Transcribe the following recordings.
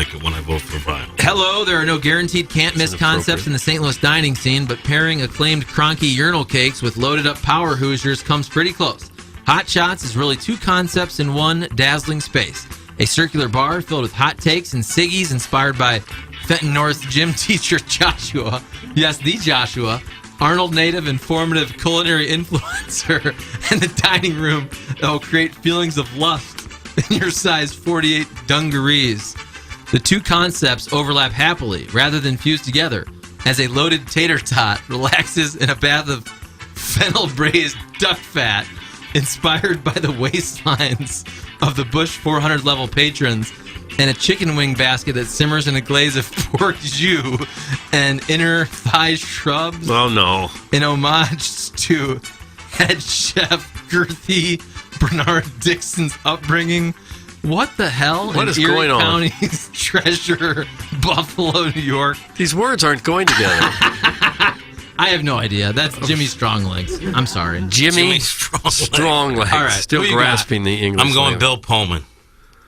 like it when I vote for Brian. Hello, there are no guaranteed can't-miss concepts in the St. Louis dining scene, but pairing acclaimed Cronky urinal cakes with loaded-up power Hoosiers comes pretty close. Hot Shots is really two concepts in one dazzling space. A circular bar filled with hot takes and ciggies inspired by Fenton North's gym teacher Joshua. Yes, the Joshua. Arnold native and formative culinary influencer, and the dining room that will create feelings of lust in your size 48 dungarees. The two concepts overlap happily rather than fuse together, as a loaded tater tot relaxes in a bath of fennel-braised duck fat inspired by the waistlines of the Bush 400 level patrons, and a chicken wing basket that simmers in a glaze of pork jus and inner thigh shrubs. Oh, no. In homage to head chef girthy Bernard Dixon's upbringing. What the hell? What is going on? County's treasure, Buffalo, New York. These words aren't going together. I have no idea. That's Jimmy Stronglegs. I'm sorry. Jimmy Stronglegs. All right. Still grasping the English. I'm going Bill Pullman.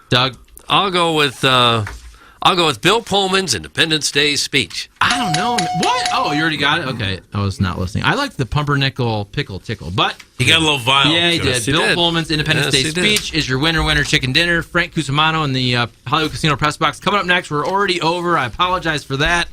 Doug? I'll go with Bill Pullman's Independence Day speech. I don't know. What? Oh, you already got it? Okay. I was not listening. I liked the Pumpernickel Pickle Tickle, but... He got a little violent. Yeah, he did. Yes, he Bill did. Pullman's Independence Day speech is your winner chicken dinner. Frank Cusimano in the Hollywood Casino Press Box. Coming up next, we're already over. I apologize for that.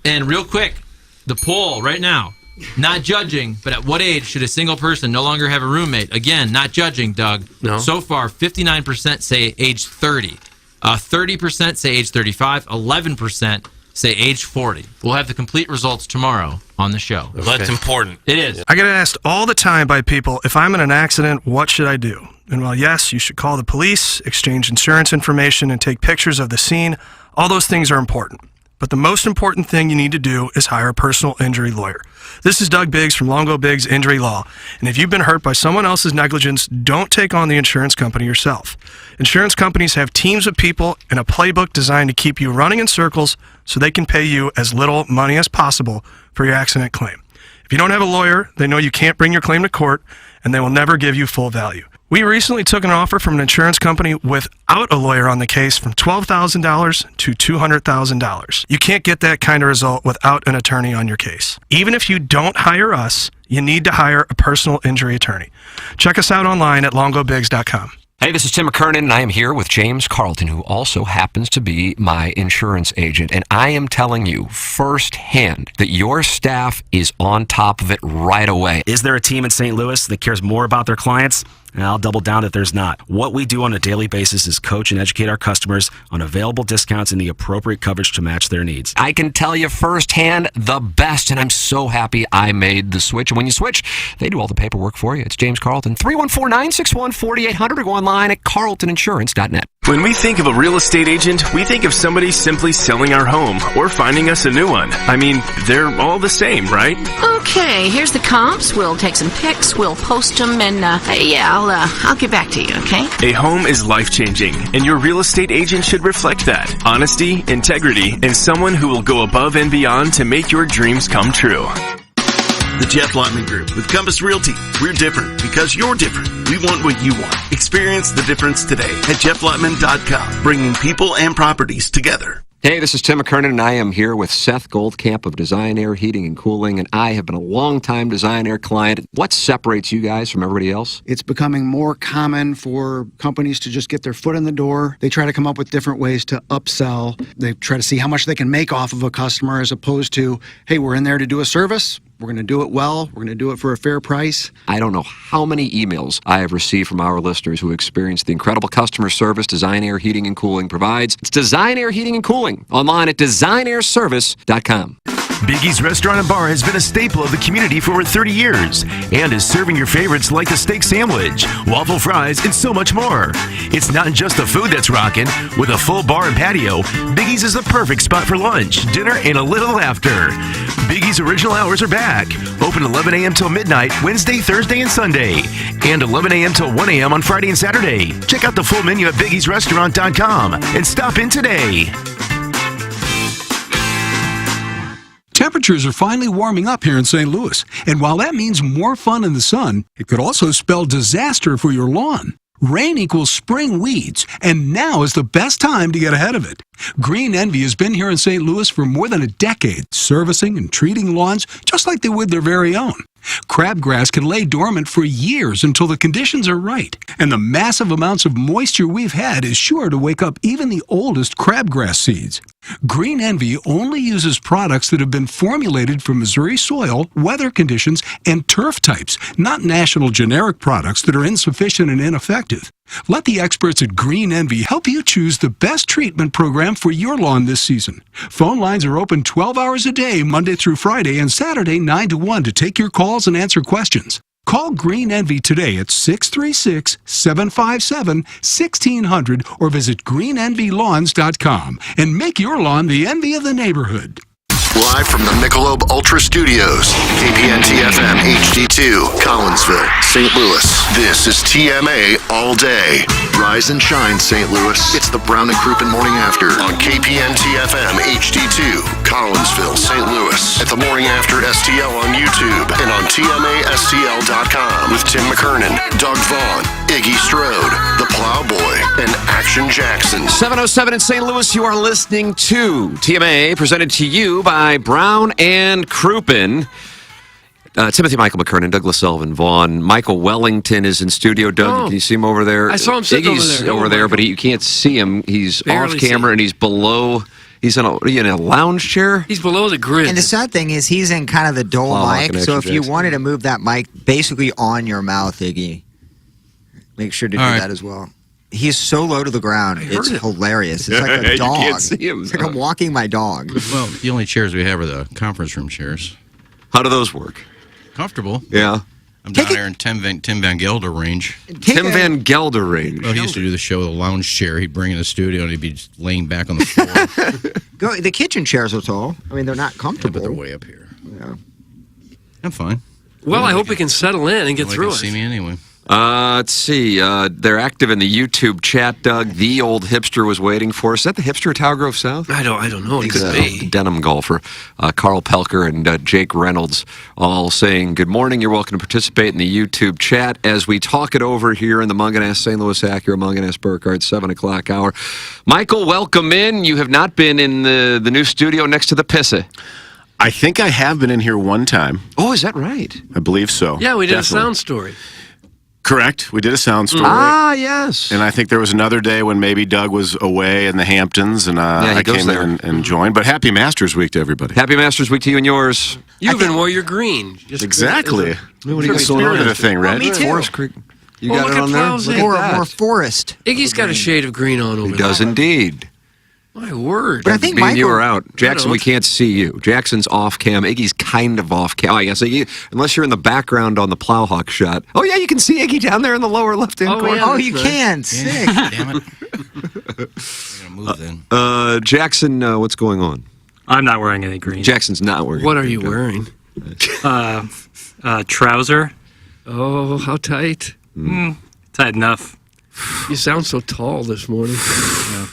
And real quick, the poll right now. Not judging, but at what age should a single person no longer have a roommate? Again, not judging, Doug. No. So far, 59% say age 30. 30% say age 35. 11% say age 40. We'll have the complete results tomorrow on the show. Well, that's important. It is. I get asked all the time by people, if I'm in an accident, what should I do? And while yes, you should call the police, exchange insurance information, and take pictures of the scene, all those things are important. But the most important thing you need to do is hire a personal injury lawyer. This is Doug Biggs from Longo Biggs Injury Law. And if you've been hurt by someone else's negligence, don't take on the insurance company yourself. Insurance companies have teams of people and a playbook designed to keep you running in circles so they can pay you as little money as possible for your accident claim. If you don't have a lawyer, they know you can't bring your claim to court, and they will never give you full value. We recently took an offer from an insurance company without a lawyer on the case from $12,000 to $200,000. You can't get that kind of result without an attorney on your case. Even if you don't hire us, you need to hire a personal injury attorney. Check us out online at longobigs.com. Hey, this is Tim McKernan, and I am here with James Carlton, who also happens to be my insurance agent. And I am telling you firsthand that your staff is on top of it right away. Is there a team in St. Louis that cares more about their clients? And I'll double down that there's not. What we do on a daily basis is coach and educate our customers on available discounts and the appropriate coverage to match their needs. I can tell you firsthand the best, and I'm so happy I made the switch. And when you switch, they do all the paperwork for you. It's James Carlton, 314-961-4800, or go online at carltoninsurance.net. When we think of a real estate agent, we think of somebody simply selling our home or finding us a new one. I mean, they're all the same, right? Okay, here's the comps. We'll take some pics, we'll post them, and I'll get back to you, okay? A home is life-changing, and your real estate agent should reflect that. Honesty, integrity, and someone who will go above and beyond to make your dreams come true. The Jeff Lotman Group with Compass Realty. We're different because you're different. We want what you want. Experience the difference today at jefflotman.com, bringing people and properties together. Hey, this is Tim McKernan, and I am here with Seth Goldcamp of Design Air Heating and Cooling, and I have been a long-time Design Air client. What separates you guys from everybody else? It's becoming more common for companies to just get their foot in the door. They try to come up with different ways to upsell. They try to see how much they can make off of a customer as opposed to, hey, we're in there to do a service. We're going to do it well. We're going to do it for a fair price. I don't know how many emails I have received from our listeners who experience the incredible customer service Design Air Heating and Cooling provides. It's Design Air Heating and Cooling, online at designairservice.com. Biggie's Restaurant and Bar has been a staple of the community for over 30 years and is serving your favorites like the steak sandwich, waffle fries, and so much more. It's not just the food that's rocking. With a full bar and patio, Biggie's is the perfect spot for lunch, dinner, and a little laughter. Biggie's original hours are back. Open 11 a.m. till midnight, Wednesday, Thursday, and Sunday. And 11 a.m. till 1 a.m. on Friday and Saturday. Check out the full menu at biggiesrestaurant.com and stop in today. Temperatures are finally warming up here in St. Louis, and while that means more fun in the sun, it could also spell disaster for your lawn. Rain equals spring weeds, and now is the best time to get ahead of it. Green Envy has been here in St. Louis for more than a decade, servicing and treating lawns just like they would their very own. Crabgrass can lay dormant for years until the conditions are right, and the massive amounts of moisture we've had is sure to wake up even the oldest crabgrass seeds. Green Envy only uses products that have been formulated for Missouri soil, weather conditions, and turf types, not national generic products that are insufficient and ineffective. Let the experts at Green Envy help you choose the best treatment program for your lawn this season. Phone lines are open 12 hours a day, Monday through Friday, and Saturday 9 to 1 to take your calls and answer questions. Call Green Envy today at 636-757-1600 or visit greenenvylawns.com and make your lawn the envy of the neighborhood. Live from the Michelob Ultra Studios, KPNT-FM HD2, Collinsville, St. Louis. This is TMA All Day. Rise and shine, St. Louis. It's the Brown and Crouppen Morning After on KPNT-FM HD2, Collinsville, St. Louis. At the Morning After STL on YouTube and on TMASTL.com with Tim McKernan, Doug Vaughn, Iggy Strode, The Plowboy, and Action Jackson. 7:07 in St. Louis, you are listening to TMA, presented to you by Brown and Crouppen. Timothy Michael McKernan, Douglas Sullivan Vaughn. Michael Wellington is in studio. Doug, can you see him over there? I saw him sitting Iggy's over there. but you can't see him. He's Barely off camera and he's below. He's in a lounge chair. He's below the grid. And the sad thing is he's in kind of the dual mic, so if you wanted to move that mic basically on your mouth, Iggy, make sure to do that as well. He's so low to the ground. It's hilarious. It's like a dog. You can't see him. It's like I'm walking my dog. Well, the only chairs we have are the conference room chairs. How do those work? Comfortable. Yeah. I'm down there in Tim Van Gelder range. Tim Van Gelder range. Well, he used to do the show, the lounge chair. He'd bring in the studio and he'd be just laying back on the floor. The kitchen chairs are tall. I mean, they're not comfortable. But they're way up here. Yeah. I'm fine. Well, I hope we can settle in and get through it. See me anyway. Let's see. They're active in the YouTube chat, Doug. The old hipster was waiting for us. Is that the hipster at Tower Grove South? I don't know. It could be. Denim golfer. Carl Pelker and Jake Reynolds all saying, good morning. You're welcome to participate in the YouTube chat as we talk it over here in the Munganess St. Louis Acura Munganess Burkhardt 7 o'clock hour. Michael, welcome in. You have not been in the new studio next to the Pissa. I think I have been in here one time. Oh, is that right? I believe so. Yeah, we did a sound story. Correct. We did a sound story. Ah, yes. And I think there was another day when maybe Doug was away in the Hamptons, and I came in and joined. But happy Masters Week to everybody. Happy Masters Week to you and yours. You even wore your green. Exactly. What do you got going on? The thing, right? Me too. Forest Creek. You got it on there? Look at More forest. Iggy's got a shade of green on over there. He does indeed. My word. But I think Me and you Michael... are out. Jackson, we can't see you. Jackson's off cam. Iggy's kind of off cam. I guess Iggy, unless you're in the background on the Plowhawk shot. Oh, yeah, you can see Iggy down there in the lower left-hand corner. Yeah, you can. Sick. Damn it. I'm going to move then. Jackson, what's going on? I'm not wearing any green. Jackson's not wearing What are you wearing? Trouser. Oh, how tight. Tight enough. You sound so tall this morning.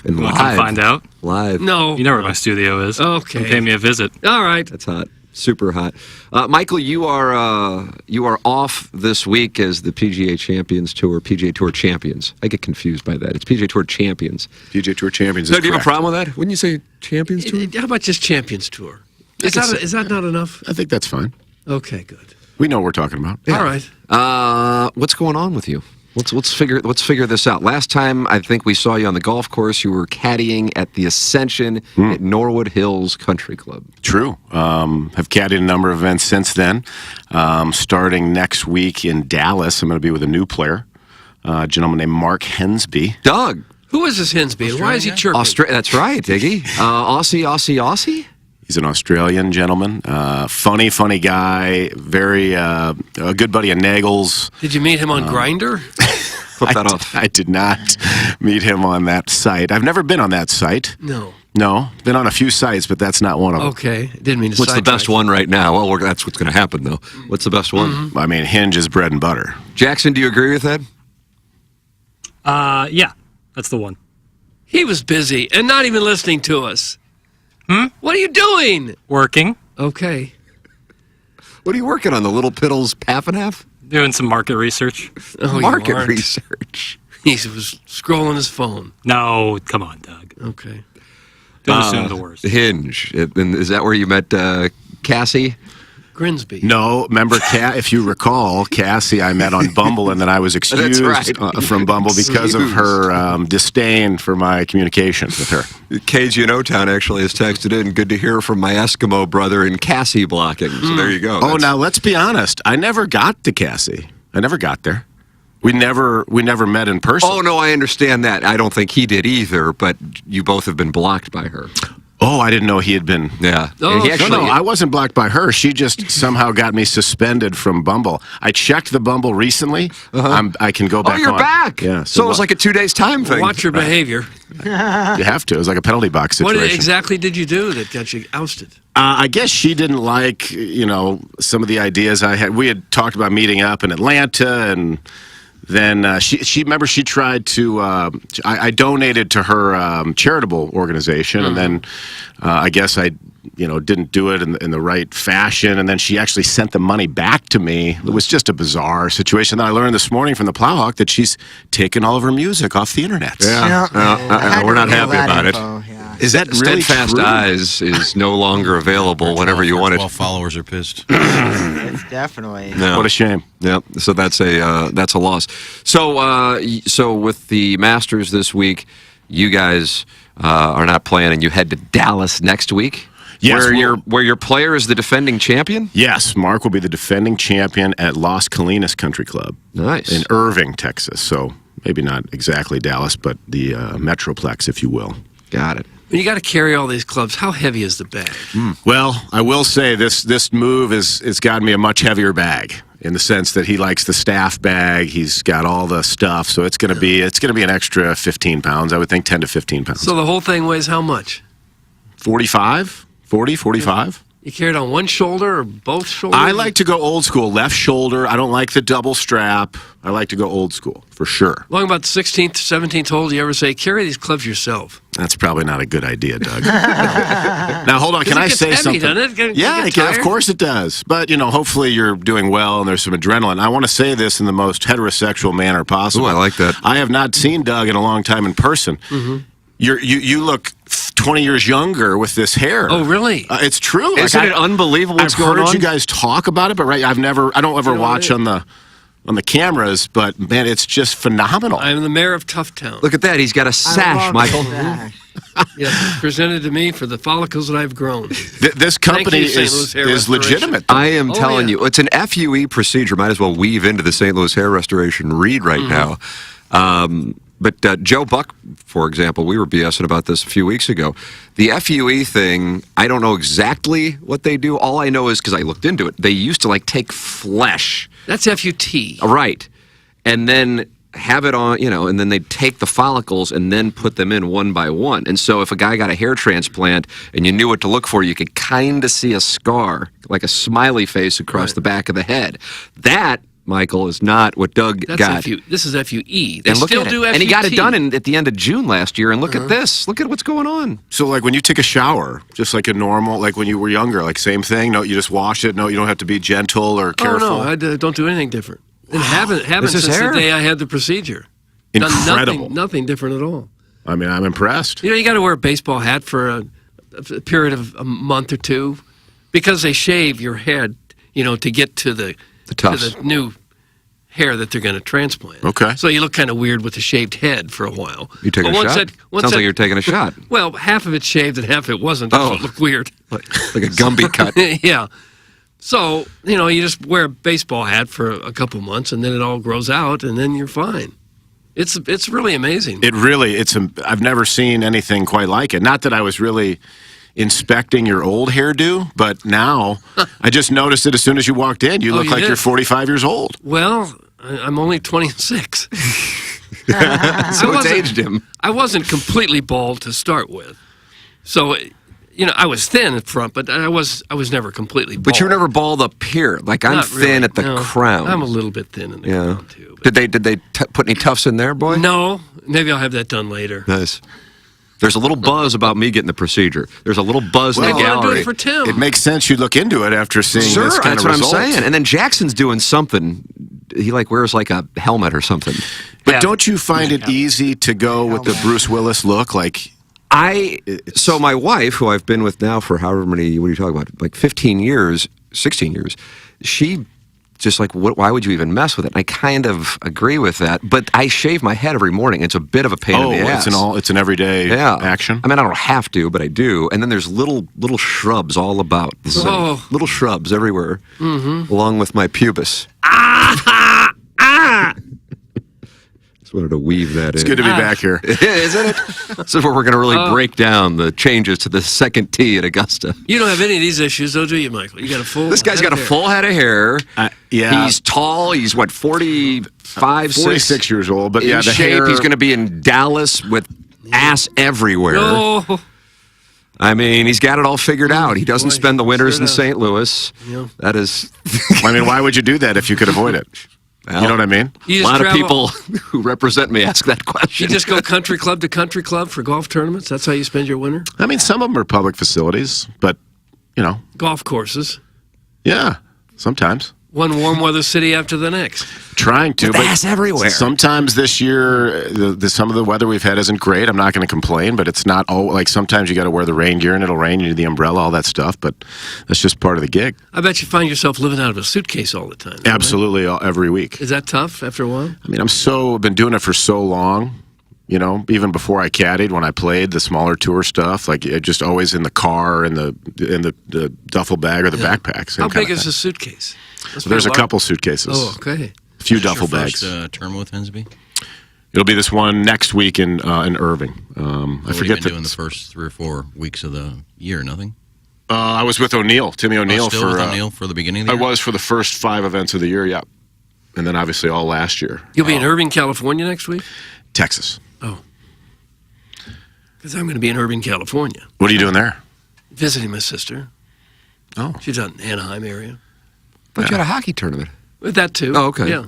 And You want to come find out? Live. No. You know where my studio is. Okay. Come pay me a visit. All right. That's hot. Super hot. Michael, you are off this week as the PGA Champions Tour, PGA Tour Champions. I get confused by that. It's PGA Tour Champions. PGA Tour Champions So is do you have a correct. problem with that? Wouldn't you say Champions Tour? How about just Champions Tour? Is that not enough? I think that's fine. Okay, good. We know what we're talking about. All right. What's going on with you? Let's figure this out. Last time I think we saw you on the golf course, you were caddying at the Ascension at Norwood Hills Country Club. True. Have caddied a number of events since then. Starting next week in Dallas, I'm going to be with a new player, a gentleman named Mark Hensby. Doug. Who is this Hensby? And why is he chirping? That's right, Iggy. Aussie? He's an Australian gentleman. Funny guy. Very a good buddy of Nagel's. Did you meet him on Grindr? Flip that off. I did not meet him on that site. I've never been on that site. No. No. Been on a few sites, but that's not one of them. Okay. Didn't mean to What's the best one right now? Well, that's what's going to happen, though. What's the best one? I mean, Hinge is bread and butter. Jackson, do you agree with that? Yeah, that's the one. He was busy and not even listening to us. What are you doing? Working. Okay. What are you working on? The Little Piddles Half and Half? Doing some market research. Oh, Market research. He was scrolling his phone. No, come on, Doug. Okay. Don't assume the worst. Hinge. Is that where you met Cassie? Grimsby. No, remember, if you recall, Cassie I met on Bumble, and then I was excused from Bumble because of her disdain for my communications with her. KGNO Town actually has texted in, good to hear from my Eskimo brother in Cassie blocking. So there you go. Oh, now let's be honest. I never got to Cassie. I never got there. We never met in person. Oh, no, I understand that. I don't think he did either, but you both have been blocked by her. Oh, I didn't know he had been. Yeah. Oh, No, I wasn't blocked by her. She just somehow got me suspended from Bumble. I checked the Bumble recently. I can go back on. Oh, you're back. Yeah. So it was like a 2 days time thing. Watch your behavior. You have to. It was like a penalty box situation. What exactly did you do that got you ousted? I guess she didn't like, some of the ideas I had. We had talked about meeting up in Atlanta, and then she tried to, I donated to her charitable organization, and then I guess I, didn't do it in the right fashion, and then she actually sent the money back to me. It was just a bizarre situation. Then I learned this morning from the Plowhawk that she's taken all of her music off the internet. Yeah, we're not happy about it. Is that really Steadfast true? Eyes is no longer available whenever you want it. 12 followers are pissed. It's definitely. No. What a shame. Yeah, so that's a loss. So with the Masters this week, you guys are not playing, and you head to Dallas next week. Yes, where your player is the defending champion. Yes, Mark will be the defending champion at Las Colinas Country Club. Nice. In Irving, Texas. So maybe not exactly Dallas, but the Metroplex, if you will. Got it. When you got to carry all these clubs, how heavy is the bag? Well, I will say this move has gotten me a much heavier bag, in the sense that he likes the staff bag. He's got all the stuff, so it's going to be an extra 15 pounds. I would think 10 to 15 pounds. So the whole thing weighs how much? 45, 40, 45. You carry it on one shoulder or both shoulders? I like to go old school, left shoulder. I don't like the double strap. I like to go old school, for sure. Long about the 16th, 17th hole, do you ever say, carry these clubs yourself? That's probably not a good idea, Doug. Now, hold on. Can I say heavy, something? Doesn't it? Yeah, of course it does. But, hopefully you're doing well and there's some adrenaline. I want to say this in the most heterosexual manner possible. Ooh, I like that. I have not seen Doug in a long time in person. Mm-hmm. You look 20 years younger with this hair. Oh, really? It's true. Isn't it unbelievable what's going on? I've heard you guys talk about it, but I don't ever watch on the cameras, but man, it's just phenomenal. I'm the mayor of Toughtown. Look at that. He's got a sash, Michael. Yes, presented to me for the follicles that I've grown. This company you, St. Louis Hair is Restoration. legitimate. I am telling you, it's an FUE procedure. Might as well weave into the St. Louis Hair Restoration read right now. But Joe Buck, for example, we were BSing about this a few weeks ago. The FUE thing, I don't know exactly what they do. All I know is, because I looked into it, they used to take flesh. That's FUT. Right. And then have it on, and then they'd take the follicles and then put them in one by one. And so if a guy got a hair transplant and you knew what to look for, you could kind of see a scar, like a smiley face across the back of the head. That, Michael, is not what Doug got. This is FUE. They and look still at do it. FUT. And he got it done at the end of June last year. And look at this. Look at what's going on. So, when you take a shower, just like a normal, when you were younger, same thing? No, you just wash it? No, you don't have to be gentle or careful? Oh, no, I don't do anything different. And haven't since the day I had the procedure. Incredible. Nothing different at all. I mean, I'm impressed. You got to wear a baseball hat for a period of a month or two because they shave your head, to get to the new hair that they're going to transplant. Okay. So you look kind of weird with a shaved head for a while. You take a shot? Sounds like you're taking a shot. Well, half of it's shaved and half of it wasn't. That's what looked weird. Like a Gumby cut. Yeah. So, you just wear a baseball hat for a couple months and then it all grows out and then you're fine. It's really amazing. I've never seen anything quite like it. Not that I was really inspecting your old hairdo, but now I just noticed it as soon as you walked in. You look like you're 45 years old. Well, I'm only 26. So it's aged him. I wasn't completely bald to start with. So, I was thin in front, but I was never completely bald. But you were never bald up here. I'm Not thin really, at the crown. I'm a little bit thin in the crown, too. Did they put any tufts in there, boy? No. Maybe I'll have that done later. Nice. There's a little buzz about me getting the procedure. There's a little buzz in the gallery. Do it for Tim. It makes sense you'd look into it after seeing this kind that's of what result. I'm saying. And then Jackson's doing something. He wears a helmet or something. But don't you find it easy to go with the Bruce Willis look? So my wife, who I've been with now for however many, what are you talking about? Like 15 years, 16 years, she just like, why would you even mess with it? And I kind of agree with that, but I shave my head every morning. It's a bit of a pain in the ass. It's an everyday action? I mean, I don't have to, but I do. And then there's little shrubs all about. Little shrubs everywhere, along with my pubis. Just wanted to weave that in. It's good to be back here. Isn't it? This is where we're going to really break down the changes to the second tee at Augusta. You don't have any of these issues, though, do you, Michael? You got a full. This guy's got a full head of hair. Yeah. He's tall. He's 45, 46 years old, but in the shape. hair. He's going to be in Dallas with ass everywhere. No. I mean, he's got it all figured out. He doesn't spend the winters in St. Louis. Yeah. That is. I mean, why would you do that if you could avoid it? Well, you know what I mean? A lot of people who represent me ask that question. You just go country club to country club for golf tournaments? That's how you spend your winter? I mean, some of them are public facilities, but, Golf courses. Yeah, sometimes. One warm weather city after the next. Trying to, with but ass everywhere. Sometimes this year, some of the weather we've had isn't great. I'm not going to complain, but it's not sometimes you got to wear the rain gear and it'll rain, you need the umbrella, all that stuff. But that's just part of the gig. I bet you find yourself living out of a suitcase all the time. Absolutely, every week. Is that tough after a while? I mean, I've been doing it for so long. Even before I caddied, when I played the smaller tour stuff, just always in the car and the duffel bag or the backpack. How big is a suitcase? There's a couple suitcases. Oh, okay. A few duffel bags. First term with Hensby? It'll be this one next week in Irving. I forget doing the first 3 or 4 weeks of the year. Nothing. I was with Timmy O'Neill still with O'Neill for the beginning of the year? I was for the first 5 events of the year. Yeah, and then obviously all last year. You'll be in Irving, California next week. Texas. Oh, because I'm going to be in Irving, California. What are you doing there? Visiting my sister. Oh, she's out in Anaheim area. But you had a hockey tournament. With that too. Oh, okay. Yeah.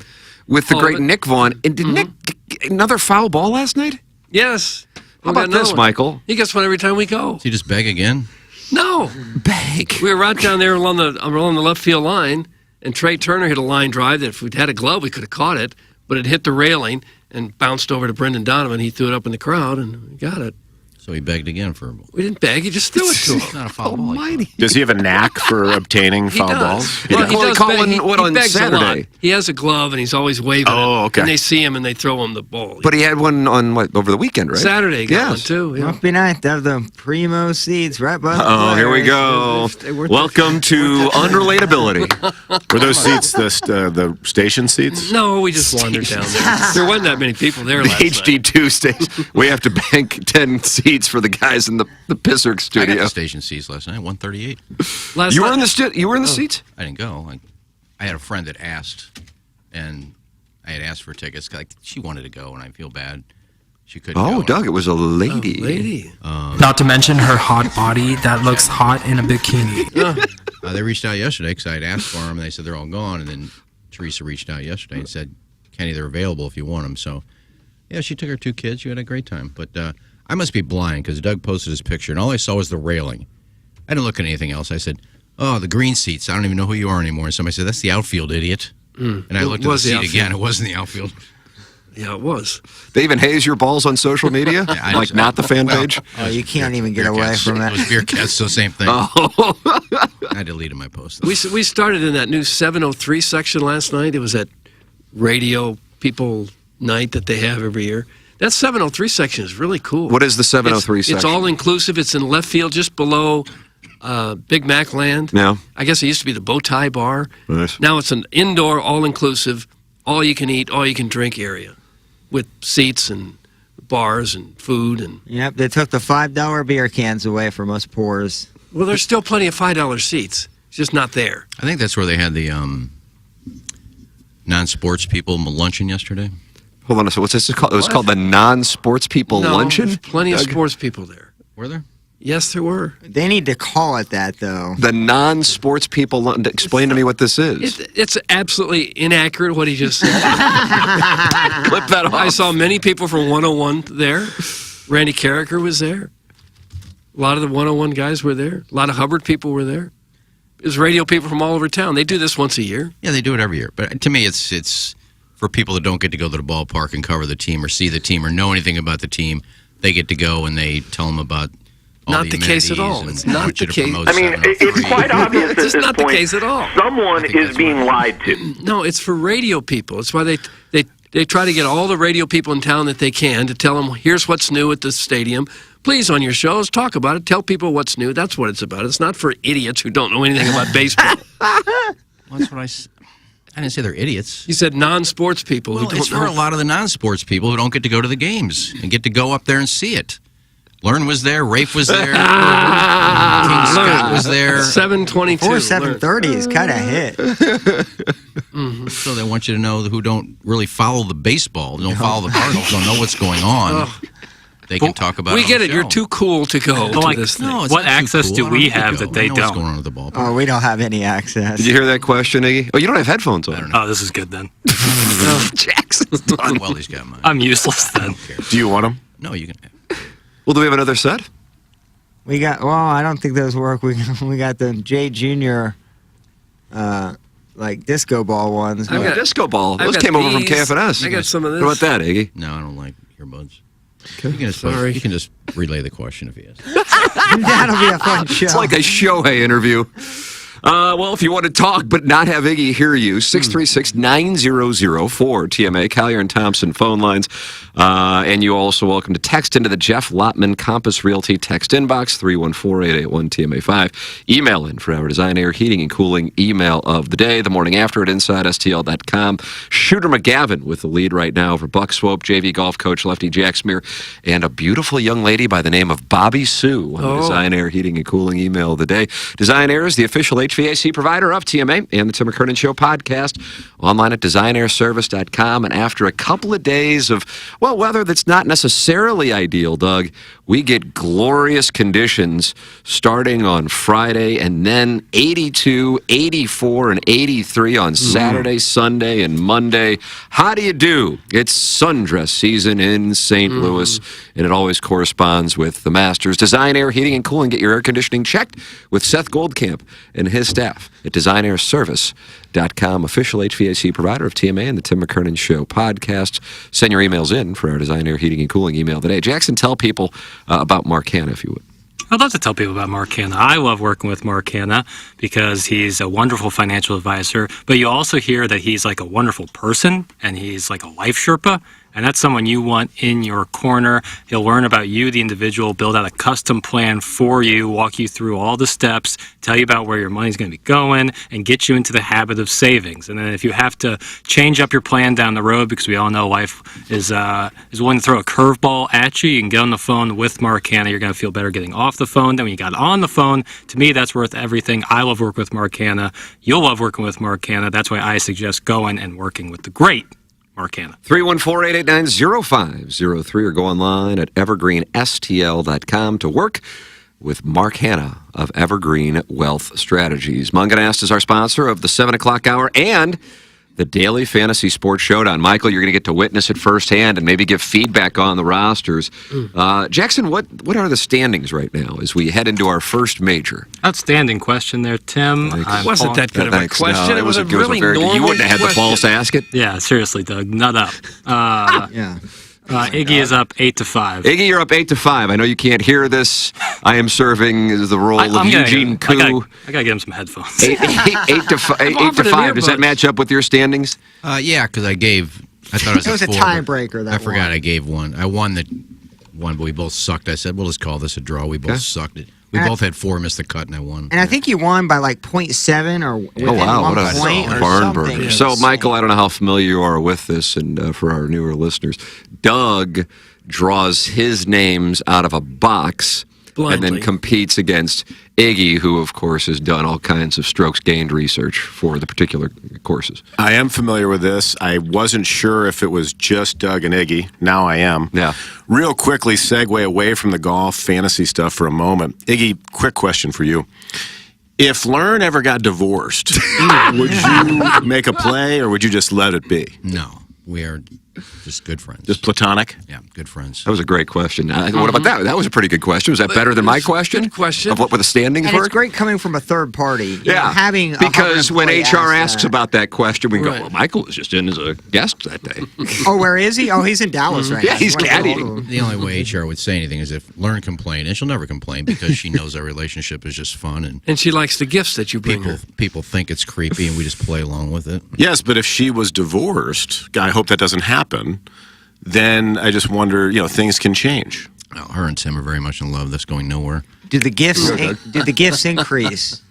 With the great Nick Vaughn. And did Nick get another foul ball last night? Yes. How about this, Michael? He gets one every time we go. Did you just beg again? No. Beg. We were right down there along the left field line, and Trey Turner hit a line drive that if we'd had a glove, we could have caught it, but it hit the railing and bounced over to Brendan Donovan. He threw it up in the crowd, and we got it. So he begged again for. We didn't beg. He just threw it to him. It's not a foul ball. Does he have a knack for obtaining foul balls? Well, he does. On begs Saturday? a lot. He has a glove, and he's always waving. Oh, okay. And they see him, and they throw him the ball. But he had one on over the weekend, right? Saturday, he got one too. Yeah. Must be nice to have the primo seats right by the Oh, here we go. Welcome to unrelatability. Were those seats the station seats? No, we just wandered down there. There wasn't that many people there last night. HD2 station. We have to bank 10 seats for the guys in the Pisserk studio. I got the station seats last night, 138. You were in the seats? I didn't go. I had a friend that asked, and I had asked for tickets. She wanted to go, and I feel bad. She couldn't go. Oh, Doug, it was a lady. Not to mention her hot body that looks hot in a bikini. They reached out yesterday because I had asked for them, and they said they're all gone. And then Teresa reached out yesterday and said, Kenny, they're available if you want them. So, yeah, she took her 2 kids. She had a great time. But I must be blind because Doug posted his picture, and all I saw was the railing. I didn't look at anything else. I said, oh, the green seats. I don't even know who you are anymore. And somebody said, that's the outfield, idiot. And I looked at the seat again. It wasn't the outfield. Yeah, it was. They even haze your balls on social media? Not the fan page? Oh, you can't even get away from that. It was beer cats, so same thing. Oh. I deleted my post. We started in that new 703 section last night. It was that radio people night that they have every year. That 703 section is really cool. What is the 703 section? It's all inclusive. It's in left field, just below Big Mac Land. Yeah. I guess it used to be the Bow Tie Bar. Nice. Now it's an indoor, all-inclusive, all-you-can-eat, all-you-can-drink area with seats and bars and food. And Yep, they took the $5 beer cans away from us poors. well, there's still plenty of $5 seats. It's just not there. I think that's where they had the non-sports people luncheon yesterday. Hold on a second. What's this called? It was called the non-sports people luncheon? There's plenty of sports people there. Were there? Yes, there were. They need to call it that, though. The non-sports people luncheon. Explain to me what this is. It's absolutely inaccurate what he just said. Clip that off. I saw many people from 101 there. Randy Carricker was there. A lot of the 101 guys were there. A lot of Hubbard people were there. There's radio people from all over town. They do this once a year. Yeah, they do it every year. But to me, it's for people that don't get to go to the ballpark and cover the team or see the team or know anything about the team. They get to go and they tell them about all Not the case at all. It's not the case. I mean, it's quite obvious at It's this not the point. case at all. Someone is being lied to. No, it's for radio people. It's why they try to get all the radio people in town that they can to tell them, here's what's new at the stadium. Please, on your shows, talk about it. Tell people what's new. That's what it's about. It's not for idiots who don't know anything about baseball. That's what I didn't say they're idiots. You said non-sports people who don't it's know. for a lot of the non-sports people who don't get to go to the games and get to go up there and see it. Learn was there. Rafe was there. King Scott was there. 722. 7:30 is kind of hit. So they want you to know who don't really follow the baseball, don't follow the Cardinals, don't know what's going on. They can talk about it. We get on it. the You're show. too cool to go to like, this thing. No, it's what not too access cool. do I we don't have need to that go. they I know what's don't? going on with the ballpark. Oh, we don't have any access. Did you hear that question, Iggy? Oh, you don't have headphones on. Oh, this is good then. Jackson's done. Well, he's got mine. I'm useless then. Do you want them? No, you can. Well, do we have another set? We got. Well, I don't think those work. We got the J Junior, like disco ball ones. I got disco ball. I've Those got came over from these. KFNS. I got some of this. What about that, Iggy? No, I don't like earbuds. Okay. You can just, Sorry. You can just relay the question if he is. That'll be a fun show. It's like a Shohei interview. Well, if you want to talk but not have Iggy hear you, 636-9004 TMA, Collier and Thompson phone lines. And you're also welcome to text into the Jeff Lotman Compass Realty text inbox, 314-881-TMA5. Email in for our Design, Air, Heating, and Cooling email of the day, the morning after at InsideSTL.com. Shooter McGavin with the lead right now over Buck Swope, JV golf coach Lefty Jacksmere, and a beautiful young lady by the name of Bobby Sue on the Design, Air, Heating, and Cooling email of the day. Design Air is the official HVAC provider of TMA and the Tim McKernan Show podcast, online at designairservice.com. And after a couple of days of, well, weather that's not necessarily ideal, Doug, we get glorious conditions starting on Friday, and then 82, 84, and 83 on Saturday, Sunday, and Monday. How do you do? It's sundress season in St. Louis, and it always corresponds with the Masters. Design, Air, Heating, and Cooling. Get your air conditioning checked with Seth Goldcamp and his staff at designairservice.com, official HVAC provider of TMA and the Tim McKernan Show podcast. Send your emails in for our Design, Air, Heating, and Cooling email today. Jackson, tell people about Mark Hanna, if you would. I'd love to tell people about Mark Hanna. I love working with Mark Hanna because he's a wonderful financial advisor, but you also hear that he's like a wonderful person and he's like a life Sherpa. And that's someone you want in your corner. He'll learn about you, the individual, build out a custom plan for you, walk you through all the steps, tell you about where your money's going to be going, and get you into the habit of savings. And then if you have to change up your plan down the road, because we all know life is willing to throw a curveball at you, you can get on the phone with Mark Hanna. You're going to feel better getting off the phone than when you got on the phone. To me, that's worth everything. I love working with Mark Hanna. You'll love working with Mark Hanna. That's why I suggest going and working with the great Mark Hanna. 314-889-0503 or go online at evergreenstl.com to work with Mark Hanna of Evergreen Wealth Strategies. Munganast is our sponsor of the 7 o'clock hour and the Daily Fantasy Sports Showdown. Michael, you're going to get to witness it firsthand and maybe give feedback on the rosters. Jackson, what are the standings right now as we head into our first major? Outstanding question there, Tim. It wasn't that good of a question. No, it was a really very normal good. You wouldn't have had the balls to ask it? Yeah, seriously, Doug. Nut up. Yeah. Iggy is up 8-5. Iggy, you're up 8-5. I know you can't hear this. I am serving the role of Eugene Koo. I gotta get him some headphones. 8-5. Does that match up with your standings? Yeah, because I thought it was a tiebreaker. I forgot I gave one. I won the one, but we both sucked. I said, we'll just call this a draw. We both sucked it. We both had 4, missed the cut, and I won. And I think you won by like 0.7 or within what a point or barn something. burner. So, Michael, I don't know how familiar you are with this, and for our newer listeners, Doug draws his names out of a box blindly, and then competes against Iggy, who, of course, has done all kinds of strokes gained research for the particular courses. I am familiar with this. I wasn't sure if it was just Doug and Iggy. Now I am. Yeah. Real quickly, segue away from the golf fantasy stuff for a moment. Iggy, quick question for you. If Learn ever got divorced, would you make a play or would you just let it be? No. We are Just good friends. Just platonic? Yeah, good friends. That was a great question. What about that? That was a pretty good question. Was that better than my question? Good question. Of what were the standings And were? it's great coming from a third party. You know, Yeah, having a because when employee HR ask asks that. about that question, we go, well, Michael was just in as a guest that day. Oh, where is he? Oh, he's in Dallas right now. Yeah, he's You wanna get caddying. hold of him. The only way HR would say anything is if Learn complained, and she'll never complain because she knows our relationship is just fun, and she likes the gifts that you bring her. People think it's creepy, and we just play along with it. Yes, but if she was divorced, I hope that doesn't happen, then I just wonder, things can change. Well, her and Tim are very much in love. That's going nowhere. Do the gifts increase?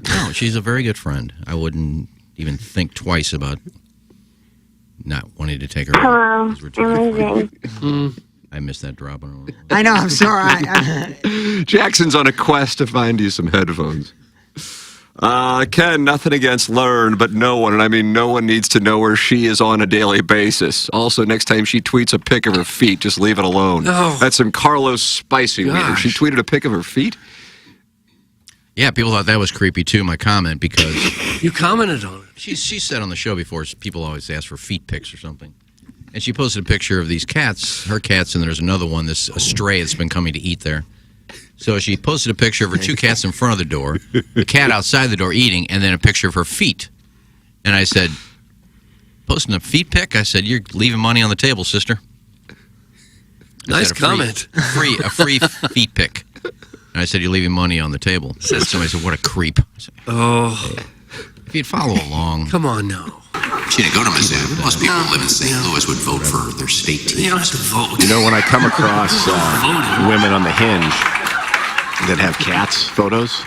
No, she's a very good friend. I wouldn't even think twice about not wanting to take her out. I missed that drop. I know, I'm sorry. Jackson's on a quest to find you some headphones. Ken, nothing against Learn, but no one, and I mean no one needs to know where she is on a daily basis. Also, next time she tweets a pic of her feet, just leave it alone. Oh. That's some Carlos spicy meter. She tweeted a pic of her feet? Yeah, people thought that was creepy too, my comment, because... You commented on it. She said on the show before, people always ask for feet pics or something. And she posted a picture of these cats, her cats, and there's another one, a stray that's been coming to eat there. So she posted a picture of her two cats in front of the door, a cat outside the door eating, and then a picture of her feet. And I said, posting a feet pic? I said, you're leaving money on the table, sister. Nice comment. A free feet pic. And I said, you're leaving money on the table. Somebody said, what a creep. Said, if you'd follow along. Come on now. She didn't go to Mizzou. Most people who live in St. Louis would vote for their state team. You don't have to vote. When I come across women on the Hinge that have cats photos,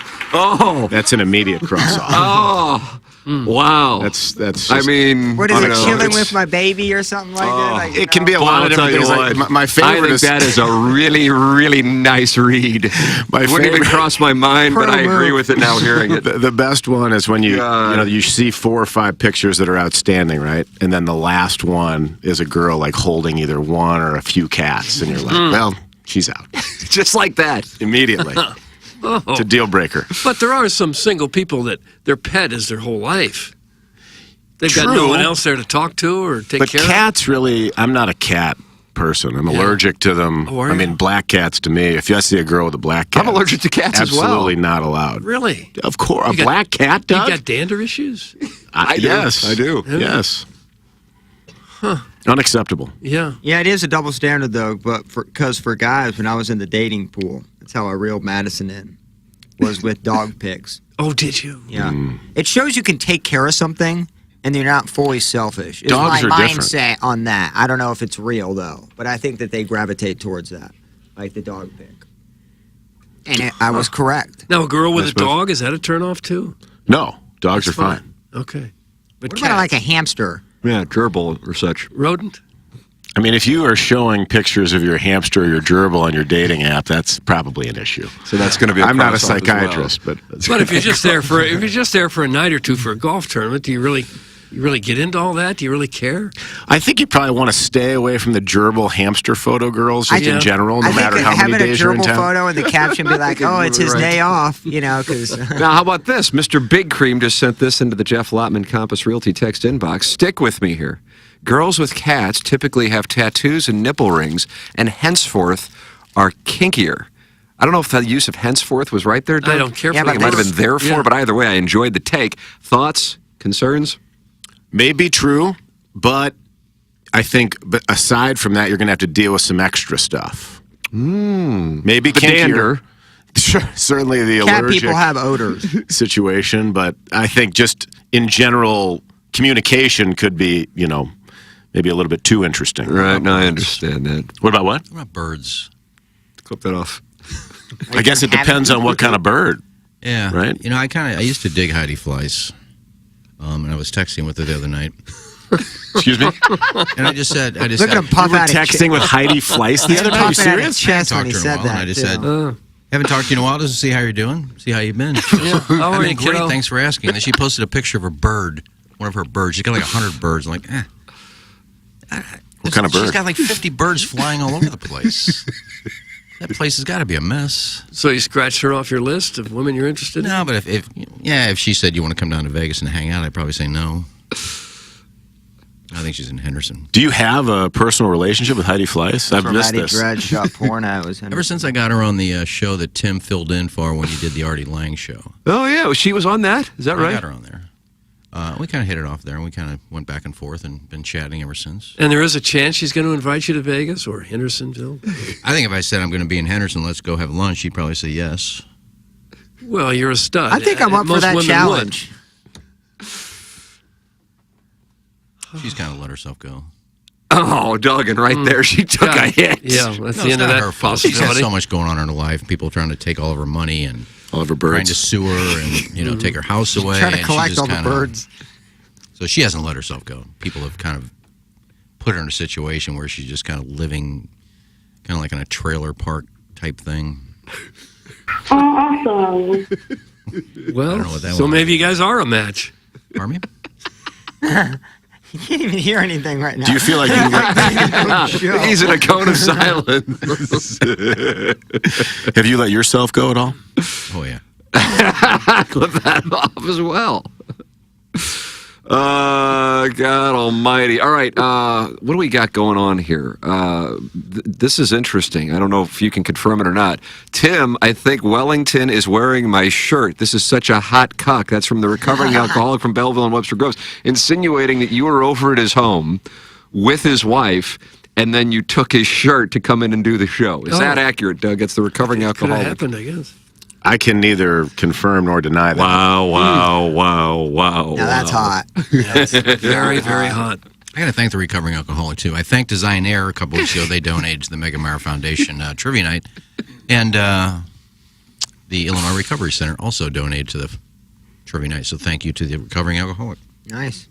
that's an immediate cross-off. Wow. That's. Just, What is it, chilling with my baby or something like that? Like, it can be a lot of different things. Like, my favorite I think that is a really, really nice read. Wouldn't even cross my mind, but I agree with it now hearing it. The best one is when you see 4 or 5 pictures that are outstanding, right? And then the last one is a girl like holding either one or a few cats, and you're like, well, she's out. Just like that. Immediately. It's a deal breaker. But there are some single people that their pet is their whole life. They've got no one else there to talk to or take care of. But cats really, I'm not a cat person. I'm allergic to them. Oh, are you? I mean, black cats to me, if you see a girl with a black cat, I'm allergic to cats as well. Absolutely not allowed. Really? Of course. A black cat does? You got dander issues? Yes. I do. Yes. Unacceptable. Yeah. Yeah, it is a double standard, though, but because for guys, when I was in the dating pool, that's how I reeled Madison in, was with dog pics. Oh, did you? Yeah. It shows you can take care of something, and you're not fully selfish. It's Dogs my are different. mindset on that. I don't know if it's real, though, but I think that they gravitate towards that, like the dog pic. And I was correct. Now, a girl with a dog, is that a turnoff, too? No. Dogs are fine. Okay. But What about like a hamster? Yeah, gerbil or such. Rodent? I mean, if you are showing pictures of your hamster or your gerbil on your dating app, that's probably an issue. So that's going to be. I'm not a cross-off as psychiatrist, well. but If you're just there for a night or two for a golf tournament, do you really get into all that? Do you really care? I think you probably want to stay away from the gerbil hamster photo girls just in general, no matter how many days you're in having a gerbil town. photo and the caption be like, "Oh, it's his day off," because. Now, how about this? Mr. Big Cream just sent this into the Jeff Lotman Compass Realty text inbox. Stick with me here. Girls with cats typically have tattoos and nipple rings, and henceforth are kinkier. I don't know if the use of henceforth was right there, Doug. I don't care for I think it might have been therefore, but either way, I enjoyed the take. Thoughts? Concerns? May be true, but I think aside from that, you're going to have to deal with some extra stuff. Maybe the dander. Sure, certainly the Cat allergic people have odors situation, but I think just in general, communication could be, maybe a little bit too interesting. Right, no, I understand that. What about what? What about birds? Clip that off. I guess it depends on what kind of bird. Yeah. Right? I used to dig Heidi flies. And I was texting with her the other night. Excuse me? And I just said, Look at him puff out texting with Heidi Fleiss the other night? Are you serious? Chest when he said that. I just said, haven't talked to you in a while, just to see how you're doing, see how you've been. How are you, great, kiddo? thanks for asking. Then she posted a picture of her bird, one of her birds. She's got like 100 birds. I'm like, What kind of bird? She's got like 50 birds flying all over the place. That place has got to be a mess. So you scratched her off your list of women you're interested in? No, but if she said you want to come down to Vegas and hang out, I'd probably say no. I think she's in Henderson. Do you have a personal relationship with Heidi Fleiss? I've missed Heidi this. Dredge shot porn. It was Ever since I got her on the show that Tim filled in for when you did the Artie Lang show. Oh, yeah. She was on that? Is that right? I got her on there. We kind of hit it off there, and we kind of went back and forth and been chatting ever since. And there is a chance she's going to invite you to Vegas or Hendersonville? I think if I said I'm going to be in Henderson, let's go have lunch, she'd probably say yes. Well, you're a stud. I think I'm up for Most that women challenge. She's kind of let herself go. Oh, Duggan, right there. She took a hit. Yeah, that's No, the it's end of not that her fault. She's got so much going on in her life. People trying to take all of her money and all of her trying birds. to sue her and take her house away. Trying to and collect she just all the kinda- birds. So she hasn't let herself go. People have kind of put her in a situation where she's just kind of living, kind of like in a trailer park type thing. Oh, awesome. Well, I don't know what that so was. maybe you guys are a match. Pardon me? You can't even hear anything right now. Do you feel like you He's in a cone of silence. Have you let yourself go at all? Oh, yeah. Clip that off as well. God almighty. All right, what do we got going on here? This is interesting. I don't know if you can confirm it or not. Tim, I think Wellington is wearing my shirt. This is such a hot cuck. That's from the recovering alcoholic from Belleville and Webster Groves, insinuating that you were over at his home with his wife, and then you took his shirt to come in and do the show. Is that accurate, Doug? It's the recovering Could have alcoholic. happened, I guess. I can neither confirm nor deny that. Wow. Now that's hot. That's very, very hot. I got to thank the recovering alcoholic, too. I thanked Design Air a couple weeks ago. They donated to the Mega Meyer Foundation Trivia Night. And the Illinois Recovery Center also donated to the Trivia Night. So thank you to the recovering alcoholic. Nice.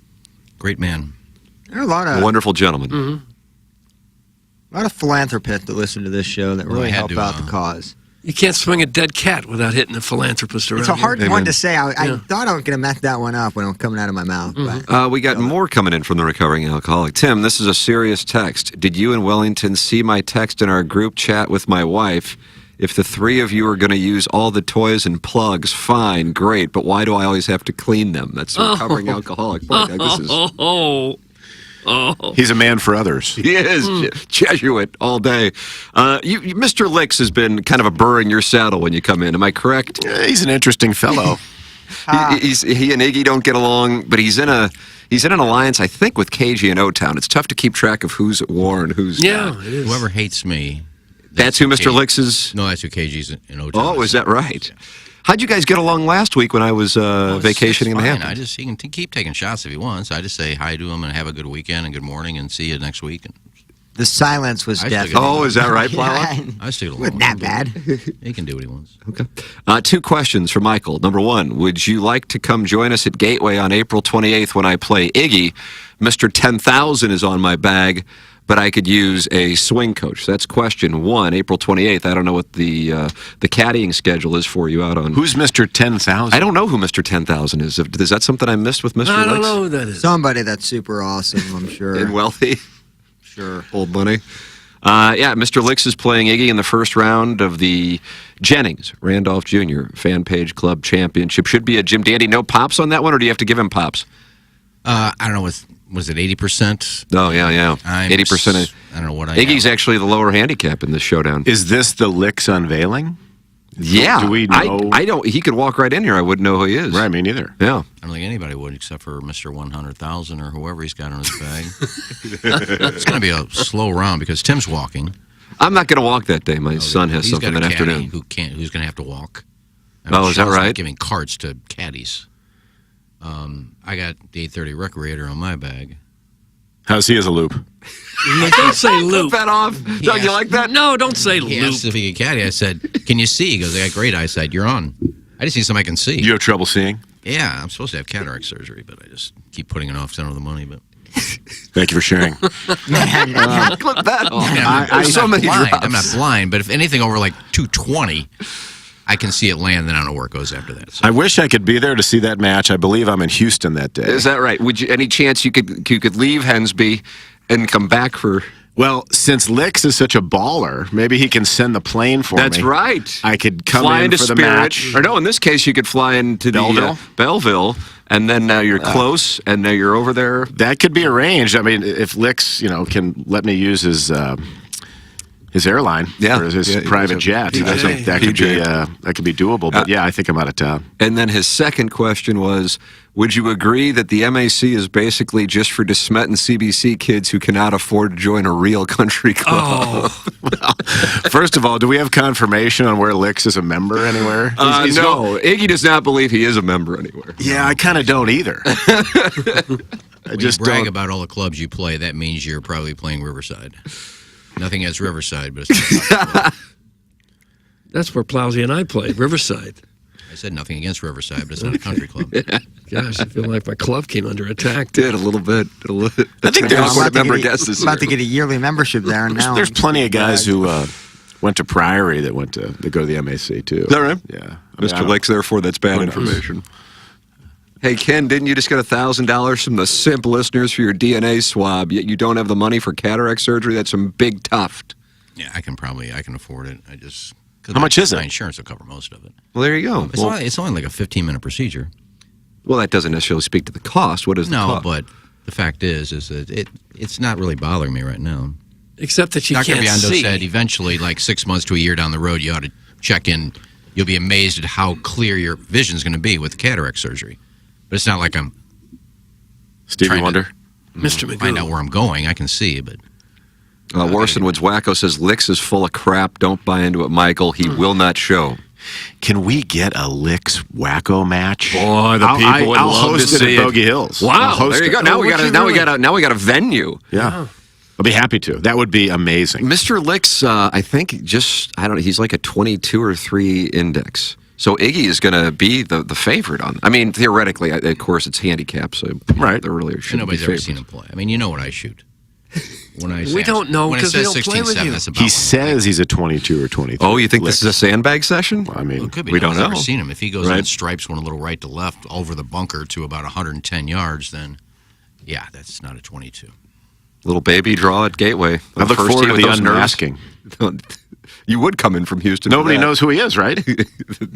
Great man. There are a lot of Wonderful gentleman. a lot of philanthropists that listen to this show that really help out the cause. You can't swing a dead cat without hitting a philanthropist around It's a hard here. one to say. I thought I was going to mess that one up when it was coming out of my mouth. But We got more coming in from the recovering alcoholic. Tim, this is a serious text. Did you and Wellington see my text in our group chat with my wife? If the three of you are going to use all the toys and plugs, fine, great. But why do I always have to clean them? That's the recovering alcoholic. Boy, this is... He's a man for others. He is. Jesuit all day. Mr. Licks has been kind of a burr in your saddle when you come in. Am I correct? He's an interesting fellow. He and Iggy don't get along, but he's in an alliance, I think, with KG and O-Town. It's tough to keep track of who's at war and who's not. It is. Whoever hates me. That's who Mr. Licks is? No, that's who KG's in O-Town. Oh, is that right? How'd you guys get along last week when I was vacationing in the Hamptons? He can keep taking shots if he wants. I just say hi to him and have a good weekend and good morning and see you next week. And the silence was deafening. Oh, is that right, Plow? I still Wasn't that bad. He can do what he wants. Okay. Two questions for Michael. Number one, would you like to come join us at Gateway on April 28th when I play Iggy? Mr. 10,000 is on my bag, but I could use a swing coach. That's question one, April 28th. I don't know what the caddying schedule is for you out on... Who's Mr. 10,000? I don't know who Mr. 10,000 is. Is that something I missed with Mr. Licks? I don't know who that is. Somebody that's super awesome, I'm sure. And wealthy? Sure. Old money? Mr. Licks is playing Iggy in the first round of the Jennings Randolph Jr. Fan Page Club Championship. Should be a Jim Dandy. No pops on that one, or do you have to give him pops? I don't know. Was it 80%? Oh, yeah. 80%. I don't know what Iggy's actually the lower handicap in this showdown. Is this the Licks unveiling? Yeah. Do we know? I don't. He could walk right in here. I wouldn't know who he is. Right, me neither. Yeah. I don't think anybody would except for Mr. 100,000 or whoever he's got in his bag. It's going to be a slow round because Tim's walking. I'm not going to walk that day. My son has He's something got that a caddy afternoon. who's going to have to walk. Oh, is that Shaw's not right? Giving carts to caddies. I got the 830 Recreator on my bag. How's he as a loop? Don't say loop. That off. Doug, you like that? No, don't say He loop. asked if he could caddy. I said, "Can you see?" He goes, "I got great eyesight. You're on." I just need somebody can see. You have trouble seeing? Yeah, I'm supposed to have cataract surgery, but I just keep putting it off because I don't have the money. But Thank you for sharing. Clip that off. There's so many blind. drops. I'm not blind, but if anything over like 220, I can see it land. Then I don't know where it goes after that. So. I wish I could be there to see that match. I believe I'm in Houston that day. Is that right? Would you? Any chance you could leave Hensby and come back for? Well, since Licks is such a baller, maybe he can send the plane for me. That's right. I could come fly in into for the Spirit, match. or no, in this case, you could fly into Belleville? Belleville, And then now you're close, and now you're over there. That could be arranged. I mean, if Licks, can let me use his airline, or his private jet, I think that could be doable. But I think I'm out of town. And then his second question was, would you agree that the MAC is basically just for DeSmet and CBC kids who cannot afford to join a real country club? Well, first of all, do we have confirmation on where Licks is a member anywhere? No, Iggy does not believe he is a member anywhere. Yeah, I kind of don't either. I just brag about all the clubs you play. That means you're probably playing Riverside. Nothing against Riverside, but it's that's where Plowsy and I played, Riverside. I said nothing against Riverside, but it's not a country club. Gosh, I feel like my club came under attack. Did a little bit. I think there's about to get a yearly membership there now. There's plenty of guys who went to Priory that go to the MAC too. Is that right? Yeah, Mr. Licks, therefore, that's bad information. Hey, Ken, didn't you just get $1,000 from the Simp listeners for your DNA swab, yet you don't have the money for cataract surgery? That's some big tuft. Yeah, I can afford it. How much is it? My insurance will cover most of it. Well, there you go. It's only like a 15-minute procedure. Well, that doesn't necessarily speak to the cost. What is the cost? No, but the fact is that it's not really bothering me right now. Except that you Dr. can't Biondo see. said eventually, like 6 months to a year down the road, you ought to check in. You'll be amazed at how clear your vision is going to be with cataract surgery. But it's not like I'm Stevie Wonder, Mr. Magoo. Find out where I'm going. I can see, but Warson Woods Wacko says Licks is full of crap. Don't buy into it, Michael. He will not show. Can we get a Licks Wacko match? Boy, the people would I'll love host to it see at Bogey Hills. Wow, there you go. Now we got a venue. Yeah. I'll be happy to. That would be amazing. Mr. Licks, I think he's like a 22 or 3 index. So Iggy is going to be the favorite on. I mean, theoretically, of course, it's handicap, so right. There really should nobody's be ever favorites. seen him play. I mean, you know what I shoot. We don't know because we don't play with you. He says he's a 22 or 23. Oh, you think this is a sandbag session? Well, I mean, it could be. We don't know. I've never seen him. If he goes and stripes one a little right to left over the bunker to about 110 yards, then yeah, that's not a 22. Little baby draw at Gateway. I look forward to the unmasking. You would come in from Houston. Nobody knows who he is, right?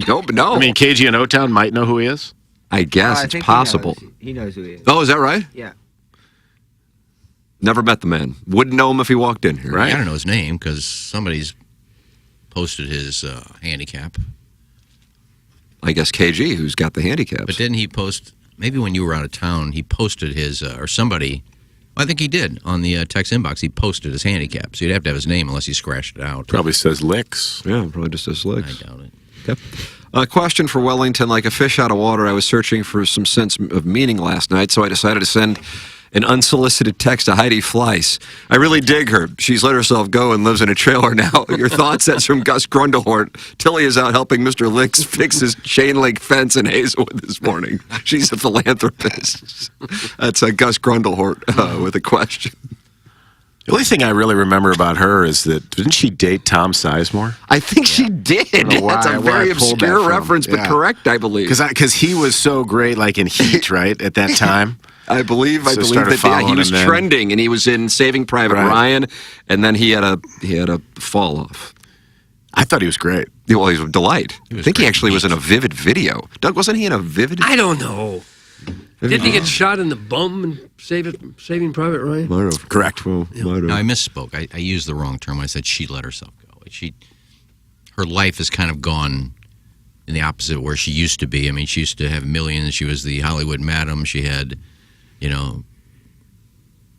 No. I mean, KG and O-Town might know who he is. I guess it's possible. He knows who he is. Oh, is that right? Yeah. Never met the man. Wouldn't know him if he walked in here. Right? I don't know his name because somebody's posted his handicap. I guess KG, who's got the handicaps. But didn't he post, maybe when you were out of town, he posted his, or somebody, I think he did, on the text inbox, he posted his handicap. So you'd have to have his name unless he scratched it out. Probably says Licks. Yeah, probably just says Licks. I doubt it. Okay. A question for Wellington. Like a fish out of water, I was searching for some sense of meaning last night, so I decided to send an unsolicited text to Heidi Fleiss. I really dig her. She's let herself go and lives in a trailer now. Your thoughts? That's from Gus Grundlehort. Tilly is out helping Mr. Licks fix his chain link fence in Hazelwood this morning. She's a philanthropist. That's Gus Grundlehort with a question. The only thing I really remember about her is that, didn't she date Tom Sizemore? I think she did. That's a very obscure reference, but correct, I believe. Because he was so great, like in Heat, right, at that time. I believe that he was trending, and he was in Saving Private Ryan, and then he had a fall off. I thought he was great. Well, he was a delight. I think he actually was in a Vivid video. Doug, wasn't he in a Vivid? I don't know. Didn't he get shot in the bum and Saving Private Ryan? Might have. Correct. Well, No, I misspoke. I used the wrong term when I said she let herself go. Her life has kind of gone in the opposite of where she used to be. I mean, she used to have millions. She was the Hollywood madam. She had,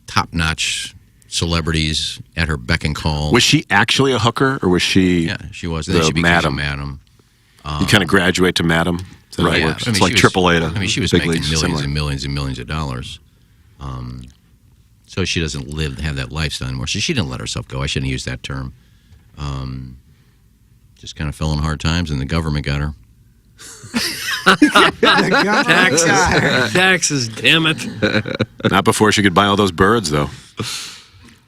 top-notch celebrities at her beck and call. Was she actually a hooker, or was she? Yeah, she was. Then she became a madam. You kind of graduate to madam. Right. Yeah, it's like AAA. I mean, she was making millions and millions and millions of dollars. So she doesn't have that lifestyle anymore. So she didn't let herself go. I shouldn't use that term. Just kind of fell in hard times, and the government got her. Taxes, damn it. Not before she could buy all those birds, though.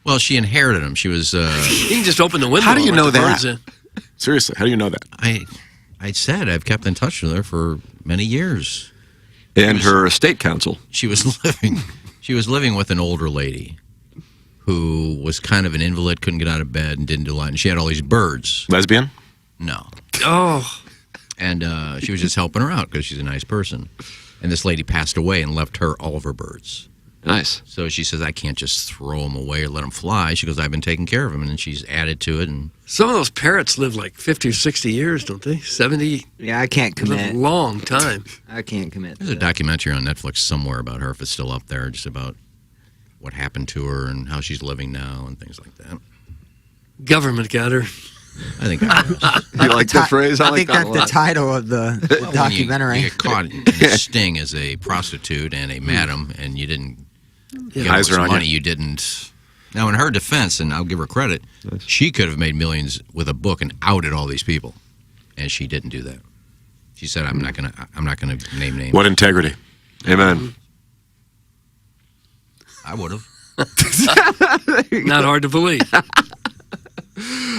Well, she inherited them. She was... you can just open the window. How do you and know let the that? birds in. Seriously, how do you know that? I said I've kept in touch with her for many years. And her estate counsel. She was living with an older lady who was kind of an invalid, couldn't get out of bed, and didn't do a lot. And she had all these birds. Lesbian? No. Oh. And she was just helping her out because she's a nice person. And this lady passed away and left her all of her birds. Nice. So she says, I can't just throw them away or let them fly. She goes, I've been taking care of them. And then she's added to it. And some of those parrots live like 50 or 60 years, don't they? 70? Yeah, I can't commit. Live a long time. I can't commit. There's a documentary on Netflix somewhere about her, if it's still up there, just about what happened to her and how she's living now and things like that. Government got her. I think you like that phrase? I think that's the title of the documentary. You get caught in a sting as a prostitute and a madam, and you didn't get Eyes are on money. you. You didn't. Now, in her defense, and I'll give her credit, she could have made millions with a book and outed all these people, and she didn't do that. She said, "I'm not gonna name names." What integrity? Amen. I would have. Not hard to believe.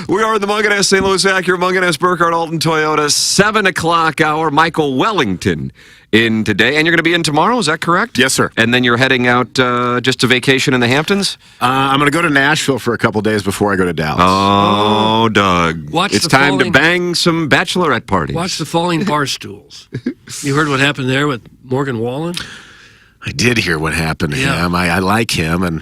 We are in the Munganess St. Louis Acura, Munganess Burkhardt Alton Toyota, 7 o'clock hour. Michael Wellington in today. And you're going to be in tomorrow, is that correct? Yes, sir. And then you're heading out just to vacation in the Hamptons? I'm going to go to Nashville for a couple days before I go to Dallas. Oh, Doug. Watch it's the time to falling- bang some bachelorette parties. Watch the falling bar stools. You heard what happened there with Morgan Wallen? I did hear what happened to Yeah. him. I like him, and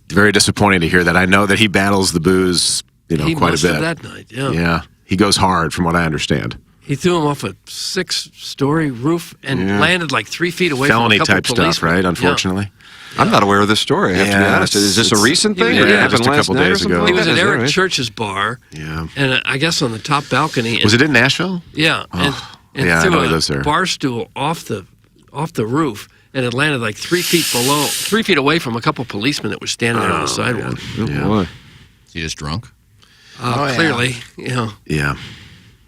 very disappointing to hear that. I know that he battles the booze, He quite a must have bit. that night, yeah. Yeah, he goes hard, from what I understand. He threw him off a 6-story roof and Yeah. landed like 3 feet away Felony from a couple type stuff, policemen. right? Yeah. Unfortunately. I'm not aware of this story, I have to be Yeah, honest. Is this a it's- recent thing? yeah, or it happened just a last couple night or days something ago. like He was that? at Is that Eric right? Church's bar, Yeah. and I guess on the top balcony. And, Was it in Nashville? Yeah, and yeah, I threw know he a lives there. bar stool off the roof, and it landed like 3 feet away from a couple policemen that were standing there on the sidewalk. Oh, boy. Is he just drunk? Clearly, yeah. Yeah.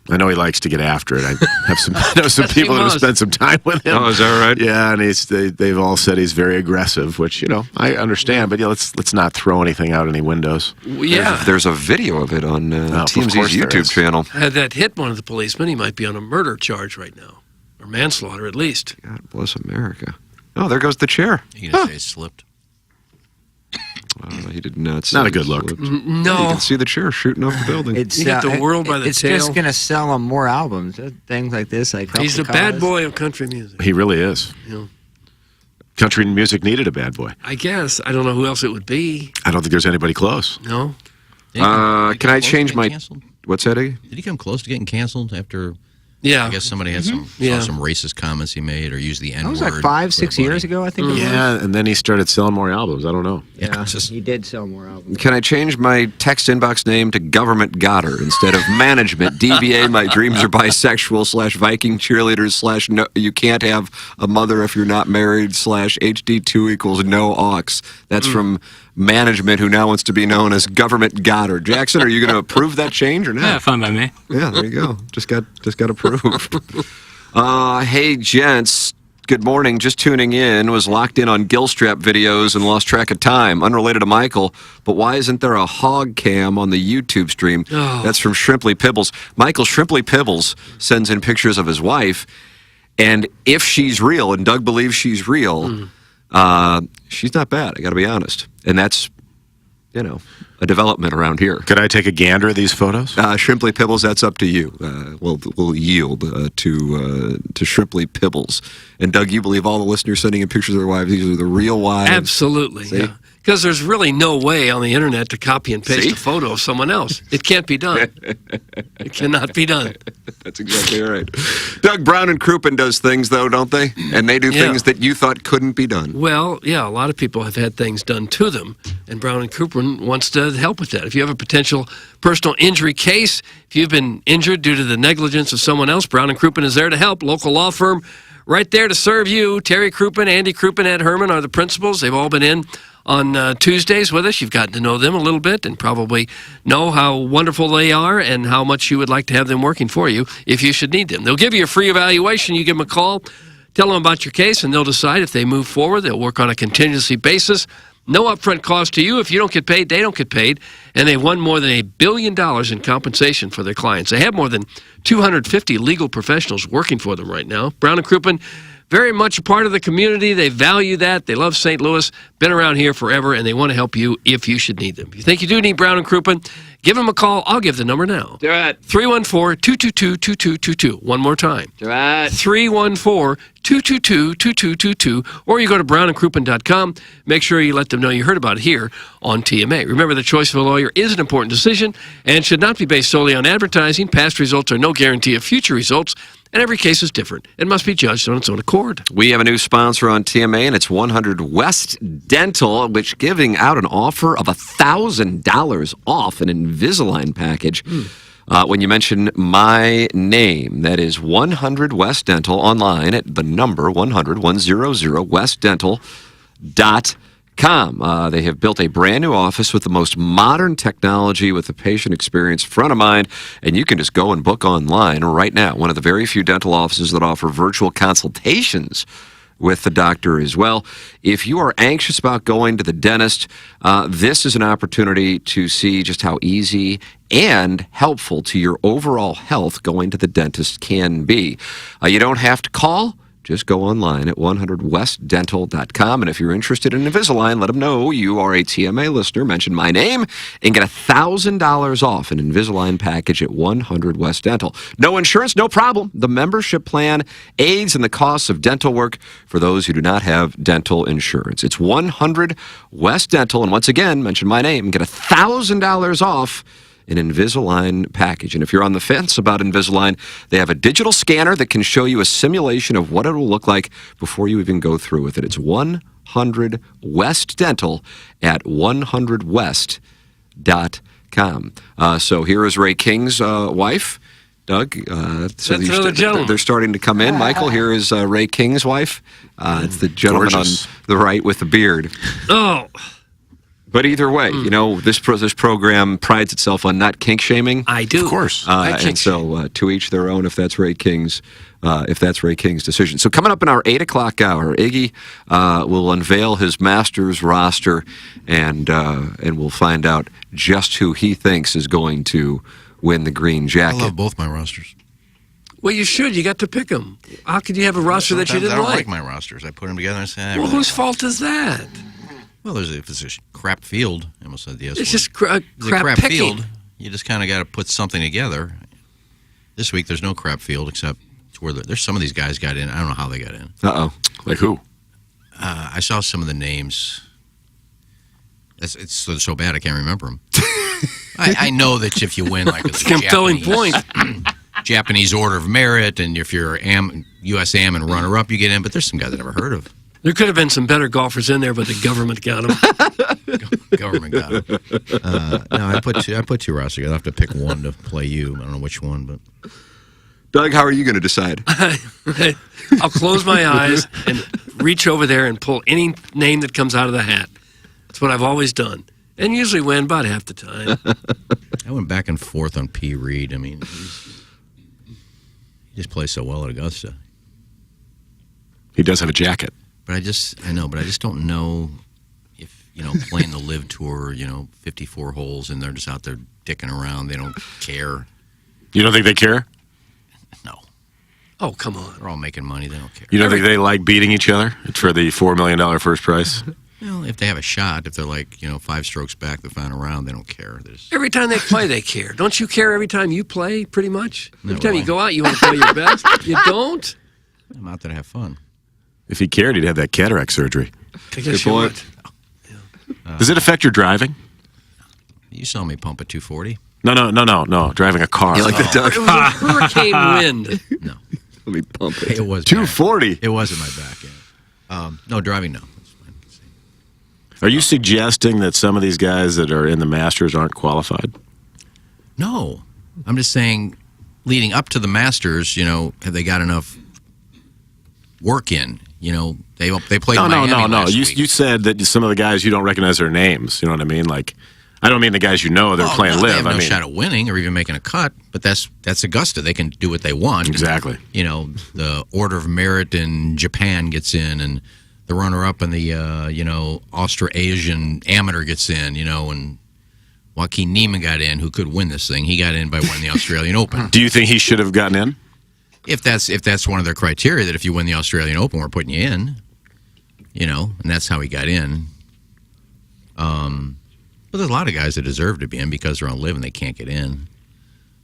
I know he likes to get after it. I know some Yes, he people that have must. spent some time with him. Oh, is that right? Yeah, and they've all said he's very aggressive, which I understand. But let's not throw anything out any windows. Yeah. There's a video of it on of TMZ's course there YouTube is. channel. Had that hit one of the policemen, he might be on a murder charge right now, or manslaughter at least. God bless America. Oh, there goes the chair. You gonna say it slipped? He did not. Not a good look. You No, can see the chair shooting off the building. You get the world by the it's tail. just going to sell him more albums. Things like this. Like he's the bad boy of country music. He really is. Yeah. Country music needed a bad boy. I guess. I don't know who else it would be. I don't think there's anybody close. No. Can I change my? What's that? Iggy? Did he come close to getting canceled after? Yeah. I guess somebody had some racist comments he made or used the N-word. That was like 5-6 years ago, I think. It was. Yeah, and then he started selling more albums. I don't know. Yeah, he did sell more albums. Can I change my text inbox name to Government Got Her instead of Management? DBA, my dreams are bisexual / Viking cheerleaders / no, you can't have a mother if you're not married / HD2 equals no aux. That's from Management, who now wants to be known as Government Got Her. Jackson, are you going to approve that change or not? Yeah, fine by me. Yeah, there you go. Just got approved. Hey, gents. Good morning. Just tuning in. Was locked in on Gillstrap videos and lost track of time. Unrelated to Michael, but why isn't there a hog cam on the YouTube stream? Oh. That's from Shrimply Pibbles. Michael Shrimply Pibbles sends in pictures of his wife, and if she's real, and Doug believes she's real, she's not bad. I got to be honest, and that's a development around here. Could I take a gander at these photos? Shrimply Pibbles, that's up to you. We'll yield to Shrimply Pibbles. And Doug, you believe all the listeners sending in pictures of their wives, these are the real wives? Absolutely. See? Yeah. Because there's really no way on the internet to copy and paste See? a photo of someone else. It can't be done. It cannot be done. That's exactly right. Doug, Brown and Crouppen does things, though, don't they? And they do things that you thought couldn't be done. Well, yeah, a lot of people have had things done to them, and Brown and Crouppen wants to help with that. If you have a potential personal injury case, if you've been injured due to the negligence of someone else, Brown and Crouppen is there to help. Local law firm right there to serve you. Terry Crouppen, Andy Crouppen, Ed Herman are the principals. They've all been in on Tuesdays with us. You've gotten to know them a little bit and probably know how wonderful they are and how much you would like to have them working for you if you should need them. They'll give you a free evaluation. You give them a call, tell them about your case, and they'll decide if they move forward. They'll work on a contingency basis. No upfront cost to you. If you don't get paid, they don't get paid. and they won more than $1 billion in compensation for their clients. They have more than 250 legal professionals working for them right now. Brown and Crouppen, very much a part of the community. They value that. They love St. Louis, been around here forever, and they want to help you if you should need them. If you think you do need Brown and Crouppen, give them a call. I'll give the number now. Do it. 314-222-2222. One more time. Do it. 314-222-2222. Or you go to brownandcrouppen.com. Make sure you let them know you heard about it here on TMA. Remember, the choice of a lawyer is an important decision and should not be based solely on advertising. Past results are no guarantee of future results, and every case is different and must be judged on its own accord. We have a new sponsor on TMA, and it's 100 West Dental, which giving out an offer of $1,000 off an Invisalign package. When you mention my name, that is 100 West Dental, online at the number 100westdental.com. They have built a brand new office with the most modern technology with the patient experience front of mind, and you can just go and book online right now. One of the very few dental offices that offer virtual consultations with the doctor as well. If you are anxious about going to the dentist, this is an opportunity to see just how easy and helpful to your overall health going to the dentist can be. You don't have to call. Just go online at 100westdental.com. And if you're interested in Invisalign, let them know you are a TMA listener. Mention my name and get $1,000 off an Invisalign package at 100 West Dental. No insurance, no problem. The membership plan aids in the costs of dental work for those who do not have dental insurance. It's 100 West Dental. And once again, mention my name and get $1,000 off an Invisalign package. And if you're on the fence about Invisalign, they have a digital scanner that can show you a simulation of what it will look like before you even go through with it. It's 100 West Dental at 100west.com. So here is Ray King's wife, Doug. So they're starting to come in. Michael, here is Ray King's wife. It's the gentleman Gorgeous. on the right with the beard. Oh. But either way, you know, this program prides itself on not kink shaming. I do. Of course. And so to each their own if that's Ray King's decision. So coming up in our 8 o'clock hour, Iggy will unveil his Masters roster and we'll find out just who he thinks is going to win the green jacket. I love both my rosters. Well, you should. You got to pick them. How could you have a roster that you didn't I don't like? my rosters. I put them together and say, well, whose fault is that? Well, if it's a crap field, I almost said the S It's word. just crap picking. Field. You just kind of got to put something together. This week, there's no crap field except where there's some of these guys got in. I don't know how they got in. Uh-oh. Like who? I saw some of the names. It's so bad I can't remember them. I know that if you win, like it's a compelling point. Japanese Order of Merit, and if you're U.S. Am and runner-up, you get in. But there's some guys I never heard of. There could have been some better golfers in there, but the government got them. Government got them. No, I put two rosters. I'll have to pick one to play you. I don't know which one, but Doug, how are you going to decide? I'll close my eyes and reach over there and pull any name that comes out of the hat. That's what I've always done, and usually win about half the time. I went back and forth on P. Reed. I mean, he just plays so well at Augusta. He does have a jacket. But I just don't know if, playing the Live Tour, 54 holes, and they're just out there dicking around. They don't care. You don't think they care? No. Oh, come on. They're all making money. They don't care. You don't think they like beating each other for the $4 million first prize? Well, if they have a shot, if they're like, 5 strokes back the final round, they don't care. Every time they play, they care. Don't you care every time you play, pretty much? Every time you go out, you want to play your best. You don't? I'm out there to have fun. If he cared, he'd have that cataract surgery. Good point. Does it affect your driving? You saw me pump a 240. No. Driving a car. You like the Doug? It was a hurricane wind. No. Let me pump it. It was 240. It was in my back. Yeah. No, driving, no. Are you suggesting that some of these guys that are in the Masters aren't qualified? No. I'm just saying, leading up to the Masters, have they got enough work in? They played Miami last week. You said that some of the guys you don't recognize their names. You know what I mean? Like, I don't mean the guys they're playing They live. have no shot at winning or even making a cut, but that's Augusta. They can do what they want. Exactly. The Order of Merit in Japan gets in, and the runner-up in the Australasian Amateur gets in. And Joaquin Niemann got in, who could win this thing. He got in by winning the Australian Open. Do you think he should have gotten in? If that's one of their criteria, that if you win the Australian Open, we're putting you in, and that's how he got in. But there's a lot of guys that deserve to be in because they're on LIV and they can't get in.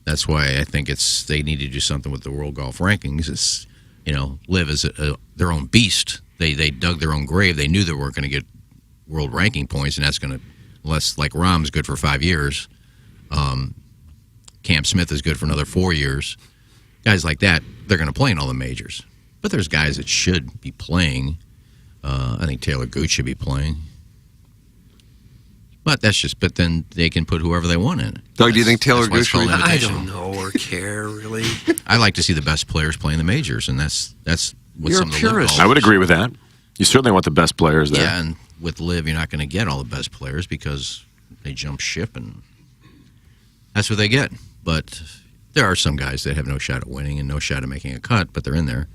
That's why I think they need to do something with the World Golf Rankings. It's, LIV is their own beast. They dug their own grave. They knew they weren't going to get world ranking points, and that's going to, unless like Rahm's good for 5 years, Cam Smith is good for another 4 years. Guys like that, they're going to play in all the majors. But there's guys that should be playing. I think Taylor Gooch should be playing. But then they can put whoever they want in. Doug, do you think Taylor Gooch should be? I don't know or care, really. I like to see the best players playing the majors, and that's what You're some a of the LIV purist. golfers. I would agree with that. You certainly want the best players there. Yeah, and with LIV, you're not going to get all the best players because they jump ship, and that's what they get. But there are some guys that have no shot at winning and no shot at making a cut, but they're in there.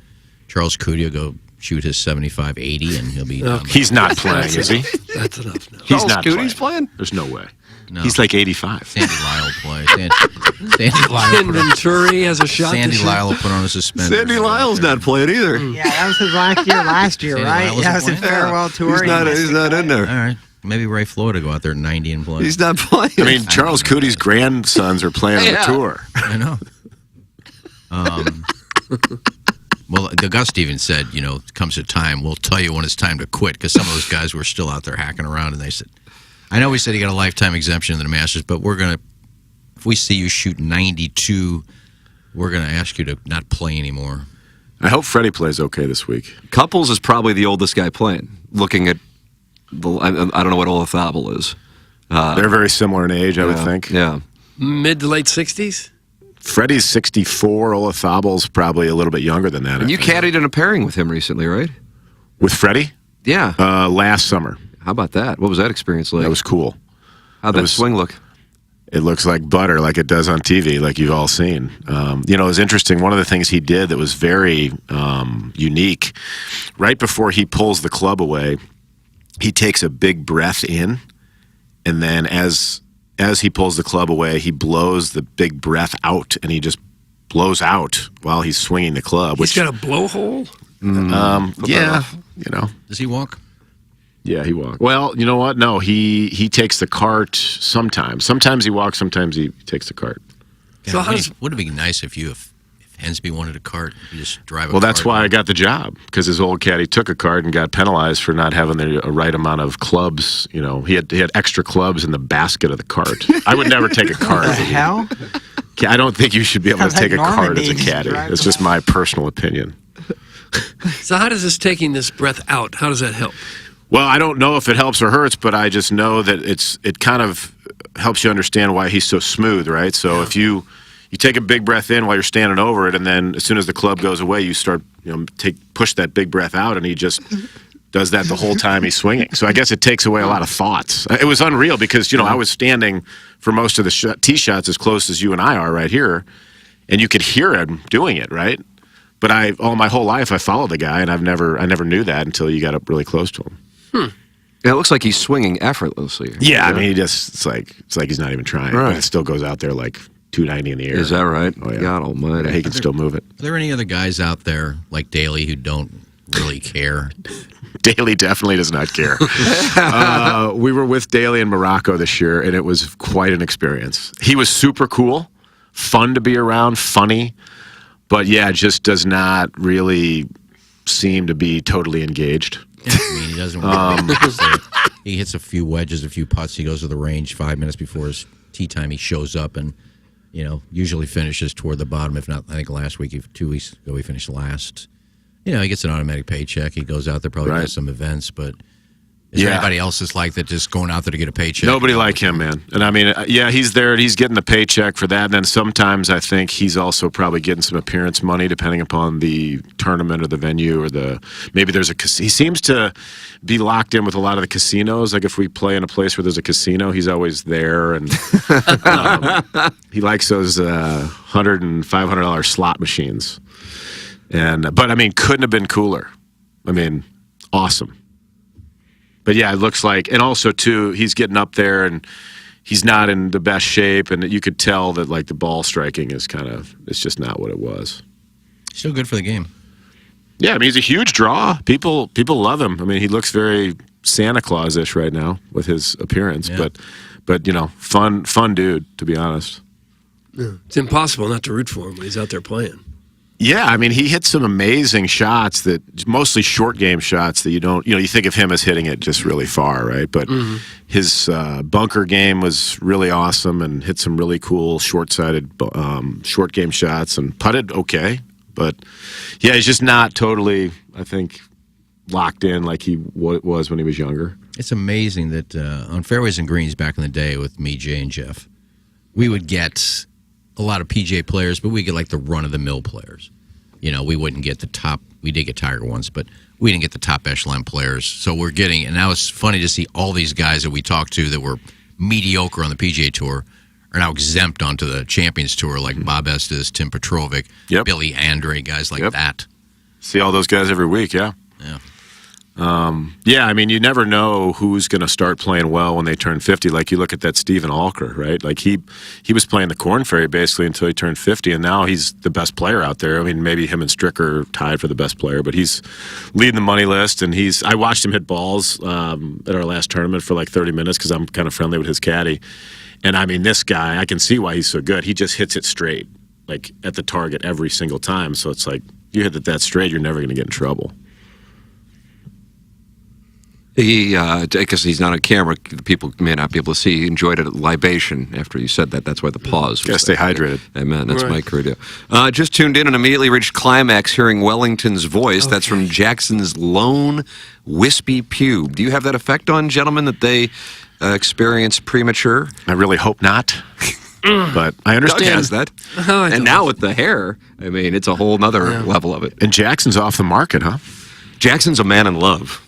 Charles Cootie will go shoot his 75-80, and he'll be done. He's not playing, is he? That's enough now. He's not Cootie's playing? There's no way. No. He's like 85. Sandy Lyle will play. Sandy Lyle. Ken Venturi has a shot. Sandy Lyle will put on a suspender. Sandy Lyle's not playing either. Yeah, that was his last year, Sandy right? Lyle That was wasn't a playing? farewell tour. He's not in there. All right. Maybe Ray Floyd will go out there at 90 and play. He's not playing. I mean, Charles Cootie's grandsons are playing on the tour. I know. Well, Gus Stevens said, comes a time, we'll tell you when it's time to quit, because some of those guys were still out there hacking around, and they said, I know we said you got a lifetime exemption in the Masters, but if we see you shoot 92, we're going to ask you to not play anymore. I hope Freddie plays okay this week. Couples is probably the oldest guy playing. Looking at I don't know what Olafable is. They're very similar in age, I would think. Yeah. Mid to late 60s? Freddie's 64. Olafabo's probably a little bit younger than that. And you caddied in a pairing with him recently, right? With Freddie? Yeah. Last summer. How about that? What was that experience like? That was cool. How'd that swing look? It looks like butter, like it does on TV, like you've all seen. It was interesting. One of the things he did that was very unique, right before he pulls the club away, he takes a big breath in, and then as he pulls the club away, he blows the big breath out, and he just blows out while he's swinging the club. He's got a blowhole? Yeah, Does he walk? Yeah, he walks. Well, you know what? No, he takes the cart sometimes. Sometimes he walks, sometimes he takes the cart. So would it be nice if Hensby wanted a cart, you just drive a Well, cart? that's why I got the job, because his old caddy took a cart and got penalized for not having the right amount of clubs. He had extra clubs in the basket of the cart. I would never take a cart. What the hell? I don't think you should be able to Sounds take a like cart as a Normandy. caddy. Drive That's just my personal opinion. So how does this taking this breath out, how does that help? Well, I don't know if it helps or hurts, but I just know that it kind of helps you understand why he's so smooth, right? So if you take a big breath in while you're standing over it, and then as soon as the club goes away, you start push that big breath out, and he just does that the whole time he's swinging. So I guess it takes away a lot of thoughts. It was unreal because I was standing for most of the tee shots as close as you and I are right here, and you could hear him doing it, right? But my whole life I followed the guy, and I never knew that until you got up really close to him. Yeah, it looks like he's swinging effortlessly. Yeah, I mean, it's like he's not even trying. Right. But it still goes out there like 290 in the air. Is that right? Oh, yeah. God almighty. He can still move it. Are there any other guys out there like Daly who don't really care? Daly definitely does not care. We were with Daly in Morocco this year, and it was quite an experience. He was super cool, fun to be around, funny, but just does not really seem to be totally engaged. Yeah, I mean, he doesn't really he hits a few wedges, a few putts. He goes to the range 5 minutes before his tee time. He shows up and, usually finishes toward the bottom. If not, I think last week, 2 weeks ago, he finished last. He gets an automatic paycheck. He goes out there, probably does some events, but is there anybody else that's like that, just going out there to get a paycheck? Nobody like him, man. And I mean, he's there and he's getting the paycheck for that. And then sometimes I think he's also probably getting some appearance money, depending upon the tournament or the venue or maybe there's he seems to be locked in with a lot of the casinos. Like if we play in a place where there's a casino, he's always there. And he likes those $100 and $500 slot machines. But I mean, couldn't have been cooler. I mean, awesome. But it looks like, and also too, he's getting up there and he's not in the best shape, and you could tell that like the ball striking is it's just not what it was. Still good for the game. Yeah, I mean he's a huge draw. People love him. I mean he looks very Santa Claus-ish right now with his appearance, but fun dude to be honest. Yeah. It's impossible not to root for him when he's out there playing. Yeah, I mean, he hit some amazing shots that mostly short game shots that you don't, you think of him as hitting it just really far, right? But his bunker game was really awesome and hit some really cool short-sided short game shots and putted okay. But yeah, he's just not totally, I think, locked in like he was when he was younger. It's amazing that on Fairways and Greens back in the day with me, Jay, and Jeff, we would get a lot of PGA players, but we get like the run-of-the-mill players. We wouldn't get the top. We did get Tiger once, but we didn't get the top echelon players. So we're getting, and now it's funny to see all these guys that we talked to that were mediocre on the PGA Tour are now exempt onto the Champions Tour, like Bob Estes, Tim Petrovic, Billy Andre, guys like that. See all those guys every week, yeah. Yeah. I mean, you never know who's going to start playing well when they turn 50. Like, you look at that Stephen Alker, right? Like, he was playing the Korn Ferry basically until he turned 50, and now he's the best player out there. I mean, maybe him and Stricker are tied for the best player, but he's leading the money list, and I watched him hit balls at our last tournament for like 30 minutes because I'm kind of friendly with his caddy. And, I mean, this guy, I can see why he's so good. He just hits it straight, like, at the target every single time. So it's like, you hit it that straight, you're never going to get in trouble. He, because he's not on camera, people may not be able to see. He enjoyed it at libation after you said that. That's why the pause. Gotta stay hydrated. Amen. That's Mike Radio. Just tuned in and immediately reached climax hearing Wellington's voice. Okay. That's from Jackson's lone wispy pube. Do you have that effect on gentlemen that they experience premature? I really hope not. But I understand. Doug has that. And now with the hair, I mean, it's a whole nother level of it. And Jackson's off the market, huh? Jackson's a man in love.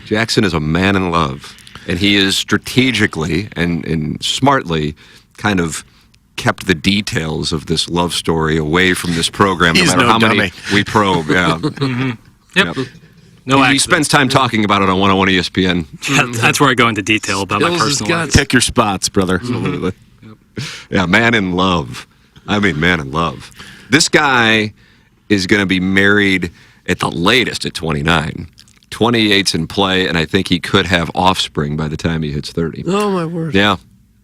Jackson is a man in love, and he is strategically and smartly kind of kept the details of this love story away from this program, no matter how many we probe. Yeah. Yep. He spends time talking about it on 101 ESPN. That's where I go into detail about my personal life. Pick your spots, brother. Absolutely. Yeah, man in love. I mean, man in love. This guy is going to be married at the latest at 29. 28's in play, and I think he could have offspring by the time he hits 30. Oh, my word. Yeah.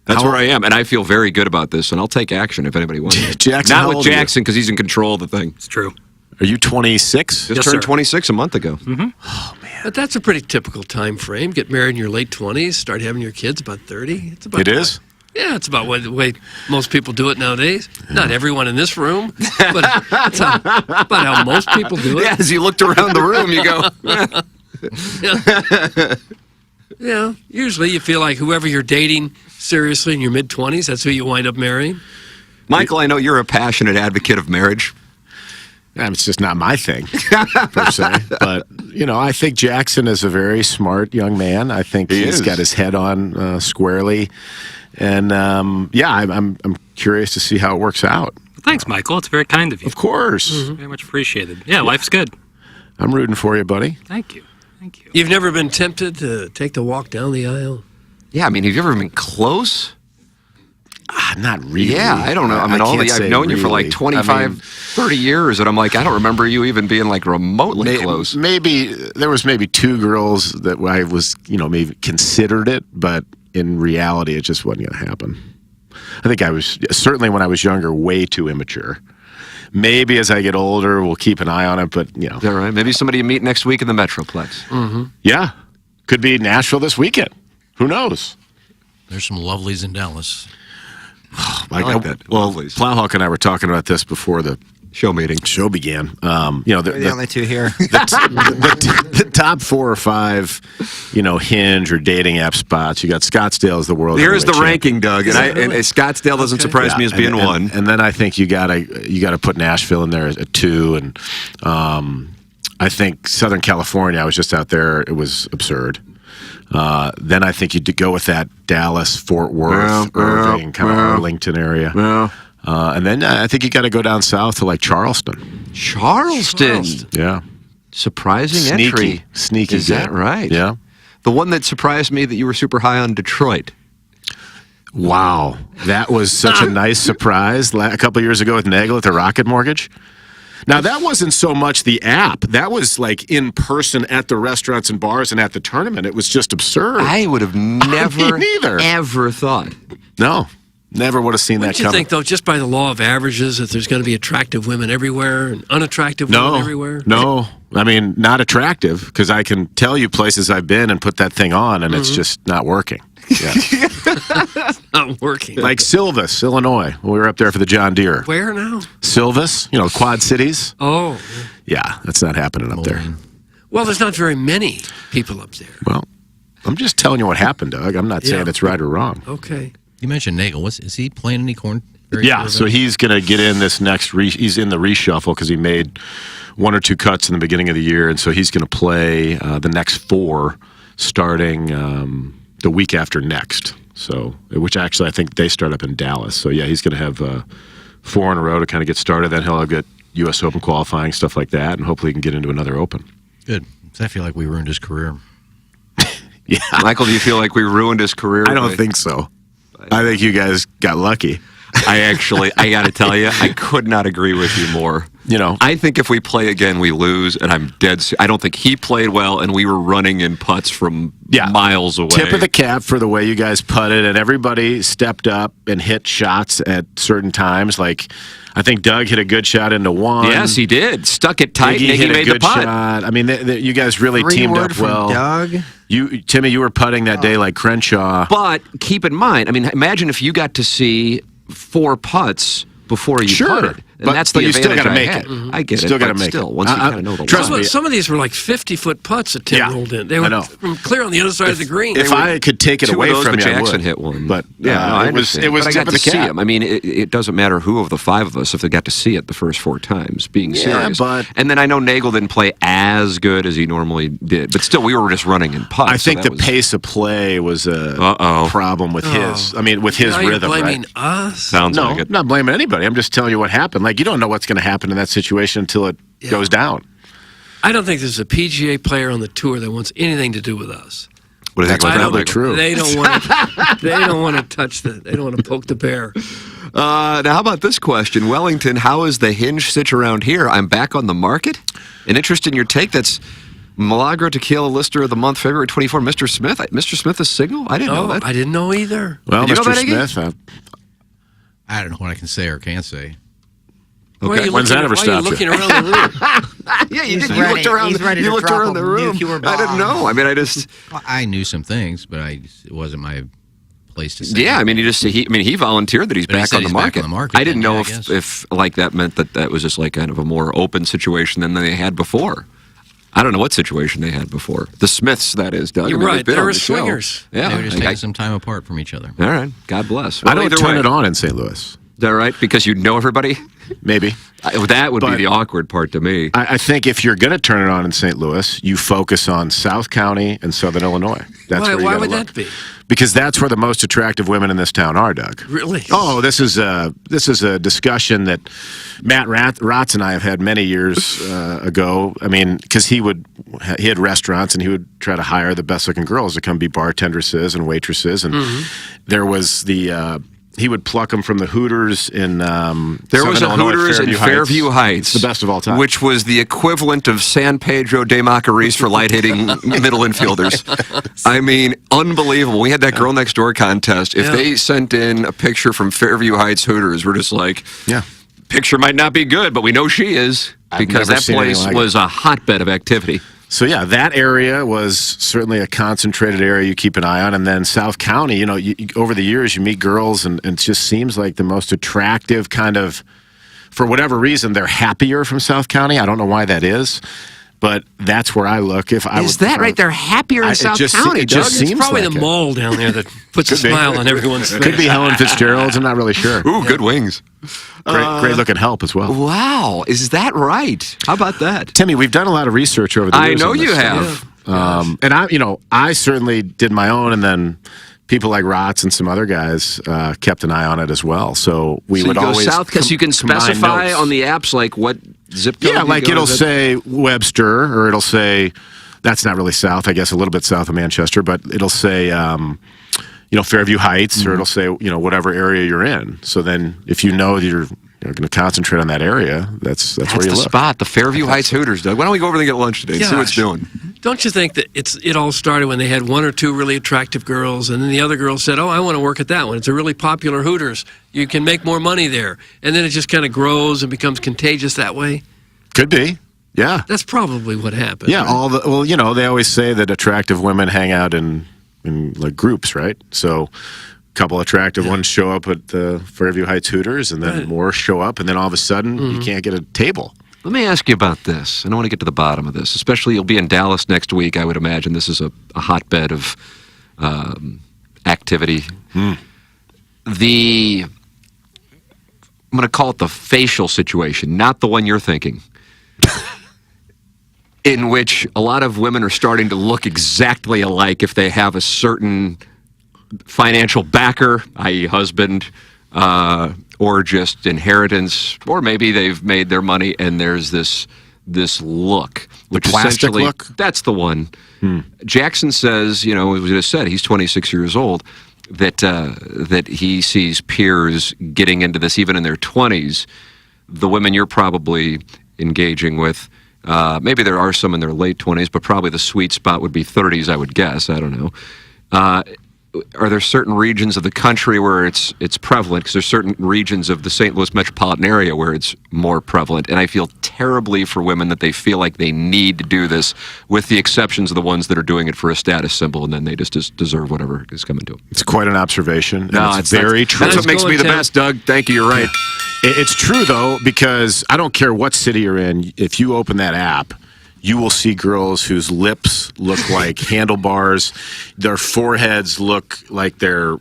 That's where I am, and I feel very good about this, and I'll take action if anybody wants it. Jackson, not with Jackson, because he's in control of the thing. It's true. Are you 26? Just turned 26 a month ago. Mm-hmm. Oh, man. But that's a pretty typical time frame. Get married in your late 20s, start having your kids about 30. It is? Yeah, it's about the way most people do it nowadays. Not everyone in this room, but it's about how most people do it. Yeah, as you looked around the room, you go... Yeah, usually you feel like whoever you're dating seriously in your mid-20s, that's who you wind up marrying. Michael, I know you're a passionate advocate of marriage. It's just not my thing, per se. But, I think Jackson is a very smart young man. I think he's got his head on squarely. And, I'm curious to see how it works out. Thanks, Michael. It's very kind of you. Of course. Mm-hmm. Very much appreciated. Yeah, life's good. I'm rooting for you, buddy. Thank you. Thank you. You've never been tempted to take the walk down the aisle? Yeah, I mean, have you ever been close? Not really. Yeah, I don't know. I mean, I've known you for like 25, 30 years, and I'm like, I don't remember you even being like remotely close. There was maybe two girls that I was, maybe considered it, but in reality, it just wasn't going to happen. I think I was, certainly when I was younger, way too immature. Maybe as I get older, we'll keep an eye on it, but, Is that right? Maybe somebody you meet next week in the Metroplex. Mm-hmm. Yeah. Could be Nashville this weekend. Who knows? There's some lovelies in Dallas. I like that. Well, Plowhawk and I were talking about this before the show began. We're the only two here. The top 4 or 5, Hinge or dating app spots. You got Scottsdale as the world. Here's the ranking, Doug, and Scottsdale doesn't surprise me as being one. And then I think you gotta put Nashville in there at 2, and I think Southern California. I was just out there; it was absurd. Then I think you'd go with that Dallas, Fort Worth, Irving, kind of Arlington area. Yeah. And then I think you got to go down south to like Charleston. Charleston. Yeah. Surprising entry. Sneaky. Is that right? Yeah. The one that surprised me that you were super high on Detroit. Wow. That was such a nice surprise a couple years ago with Nagel at the Rocket Mortgage. Now, that wasn't so much the app. That was like in person at the restaurants and bars and at the tournament. It was just absurd. I would have never, ever thought. No. Never would have seen Wouldn't that you coming. think, though, just by the law of averages, that there's going to be attractive women everywhere and unattractive women everywhere? No. I mean, not attractive, because I can tell you places I've been and put that thing on, and it's just not working. Yeah. Not working. Like Silvis, Illinois. We were up there for the John Deere. Where now? Silvis, Quad Cities. Oh. Yeah, that's not happening up there. Well, there's not very many people up there. Well, I'm just telling you what happened, Doug. I'm not saying it's right or wrong. Okay. You mentioned Nagel. Is he playing any corn? Yeah, so he's going to get in this next. He's in the reshuffle because he made 1 or 2 cuts in the beginning of the year, and so he's going to play the next 4 starting the week after next. So, which actually I think they start up in Dallas. So yeah, he's going to have 4 in a row to kind of get started. Then he'll get U.S. Open qualifying, stuff like that, and hopefully he can get into another Open. Good. Because I feel like we ruined his career. Yeah, Michael, do you feel like we ruined his career? I don't think so. I think you guys got lucky. I got to tell you, I could not agree with you more. I think if we play again, we lose, and I'm dead. I don't think he played well, and we were running in putts from miles away. Tip of the cap for the way you guys putted, and everybody stepped up and hit shots at certain times. Like, I think Doug hit a good shot into one. Yes, he did. Stuck it tight, Iggy and hit he a made good the putt. shot. I mean, you guys really teamed up well. Doug. Timmy, you were putting that day like Crenshaw. But keep in mind, I mean, imagine if you got to see 4 putts before you putted. And that's the you still advantage got to I make had. it. I get still it. got to But make still, it. once you kind of know the trust law. me. Some of these were like 50-foot putts that Tim rolled in. They were from clear on the other side of the green. If I could take it away from you, I Jackson would. hit one. But I it was understand. But I tip got of to the see cap. him. I mean, it doesn't matter who of the 5 of us if they got to see it the first 4 times. Being serious, and then I know Nagel didn't play as good as he normally did, but still, we were just running in putts. I think the pace of play was a problem with his. I mean, with his now rhythm. You're blaming right? us? Sounds no, like it. I'm not blaming anybody. I'm just telling you what happened. Like, you don't know what's going to happen in that situation until it goes down. I don't think there's a PGA player on the tour that wants anything to do with us. What do you think about that, probably Michael? true. They don't want to. They don't want to touch the. They don't want to poke the bear. Now, how about this question? Wellington, how is the hinge sitch around here? I'm back on the market. An interest in your take? That's Milagro Tequila Lister of the Month, February 24. Mr. Smith. Mr. Smith is single? I didn't know that. I didn't know either. Well, Did you know Mr. that, Iggy? Smith. I don't know what I can say or can't say. Okay. When's that ever Why are you stopped you? looking around the room? Yeah, you He's did. ready. You looked around. He's ready You to looked drop around a the room. nuclear I didn't bomb. know. I mean, I just. Well, I knew some things, but it wasn't my place to say. Yeah, I mean, he volunteered that he's But he back said on the he's back market. on the market, I didn't then, know yeah, I guess. if like that meant that was just like kind of a more open situation than they had before. I don't know what situation they had before. The Smiths, that is, Doug. You're I mean, right. they've been They on were the show. swingers. Yeah, They were just I- taking some time apart from each other. all right. God bless. I Well, don't either turn way. it on in St. Louis. Is that right? Because you know everybody? Maybe. That would be But- the awkward part to me. I think if you're going to turn it on in St. Louis, you focus on South County and Southern Illinois. That's where you Why gotta would look. that be? Because that's where the most attractive women in this town are, Doug. Really? Oh, this is a discussion that Matt Rotz and I have had many years ago. I mean, because he had restaurants and he would try to hire the best looking girls to come be bartendresses and waitresses, and there was he would pluck them from the Hooters in There was Southern a Illinois, Hooters in Fairview Heights. the best of all time. Which was the equivalent of San Pedro de Macorís for light-hitting middle infielders. I mean, unbelievable. We had that Girl Next Door contest. If they sent in a picture from Fairview Heights Hooters, we're just like, picture might not be good, but we know she is. Because never that seen anything place like was a hotbed of activity. So yeah, that area was certainly a concentrated area you keep an eye on. And then South County, you over the years you meet girls and it just seems like the most attractive kind of, for whatever reason, they're happier from South County. I don't know why that is, but that's where I look. They're happier in South County, It just It's seems probably like the it. mall down there that puts a Could be. smile on everyone's face. Could be Helen Fitzgerald's. I'm not really sure. Ooh, good wings. Great looking help as well. Wow, is that right? How about that? Timmy, we've done a lot of research over the I years. know on this you stuff. have. And I certainly did my own, and then people like Rotz and some other guys kept an eye on it as well. So we So would you go always south because you can combine specify notes. on the apps like what zip code. Yeah, you like go, it'll is it- say Webster, or it'll say that's not really south. I guess a little bit south of Manchester, but it'll say Fairview Heights, or it'll say, whatever area you're in. So then if you know that you're going to concentrate on that area, that's where you the look. spot, the Fairview Heights Hooters, Doug. Why don't we go over there and get lunch today and see what it's doing? Don't you think that it all started when they had one or two really attractive girls, and then the other girl said, I want to work at that one. It's a really popular Hooters. You can make more money there. And then it just kind of grows and becomes contagious that way? Could be, yeah. That's probably what happened. Yeah, right? They always say that attractive women hang out in like groups, right? So a couple attractive ones show up at the Fairview Heights Hooters, and then more show up, and then all of a sudden you can't get a table. Let me ask you about this, and I want to get to the bottom of this. Especially, you'll be in Dallas next week. I would imagine this is a hotbed of activity. I'm going to call it the facial situation, not the one you're thinking, in which a lot of women are starting to look exactly alike if they have a certain financial backer, i.e. husband, or just inheritance, or maybe they've made their money and there's this look, which the plastic essentially look? That's the one. Jackson says, as we just said, he's 26 years old, that he sees peers getting into this even in their 20s. The women you're probably engaging with, maybe there are some in their late 20s, but probably the sweet spot would be 30s, I would guess. I don't know. Are there certain regions of the country where it's prevalent? Because there's certain regions of the St. Louis metropolitan area where it's more prevalent. And I feel terribly for women that they feel like they need to do this, with the exceptions of the ones that are doing it for a status symbol, and then they just deserve whatever is coming to them. It's quite an observation. No, it's very true. That's what makes me the best, Doug. Thank you. You're right. It's true, though, because I don't care what city you're in. If you open that app, you will see girls whose lips look like handlebars, their foreheads look like they're,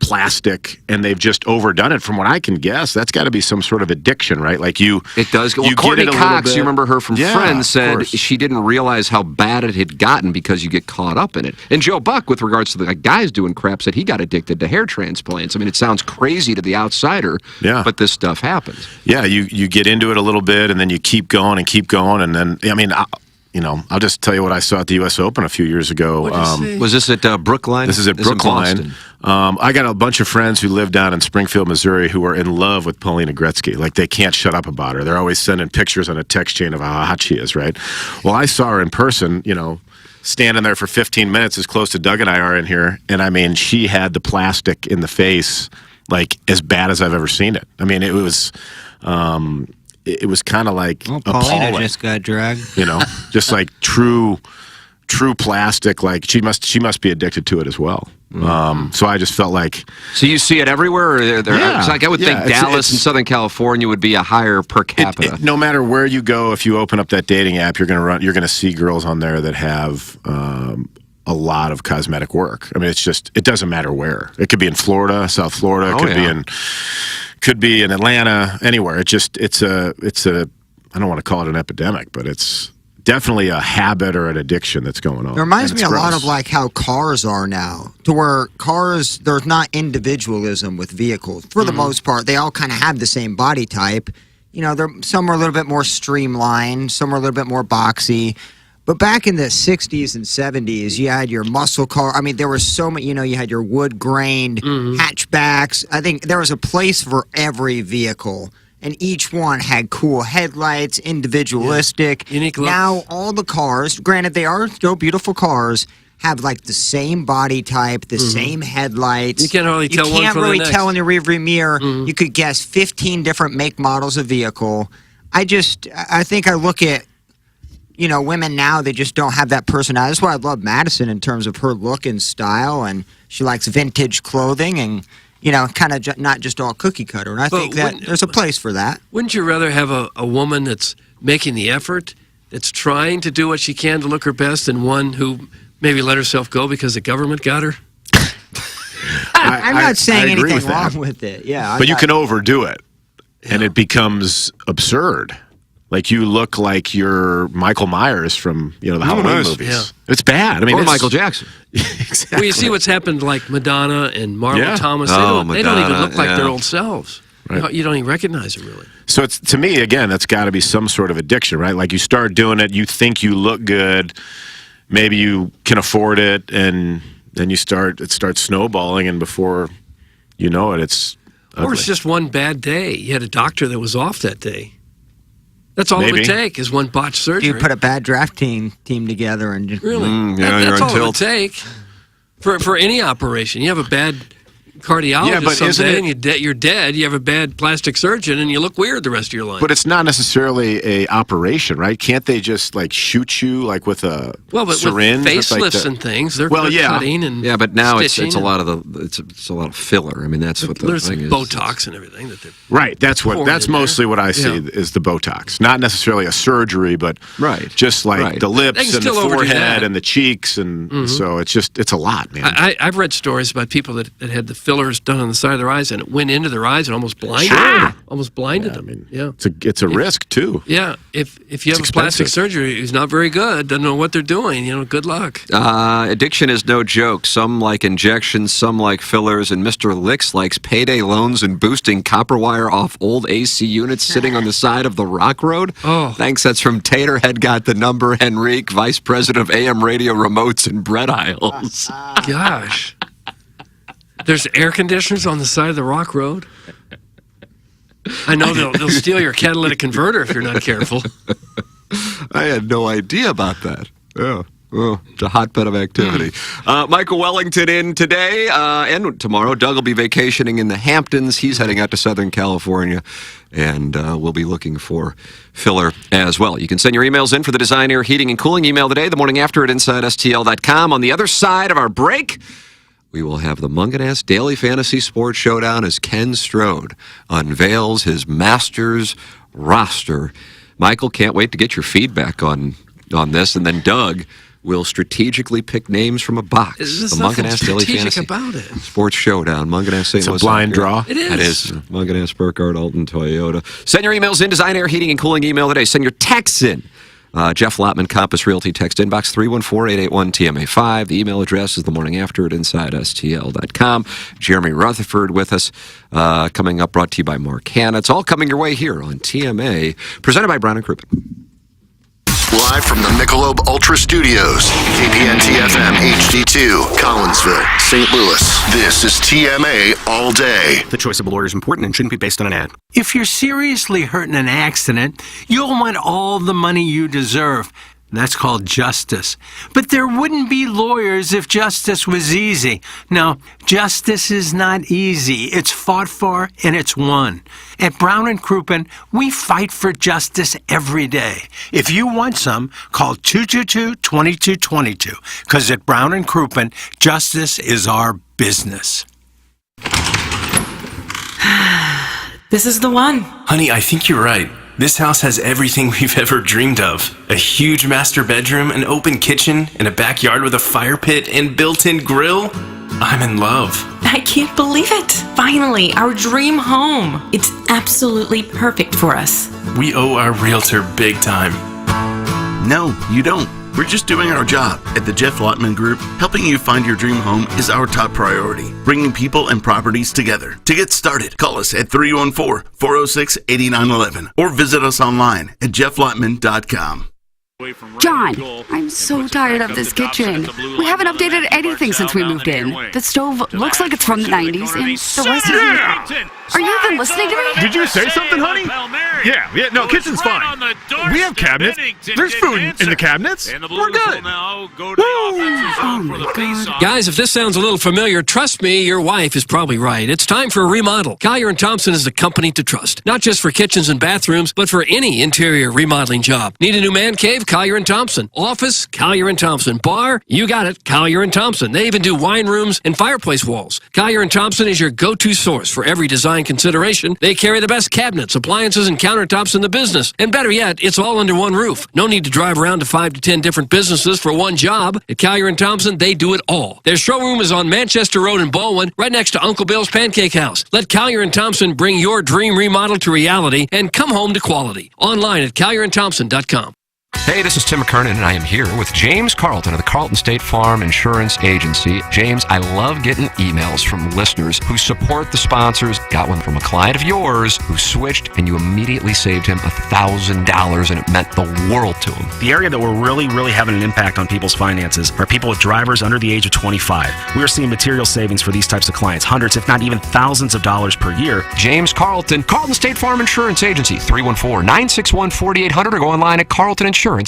plastic, and they've just overdone it. From what I can guess, that's got to be some sort of addiction, right? Like It does. Well, you Courtney get it a Cox, little you remember her from Yeah, Friends, of said course. she didn't realize how bad it had gotten because you get caught up in it. And Joe Buck, with regards to the guys doing crap, said he got addicted to hair transplants. I mean, it sounds crazy to the outsider, but this stuff happens. Yeah, you get into it a little bit, and then you keep going, and then, I'll just tell you what I saw at the U.S. Open a few years ago. Was this at Brookline? This is at Brookline. I got a bunch of friends who live down in Springfield, Missouri, who are in love with Paulina Gretzky. Like, they can't shut up about her. They're always sending pictures on a text chain of how hot she is, right? Well, I saw her in person, standing there for 15 minutes, as close to Doug and I are in here. And, I mean, she had the plastic in the face, like, as bad as I've ever seen it. I mean, it was... It was kind of like Paulina just got dragged. Just like true plastic. Like she must be addicted to it as well. So I just felt like. So you see it everywhere? Or it's like I would think Dallas and Southern California would be a higher per capita. No matter where you go, if you open up that dating app, you're gonna see girls on there that have a lot of cosmetic work. I mean, it doesn't matter where. It could be in Florida, South Florida. It could be in Atlanta, anywhere. It's a I don't want to call it an epidemic, but it's definitely a habit or an addiction that's going on. It reminds me a lot of like how cars are now, to where cars, there's not individualism with vehicles. For the most part, they all kind of have the same body type. Some are a little bit more streamlined, some are a little bit more boxy. But back in the 60s and 70s, you had your muscle car. I mean, there were so many, you had your wood-grained hatchbacks. I think there was a place for every vehicle, and each one had cool headlights, individualistic. Unique look. Now, all the cars, granted, they are still beautiful cars, have like the same body type, the same headlights. You can't really tell one You can't from really the next. tell in the rearview mirror. You could guess 15 different make models of vehicle. I think I look at women now, they just don't have that personality. That's why I love Madison in terms of her look and style, and she likes vintage clothing and, kind of not just all cookie cutter. And I think that there's a place for that. Wouldn't you rather have a woman that's making the effort, that's trying to do what she can to look her best, than one who maybe let herself go because the government got her? I'm not saying agree anything with that. wrong with it. Yeah, But you can overdo it, and it becomes absurd. Like, you look like you're Michael Myers from, the Halloween movies. Yeah. It's bad. I mean, or Michael Jackson. Exactly. Well, you see what's happened, like Madonna and Marlo Yeah. Thomas. Oh, They don't even Madonna, look like yeah. their old selves. Right. You don't even recognize them, really. So it's, to me, again, that's got to be some sort of addiction, right? Like, you start doing it, you think you look good, maybe you can afford it, and then it starts snowballing, and before you know it, it's ugly. Or it's just one bad day. You had a doctor that was off that day. That's all it would take is one botched surgery. You put a bad draft team together and just really. That's all it would take for any operation. You have a bad cardiologist someday, and you're dead. You have a bad plastic surgeon, and you look weird the rest of your life. But it's not necessarily a operation, right? Can't they just like shoot you like with a syringe? With facelifts and things, they're cutting and but now it's stitching a lot of it's a lot of filler. I mean, that's what the thing is. Botox and everything that they're That's mostly what I see is the Botox, not necessarily a surgery, but just like the lips and the forehead and the cheeks, and so it's a lot, man. I've read stories about people that had the fillers done on the side of their eyes, and it went into their eyes and almost blinded them. Almost blinded them. It's a risk too. Yeah, if you have a plastic surgery who's not very good, doesn't know what they're doing, good luck. Addiction is no joke. Some like injections, some like fillers, and Mr. Licks likes payday loans and boosting copper wire off old AC units sitting on the side of the Rock Road. Oh, thanks. That's from Taterhead Got the Number, Henrique, Vice President of AM Radio Remotes and Bread Aisles. Gosh. There's air conditioners on the side of the Rock Road. I know they'll steal your catalytic converter if you're not careful. I had no idea about that. Yeah. Oh, it's a hotbed of activity. Michael Wellington in today and tomorrow. Doug will be vacationing in the Hamptons. He's heading out to Southern California, and we'll be looking for filler as well. You can send your emails in for the Design, Air, Heating, and Cooling email today, the morning after at InsideSTL.com. On the other side of our break, we will have the Munganess Daily Fantasy Sports Showdown as Ken Strode unveils his Masters roster. Michael, can't wait to get your feedback on this, and then Doug will strategically pick names from a box. There's the Munganess Daily Fantasy about it. Sports Showdown. Munganess St. Louis. It's a blind draw. It is. It is. Munganess, Burkhardt, Alton, Toyota. Send your emails in. Design, Air, Heating, and Cooling email today. Send your texts in. Jeff Lotman, Compass Realty, text inbox 314-881-TMA5. The email address is the morning after at InsideSTL.com. Jeremy Rutherford with us. Coming up, brought to you by Mark Hanna. It's all coming your way here on TMA, presented by Brown & Crouppen. Live from the Michelob Ultra Studios, KPNT-FM HD2, Collinsville, St. Louis. This is TMA All Day. The choice of a lawyer is important and shouldn't be based on an ad. If you're seriously hurt in an accident, you'll want all the money you deserve. That's called justice. But there wouldn't be lawyers if justice was easy. No, justice is not easy. It's fought for and it's won. At Brown & Crouppen, we fight for justice every day. If you want some, call 222-2222. Because at Brown & Crouppen, justice is our business. This is the one. Honey, I think you're right. This house has everything we've ever dreamed of. A huge master bedroom, an open kitchen, and a backyard with a fire pit and built-in grill. I'm in love. I can't believe it. Finally, our dream home. It's absolutely perfect for us. We owe our realtor big time. No, you don't. We're just doing our job. At the Jeff Lotman Group, helping you find your dream home is our top priority, bringing people and properties together. To get started, call us at 314-406-8911 or visit us online at jefflotman.com. John, I'm so tired of this kitchen. We haven't updated anything since we moved in. The stove looks like it's from the 90s, and the rest is... Are you even listening to me? Did you say something, honey? Yeah, no, kitchen's fine. We have cabinets. There's food in the cabinets. We're good. Oh my God. Guys, if this sounds a little familiar, trust me, your wife is probably right. It's time for a remodel. Collier & Thompson is the company to trust. Not just for kitchens and bathrooms, but for any interior remodeling job. Need a new man cave? Collier & Thompson. Office? Collier & Thompson. Bar? You got it. Collier & Thompson. They even do wine rooms and fireplace walls. Collier & Thompson is your go-to source for every design consideration. They carry the best cabinets, appliances, and countertops in the business. And better yet, it's all under one roof. No need to drive around to 5 to 10 different businesses for one job. At Collier & Thompson, they do it all. Their showroom is on Manchester Road in Baldwin, right next to Uncle Bill's Pancake House. Let Collier & Thompson bring your dream remodel to reality and come home to quality. Online at collierandthompson.com. Hey, this is Tim McKernan, and I am here with James Carlton of the Carlton State Farm Insurance Agency. James, I love getting emails from listeners who support the sponsors. Got one from a client of yours who switched, and you immediately saved him $1,000, and it meant the world to him. The area that we're really having an impact on people's finances are people with drivers under the age of 25. We are seeing material savings for these types of clients, hundreds, if not even thousands of dollars per year. James Carlton, Carlton State Farm Insurance Agency, 314-961-4800, or go online at carltoninsurance.net.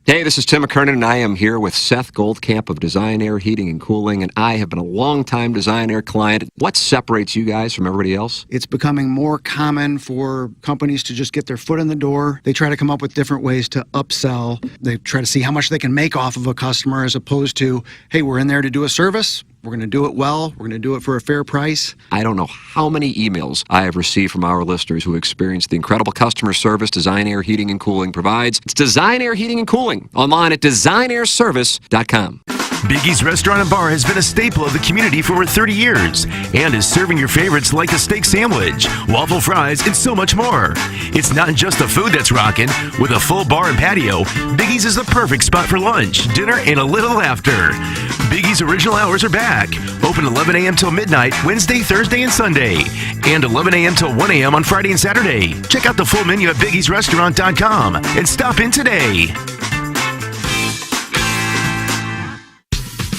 Hey, this is Tim McKernan, and I am here with Seth Goldcamp of Design Air Heating and Cooling, and I have been a long-time Design Air client. What separates you guys from everybody else? It's becoming more common for companies to just get their foot in the door. They try to come up with different ways to upsell. They try to see how much they can make off of a customer as opposed to, hey, we're in there to do a service. We're going to do it well. We're going to do it for a fair price. I don't know how many emails I have received from our listeners who experienced the incredible customer service Design Air Heating and Cooling provides. It's Design Air Heating and Cooling, online at designairservice.com. Biggie's Restaurant and Bar has been a staple of the community for over 30 years and is serving your favorites like the steak sandwich, waffle fries, and so much more. It's not just the food that's rocking. With a full bar and patio, Biggie's is the perfect spot for lunch, dinner, and a little laughter. Biggie's original hours are back. Open 11 a.m. till midnight, Wednesday, Thursday, and Sunday. And 11 a.m. till 1 a.m. on Friday and Saturday. Check out the full menu at biggiesrestaurant.com and stop in today.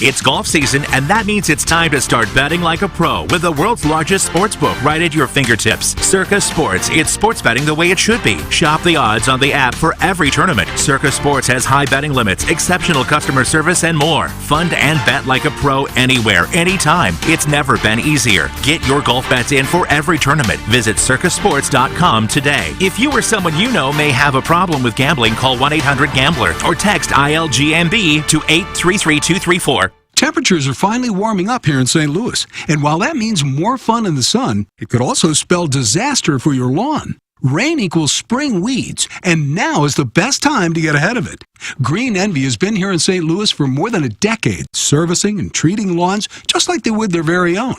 It's golf season, and that means it's time to start betting like a pro with the world's largest sportsbook right at your fingertips. Circa Sports. It's sports betting the way it should be. Shop the odds on the app for every tournament. Circa Sports has high betting limits, exceptional customer service, and more. Fund and bet like a pro anywhere, anytime. It's never been easier. Get your golf bets in for every tournament. Visit circasports.com today. If you or someone you know may have a problem with gambling, call 1-800-GAMBLER or text ILGMB to 833234. Temperatures are finally warming up here in St. Louis, and while that means more fun in the sun, it could also spell disaster for your lawn. Rain equals spring weeds, and now is the best time to get ahead of it. Green Envy has been here in St. Louis for more than a decade, servicing and treating lawns just like they would their very own.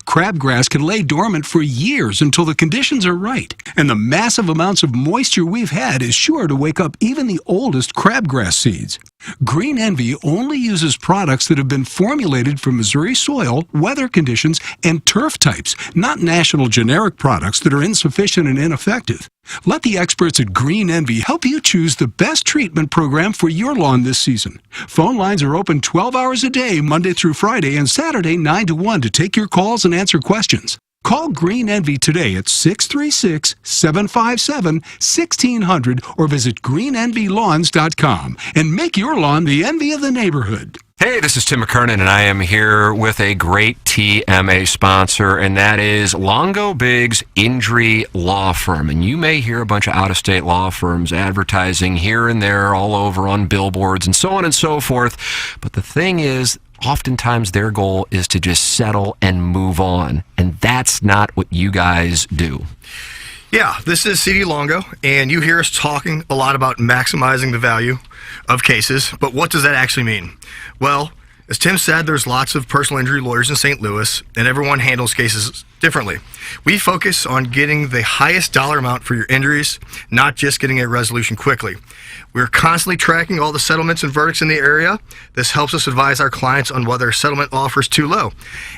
Crabgrass can lay dormant for years until the conditions are right, and the massive amounts of moisture we've had is sure to wake up even the oldest crabgrass seeds. Green Envy only uses products that have been formulated for Missouri soil, weather conditions, and turf types, not national generic products that are insufficient and ineffective. Let the experts at Green Envy help you choose the best treatment program for your lawn this season. Phone lines are open 12 hours a day, Monday through Friday, and Saturday 9 to 1 to take your calls and answer questions. Call Green Envy today at 636-757-1600 or visit greenenvylawns.com and make your lawn the envy of the neighborhood. Hey, this is Tim McKernan, and I am here with a great TMA sponsor, and that is Longo Biggs Injury Law Firm. And you may hear a bunch of out-of-state law firms advertising here and there all over on billboards and so on and so forth. But the thing is, oftentimes their goal is to just settle and move on, and that's not what you guys do. Yeah, this is CD Longo, and you hear us talking a lot about maximizing the value of cases, but what does that actually mean? Well, as Tim said, there's lots of personal injury lawyers in St. Louis, and everyone handles cases differently. We focus on getting the highest dollar amount for your injuries, not just getting a resolution quickly. We're constantly tracking all the settlements and verdicts in the area. This helps us advise our clients on whether a settlement offer is too low.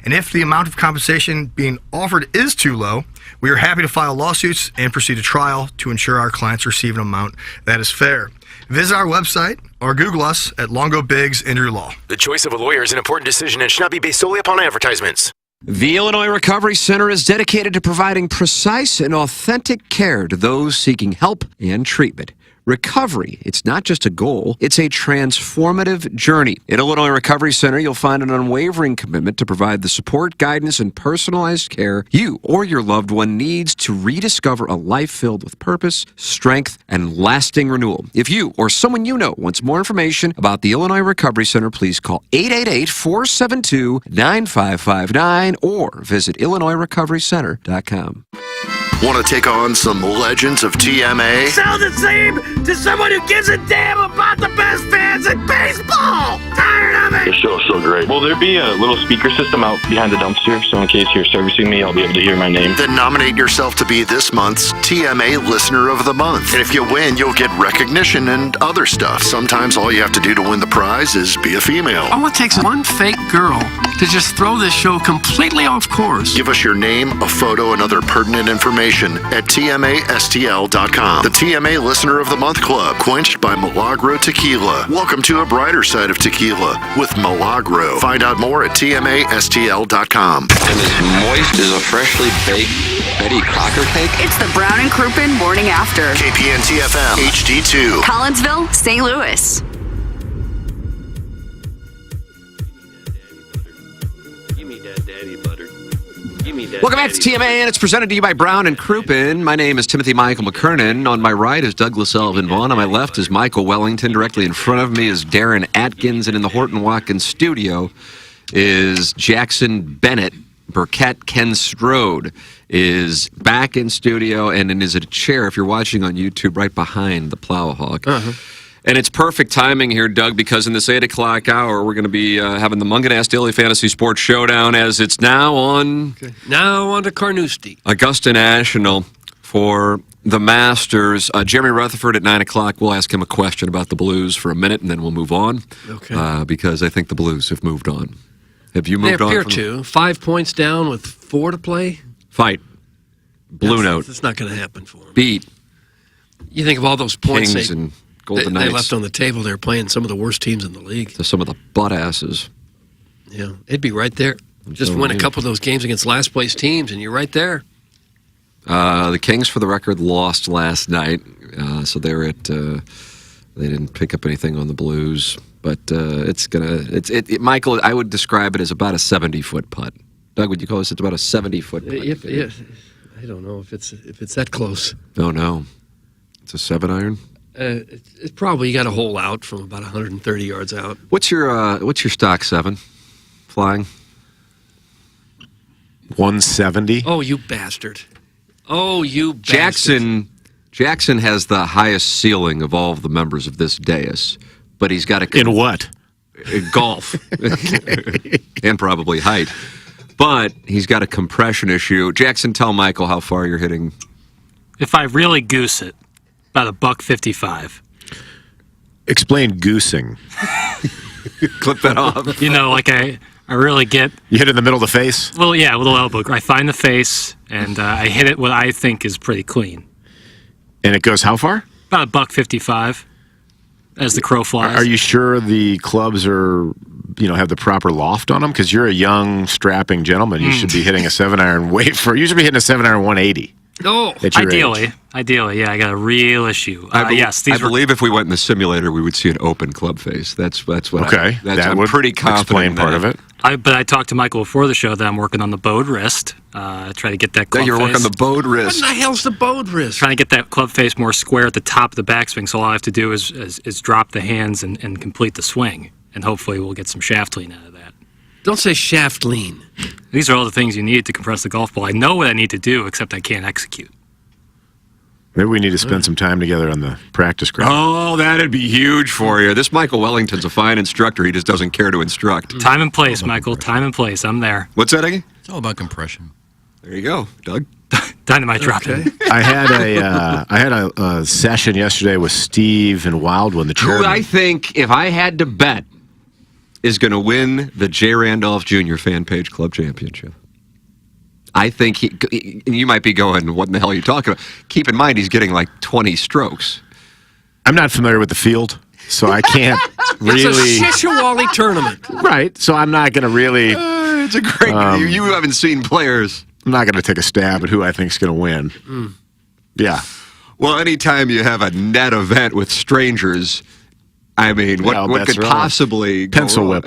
And if the amount of compensation being offered is too low, we are happy to file lawsuits and proceed to trial to ensure our clients receive an amount that is fair. Visit our website or Google us at Longo Biggs Injury Law. The choice of a lawyer is an important decision and should not be based solely upon advertisements. The Illinois Recovery Center is dedicated to providing precise and authentic care to those seeking help and treatment. Recovery, it's not just a goal, it's a transformative journey. At Illinois Recovery Center, you'll find an unwavering commitment to provide the support, guidance, and personalized care you or your loved one needs to rediscover a life filled with purpose, strength, and lasting renewal. If you or someone you know wants more information about the Illinois Recovery Center, please call 888-472-9559 or visit IllinoisRecoveryCenter.com. Want to take on some legends of TMA? Sound the same to someone who gives a damn about the best fans in baseball! Tired of The show's so great. Will there be a little speaker system out behind the dumpster, so in case you're servicing me, I'll be able to hear my name? Then nominate yourself to be this month's TMA Listener of the Month. And if you win, you'll get recognition and other stuff. Sometimes all you have to do to win the prize is be a female. All it takes is one fake girl to just throw this show completely off course. Give us your name, a photo, and other pertinent information at TMASTL.com. The TMA Listener of the Month Club, quenched by Milagro Tequila. Welcome to a brighter side of tequila with Milagro. Find out more at TMASTL.com. And as moist as a freshly baked Betty Crocker cake? It's the Brown and Crouppen Morning After. KPN-TFM HD2. Collinsville, St. Louis. Welcome back to TMA, and it's presented to you by Brown and Crouppen. My name is Timothy Michael McKernan. On my right is Douglas Sullivan Vaughn. On my left is Michael Wellington. Directly in front of me is Darren Atkins. And in the Horton Watkins studio is Jackson Bennett. Burkett Ken Strode is back in studio and is at a chair, if you're watching on YouTube, right behind the Plowhawk. And it's perfect timing here, Doug, because in this 8 o'clock hour, we're going to be having the Munganast Daily Fantasy Sports Showdown, as it's now on... Now on to Carnoustie. Augusta National for the Masters. Jeremy Rutherford at 9 o'clock. We'll ask him a question about the Blues for a minute, and then we'll move on. Okay. Because I think the Blues have moved on. Have you moved on? They appear to. 5 points down with 4 to play. Fight. Blue note. That's not going to happen for them. Beat. You think of all those points Kings and Golden they Knights. left on the table. They're playing some of the worst teams in the league. To some of the butt asses. Yeah, it'd be right there. Just win a couple of those games against last place teams, and you're right there. The Kings, for the record, lost last night, so they're at. They didn't pick up anything on the Blues, but Michael, I would describe it as about a 70-foot putt. Doug, would you call this? It's about a 70-foot putt. I don't know if it's that close. Oh no, it's a 7-iron. It's probably you got a hole out from about 130 yards out. What's your stock 7 flying? 170. Oh, you bastard! Oh, you bastard. Jackson has the highest ceiling of all of the members of this dais, but he's got in what? Golf and probably height. But he's got a compression issue. Jackson, tell Michael how far you're hitting. If I really goose it, about $155. Explain goosing. Clip that off. You know, like I really get... You hit it in the middle of the face? Well, yeah, a little elbow. I find the face, and I hit it what I think is pretty clean. And it goes how far? About $155, as the crow flies. Are you sure the clubs are, have the proper loft on them? Because you're a young, strapping gentleman. You should be hitting a 7-iron you should be hitting a 7-iron 180. No. Ideally, yeah, I got a real issue. I believe if we went in the simulator, we would see an open club face. That's what. Okay, I'm pretty confident explain part of it. But I talked to Michael before the show that I'm working on the bowed wrist. Try to get that club face. You're working on the bowed wrist. What the hell's the bowed wrist? Trying to get that club face more square at the top of the backswing. So all I have to do is drop the hands and complete the swing, and hopefully we'll get some shaft lean out of that. Don't say shaft lean. These are all the things you need to compress the golf ball. I know what I need to do, except I can't execute. Maybe we need to spend some time together on the practice ground. Oh, that'd be huge for you. This Michael Wellington's a fine instructor. He just doesn't care to instruct. Time and place, Michael. Time and place. I'm there. What's that again? It's all about compression. There you go, Doug. Dynamite dropping. I had a session yesterday with Steve and Wildwood, the chairman. Who I think, if I had to bet, is going to win the J. Randolph Jr. Fan Page Club Championship. I think you might be going, what in the hell are you talking about? Keep in mind, he's getting like 20 strokes. I'm not familiar with the field, so I can't really... It's a Shishawali tournament. Right, so I'm not going to really... it's a great... you haven't seen players. I'm not going to take a stab at who I think is going to win. Yeah. Well, anytime you have a net event with strangers... I mean, what could possibly pencil whip?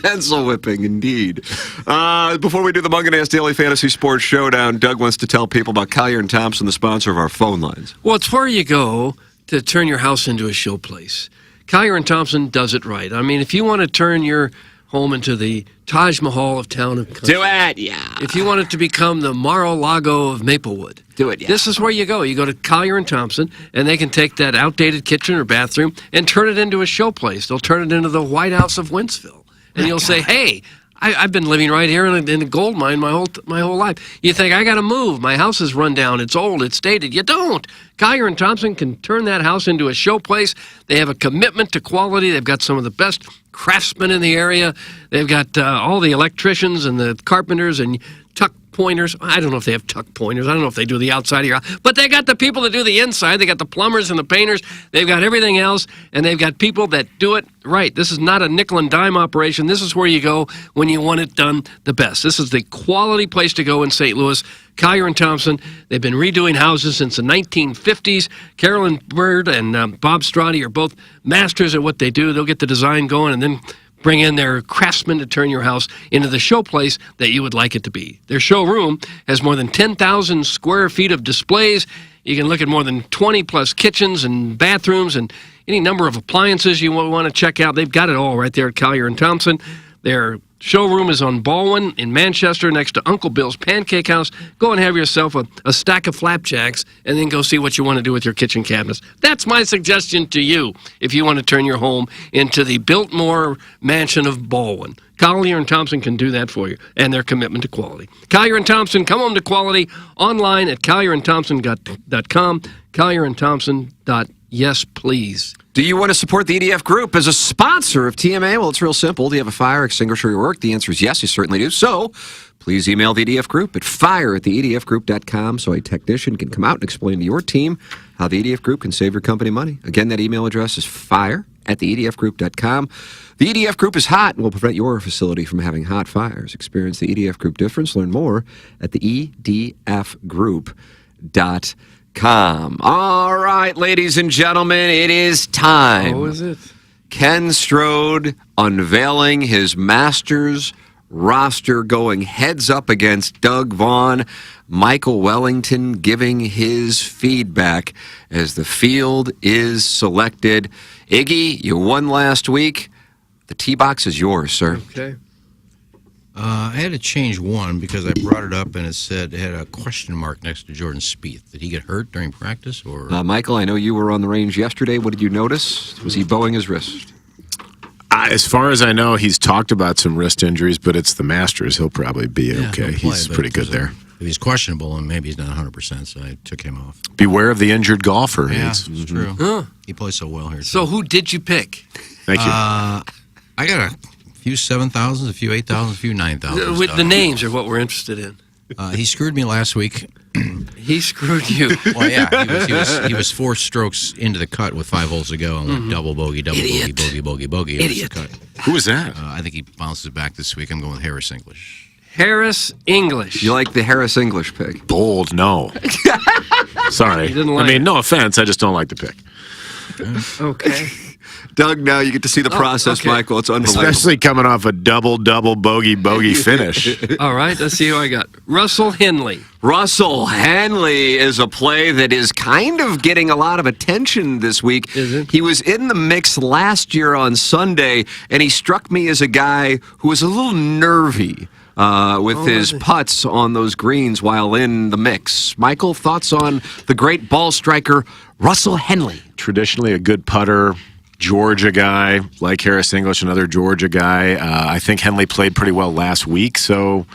Pencil whipping, indeed. Before we do the Munganast Daily Fantasy Sports Showdown, Doug wants to tell people about Collier and Thompson, the sponsor of our phone lines. Well, it's where you go to turn your house into a show place. Collier and Thompson does it right. I mean, if you want to turn your home into the Taj Mahal of town and country. Do it, yeah. If you want it to become the Mar-a-Lago of Maplewood. Do it, yeah. This is where you go. You go to Collier and Thompson, and they can take that outdated kitchen or bathroom and turn it into a show place. They'll turn it into the White House of Wentzville. and you'll say, hey, I've been living right here in a gold mine my whole life. You think, I got to move. My house is run down. It's old. It's dated. You don't. Collier & Thompson can turn that house into a show place. They have a commitment to quality. They've got some of the best craftsmen in the area. They've got all the electricians and the carpenters and tuck pointers. I don't know if they have tuck pointers. I don't know if they do the outside of your house. But they got the people that do the inside. They got the plumbers and the painters. They've got everything else, and they've got people that do it right. This is not a nickel and dime operation. This is where you go when you want it done the best. This is the quality place to go in St. Louis. Collier & Thompson. They've been redoing houses since the 1950s. Carolyn Bird and Bob Strati are both masters at what they do. They'll get the design going and then bring in their craftsmen to turn your house into the show place that you would like it to be. Their showroom has more than 10,000 square feet of displays. You can look at more than 20-plus kitchens and bathrooms and any number of appliances you want to check out. They've got it all right there at Collier & Thompson. Their showroom is on Baldwin in Manchester next to Uncle Bill's Pancake House. Go and have yourself a stack of flapjacks and then go see what you want to do with your kitchen cabinets. That's my suggestion to you if you want to turn your home into the Biltmore mansion of Baldwin. Collier & Thompson can do that for you, and their commitment to quality. Collier & Thompson, come home to quality online at collierandthompson.com, collierandthompson.yes, please. Do you want to support the EDF Group as a sponsor of TMA? Well, it's real simple. Do you have a fire extinguisher at your work? The answer is yes, you certainly do. So please email the EDF Group at fire@theedfgroup.com so a technician can come out and explain to your team how the EDF Group can save your company money. Again, that email address is fire@theedfgroup.com. The EDF Group is hot and will prevent your facility from having hot fires. Experience the EDF Group difference. Learn more at the edfgroup.com. All right, ladies and gentlemen, it is time. Oh, is it? Ken Strode unveiling his Masters roster, going heads up against Doug Vaughn. Michael Wellington giving his feedback as the field is selected. Iggy, you won last week. The tee box is yours, sir. Okay. I had to change one because I brought it up and it said it had a question mark next to Jordan Spieth. Did he get hurt during practice? Or Michael, I know you were on the range yesterday. What did you notice? Was he bowing his wrist? As far as I know, he's talked about some wrist injuries, but it's the Masters. He'll probably be okay. He's pretty good there. If he's questionable, and maybe he's not 100%, so I took him off. Beware of the injured golfer. Yeah, it's true. Huh. He plays so well here. So who did you pick? Thank you. I got a few 7,000s, a few 8,000s, a few 9,000s. With the names are what we're interested in. He screwed me last week. He screwed you. Well, yeah, he was 4 strokes into the cut with 5 holes to go and went double bogey, Idiot. bogey. Idiot. Who was that? I think he bounces back this week. I'm going with Harris English. Harris English. You like the Harris English pick? Bold, no. Sorry. You didn't like I mean, it. no offense. I just don't like the pick. Okay. Doug, now you get to see the process, okay. Michael. It's unbelievable. Especially coming off a double bogey finish. All right, let's see who I got. Russell Henley. Russell Henley is a play that is kind of getting a lot of attention this week. Is it? He was in the mix last year on Sunday, and he struck me as a guy who was a little nervy with his putts on those greens while in the mix. Michael, thoughts on the great ball striker, Russell Henley? Traditionally a good putter. Georgia guy, like Harris English, another Georgia guy. I think Henley played pretty well last week, so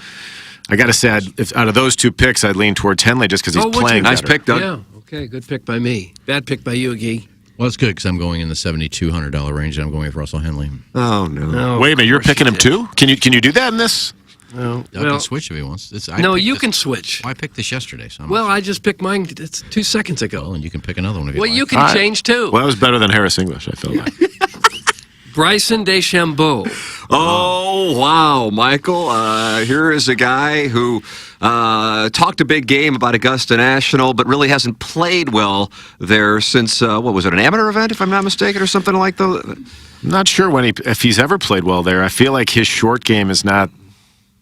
I got to say, out of those two picks, I'd lean towards Henley just because he's playing Nice better. pick, Doug. Yeah, okay, good pick by me. Bad pick by you, Gee. Well, it's good because I'm going in the $7,200 range, and I'm going with Russell Henley. Oh, no. Wait a minute, you're picking him too? Can you do that in this? No, Doug can switch if he wants. you can switch. I picked this yesterday. So I just picked mine 2 seconds ago. Well, and you can pick another one if you Well, like. you can change too. Well, that was better than Harris English, I felt like. Bryson DeChambeau. Oh, wow, Michael. Here is a guy who talked a big game about Augusta National, but really hasn't played well there since, what was it, an amateur event, if I'm not mistaken, or something like that? I'm not sure if he's ever played well there. I feel like his short game is not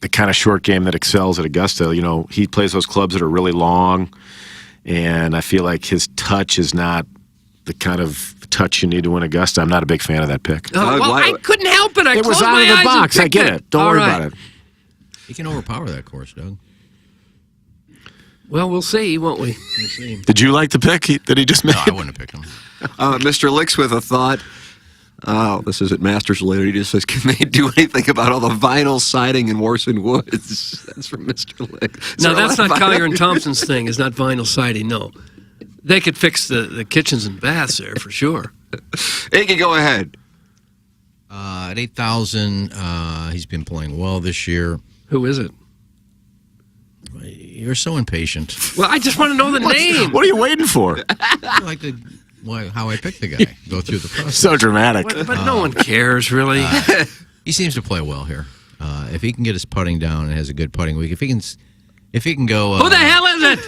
the kind of short game that excels at Augusta. You know, he plays those clubs that are really long, and I feel like his touch is not the kind of touch you need to win Augusta. I'm not a big fan of that pick. I couldn't help it. I It was closed out my of the eyes box. and I get picked it. Don't All worry right. about it. He can overpower that course, Doug. Well, we'll see, won't we? We'll see. Did you like the pick that he just made? No, I wouldn't have picked him. Mr. Licks with a thought. Oh, this isn't Masters related. He just says, can they do anything about all the vinyl siding in Warson Woods? That's from Mr. Lick. No, that's not Collier and Thompson's thing. It's not vinyl siding, no. They could fix the kitchens and baths there for sure. Iggy, go ahead. At 8,000, he's been playing well this year. Who is it? You're so impatient. Well, I just want to know the name. What are you waiting for? I like how I pick the guy. Go through the process. So dramatic. But no one cares, really. He seems to play well here. If he can get his putting down and has a good putting week, if he can go. Who the hell is it?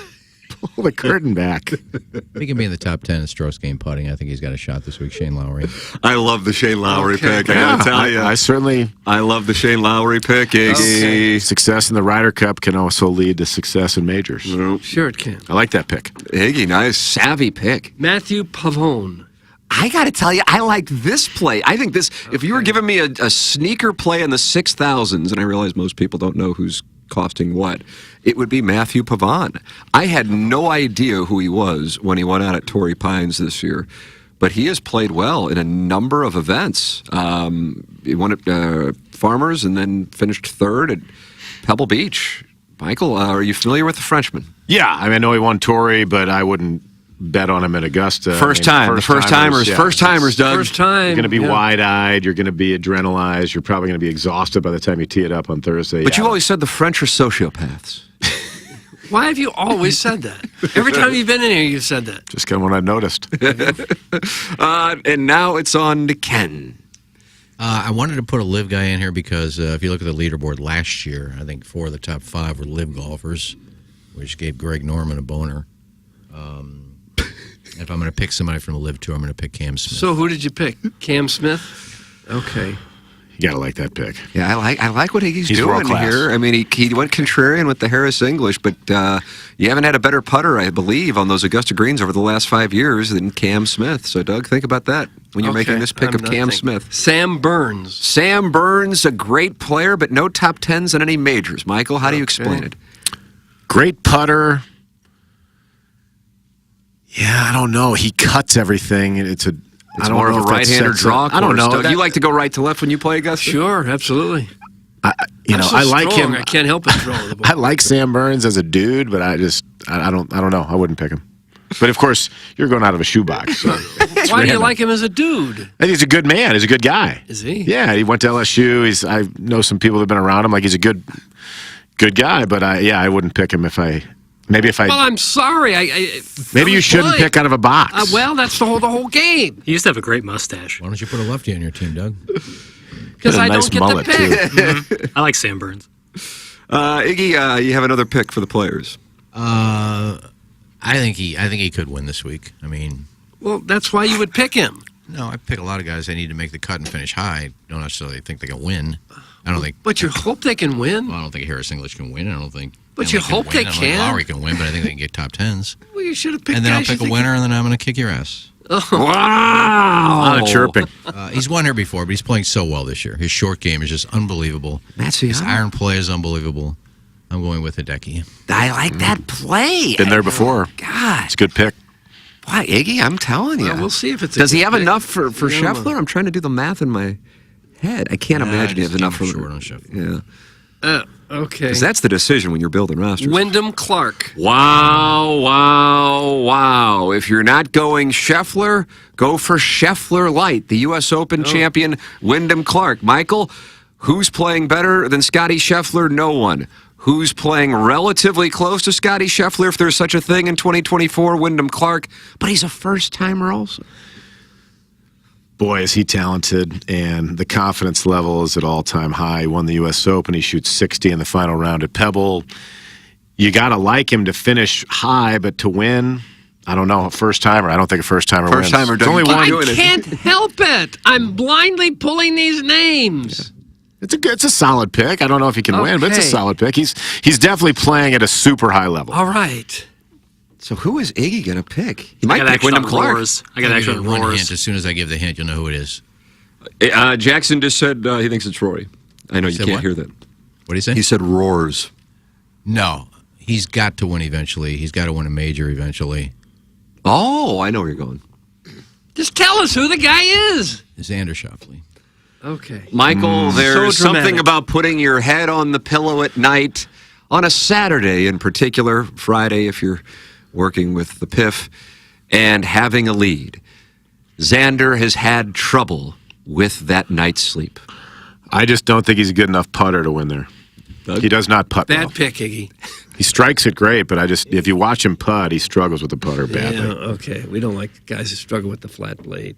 Pull the curtain back. If he can be in the top 10 in strokes game putting, I think he's got a shot this week. Shane Lowry. I love the Shane Lowry pick. I gotta tell you, I love the Shane Lowry pick. Iggy. Success in the Ryder Cup can also lead to success in majors. Sure it can. I like that pick. Iggy, nice, savvy pick. Matthew Pavone. I got to tell you, I like this play. I think this, if you were giving me a sneaker play in the 6,000s, and I realize most people don't know who's costing what, it would be Matthew Pavone. I had no idea who he was when he went out at Torrey Pines this year, but he has played well in a number of events. He won at Farmers and then finished third at Pebble Beach. Michael, are you familiar with the Frenchman? Yeah, I mean, I know he won Torrey, but I wouldn't bet on him at Augusta. First timers, Doug. First time. You're going to be wide-eyed. You're going to be adrenalized. You're probably going to be exhausted by the time you tee it up on Thursday. But you've always said the French are sociopaths. Why have you always said that? Every time you've been in here, you've said that. Just kind of when I noticed. And now it's on to Ken. I wanted to put a live guy in here because if you look at the leaderboard last year, I think 4 of the top 5 were live golfers, which gave Greg Norman a boner. If I'm going to pick somebody from the Live Tour, I'm going to pick Cam Smith. So who did you pick? Cam Smith? Okay. You got to like that pick. Yeah, I like what he's doing world-class. here. I mean, he went contrarian with the Harris English, but you haven't had a better putter, I believe, on those Augusta Greens over the last 5 years than Cam Smith. So, Doug, think about that when you're making this pick of Cam Smith. Sam Burns. Sam Burns, a great player, but no top 10s in any majors. Michael, how do you explain it? Great putter. Yeah, I don't know. He cuts everything. It's more of a right-hander draw. I don't know. Doug, you like to go right to left when you play Augusta? Sure, absolutely. I like him. I can't help but throw the ball. I like Sam Burns as a dude, but I don't know. I wouldn't pick him. But of course, you're going out of a shoebox. So Why do you like him as a dude? I think he's a good man. He's a good guy. Is he? Yeah, he went to LSU. I know some people that have been around him. Like, he's a good guy. But I wouldn't pick him if I. Well, I'm sorry. Maybe you shouldn't pick out of a box. Well, that's the whole game. He used to have a great mustache. Why don't you put a lefty on your team, Doug? Because I don't get the pick. I like Sam Burns. Iggy, you have another pick for the players. I think he could win this week. I mean, well, that's why you would pick him. No, I pick a lot of guys. They need to make the cut and finish high. Don't necessarily think they can win. I don't think. But you hope they can win. Well, I don't think Harris English can win. I don't think. But you hope they can. Lowry can win, but I think they can get top 10s. Well, you should have picked. And then I'll pick a winner, and then I'm going to kick your ass. Oh. Wow! A lot of chirping. He's won here before, but he's playing so well this year. His short game is just unbelievable. His iron play is unbelievable. I'm going with Hideki. I like that play. Been there before. God, it's a good pick. Why, Iggy? I'm telling you. Well, we'll see if it's. Does he have enough for Scheffler? I'm trying to do the math in my head. I can't imagine he has enough for short on Scheffler. Yeah. Okay. Because that's the decision when you're building rosters. Wyndham Clark. Wow. If you're not going Scheffler, go for Scheffler Light, the U.S. Open champion, Wyndham Clark. Michael, who's playing better than Scotty Scheffler? No one. Who's playing relatively close to Scotty Scheffler, if there's such a thing in 2024? Wyndham Clark. But he's a first-timer also. Boy, is he talented, and the confidence level is at all-time high. He won the U.S. Open. He shoots 60 in the final round at Pebble. You got to like him to finish high, but to win, I don't know. A first-timer, I don't think a first-timer wins. First-timer doesn't. Only one. I can't help it. I'm blindly pulling these names. Yeah. It's a solid pick. I don't know if he can win, but it's a solid pick. He's definitely playing at a super high level. All right. So who is Iggy going to pick? He might pick Wyndham Clark. I got actually one hint. As soon as I give the hint, you'll know who it is. Jackson just said he thinks it's Rory. I know you can't hear that. What did he say? He said roars. No. He's got to win eventually. He's got to win a major eventually. Oh, I know where you're going. Just tell us who the guy is. Xander Schauffele. Okay. Michael, there's So something dramatic. about putting your head on the pillow at night, on a Saturday in particular, Friday if you're working with the PIF, and having a lead. Xander has had trouble with that night's sleep. I just don't think he's a good enough putter to win there. He does not putt Bad well. pick, Iggy. He strikes it great, but if you watch him putt, he struggles with the putter badly. Yeah, okay. We don't like guys who struggle with the flat blade.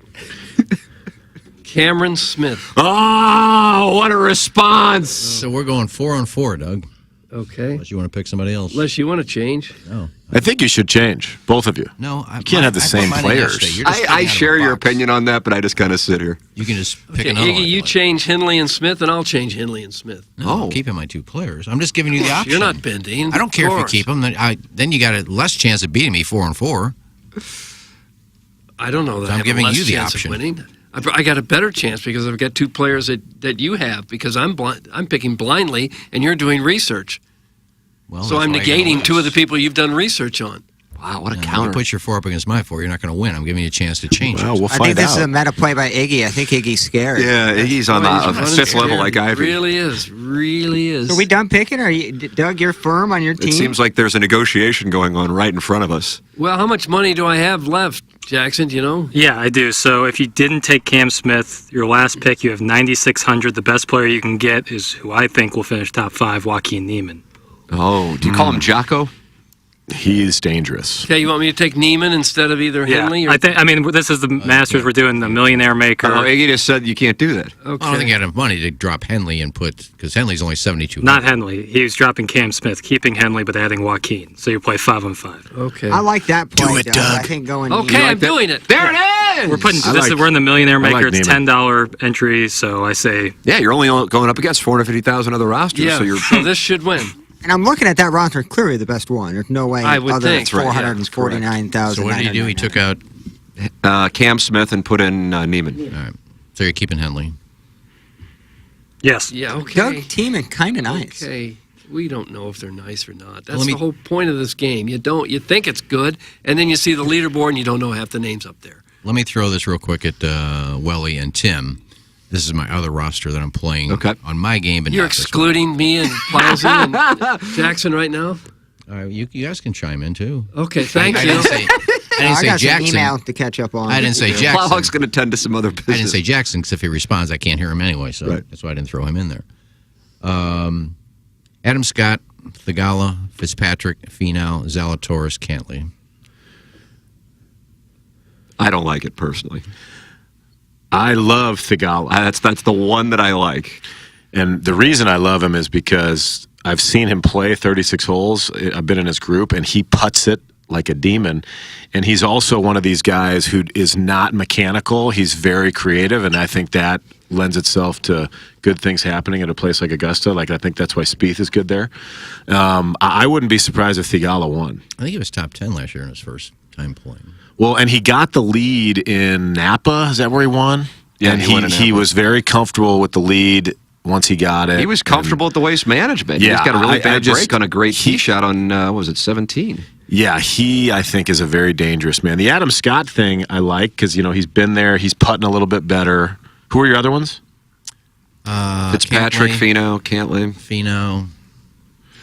Cameron Smith. Oh, what a response! So we're going 4-on-4, Doug. Okay. Unless you want to pick somebody else. Unless you want to change. No. I think you should change, both of you. No, you can't have the same players. I share your opinion on that, but I just kind of sit here. You can just pick Okay, another Iggy, one. you change Henley and Smith, and I'll change Henley and Smith. No, I'm keeping my 2 players. I'm just giving you the option. You're not bending. I don't care Of if you course. keep them. Then you got a less chance of beating me 4-on-4. I don't know that So I I'm have giving a less you the chance option. of winning. I got a better chance because I've got 2 players that you have because I'm picking blindly and you're doing research. Well, so I'm negating 2 of the people you've done research on. Wow, what a You counter. put your 4 up against my 4. You're not going to win. I'm giving you a chance to change Well, it. we'll I think this is a meta play by Iggy. I think Iggy's scared. Yeah, Iggy's on Boy, the he's 5th level running like scared. Ivy. Really is. Are we done picking? Are you, Doug, you're firm on your team? It seems like there's a negotiation going on right in front of us. Well, how much money do I have left, Jackson? Do you know? Yeah, I do. So if you didn't take Cam Smith, your last pick, you have 9,600. The best player you can get is who I think will finish top 5, Joaquin Neiman. Oh, do you call him Jocko? He's dangerous. Okay, you want me to take Neiman instead of either Henley? Or... I mean, this is the Masters. We're doing the Millionaire Maker. Oh, Iggy just said you can't do that. Okay. I don't think you had enough money to drop Henley and put, because Henley's only 72. Not Henley. He was dropping Cam Smith, keeping Henley, but adding Joaquin. So you play 5-on-5. Okay. I like that play, Do it, Doug. I think going. Okay, I'm doing it. There it is! We're in the Millionaire I like Maker. It's Neiman. $10 entry. So I say, Yeah, you're only going up against 450,000 other rosters, Yeah, so you're... so this should win. And I'm looking at that roster, clearly the best one. There's no way I would other think. than That's right, yeah, 449,000. So what did he do? He took out. Cam Smith and put in Neiman. All right. So you're keeping Henley. yes. Yeah, okay. Doug team and kind of nice. Okay. We don't know if they're nice or not. That's Let me- the whole point of this game. You think it's good, and then you see the leaderboard and you don't know half the names up there. Let me throw this real quick at Welly and Tim. This is my other roster that I'm playing on my game. But You're not this one. excluding me and Plowsy and Jackson right now? You guys can chime in, too. Okay, thank I you. didn't say, I didn't say got Jackson. some email to catch up on. I didn't say Jackson. Plowhawk's going to tend to some other business. I didn't say Jackson because if he responds, I can't hear him anyway. So Right. that's why I didn't throw him in there. Adam Scott, Thigala, Fitzpatrick, Finau, Zalatoris, Cantley. I don't like it personally. I love Thigala. That's the one that I like. And the reason I love him is because I've seen him play 36 holes. I've been in his group, and he putts it like a demon. And he's also one of these guys who is not mechanical. He's very creative, and I think that lends itself to good things happening at a place like Augusta. Like, I think that's why Spieth is good there. I wouldn't be surprised if Thigala won. I think he was top 10 last year in his first time playing. Well, and he got the lead in Napa. Is that where he won? Yeah, and he won in he Napa. was very comfortable with the lead once he got it. He was comfortable at the waste management. Yeah, He's got a really I bad just- break on a great tee shot on, what was it, 17? Yeah, he, I think, is a very dangerous man. The Adam Scott thing I like because, he's been there. He's putting a little bit better. Who are your other ones? Fitzpatrick, Finau, Cantley. Finau.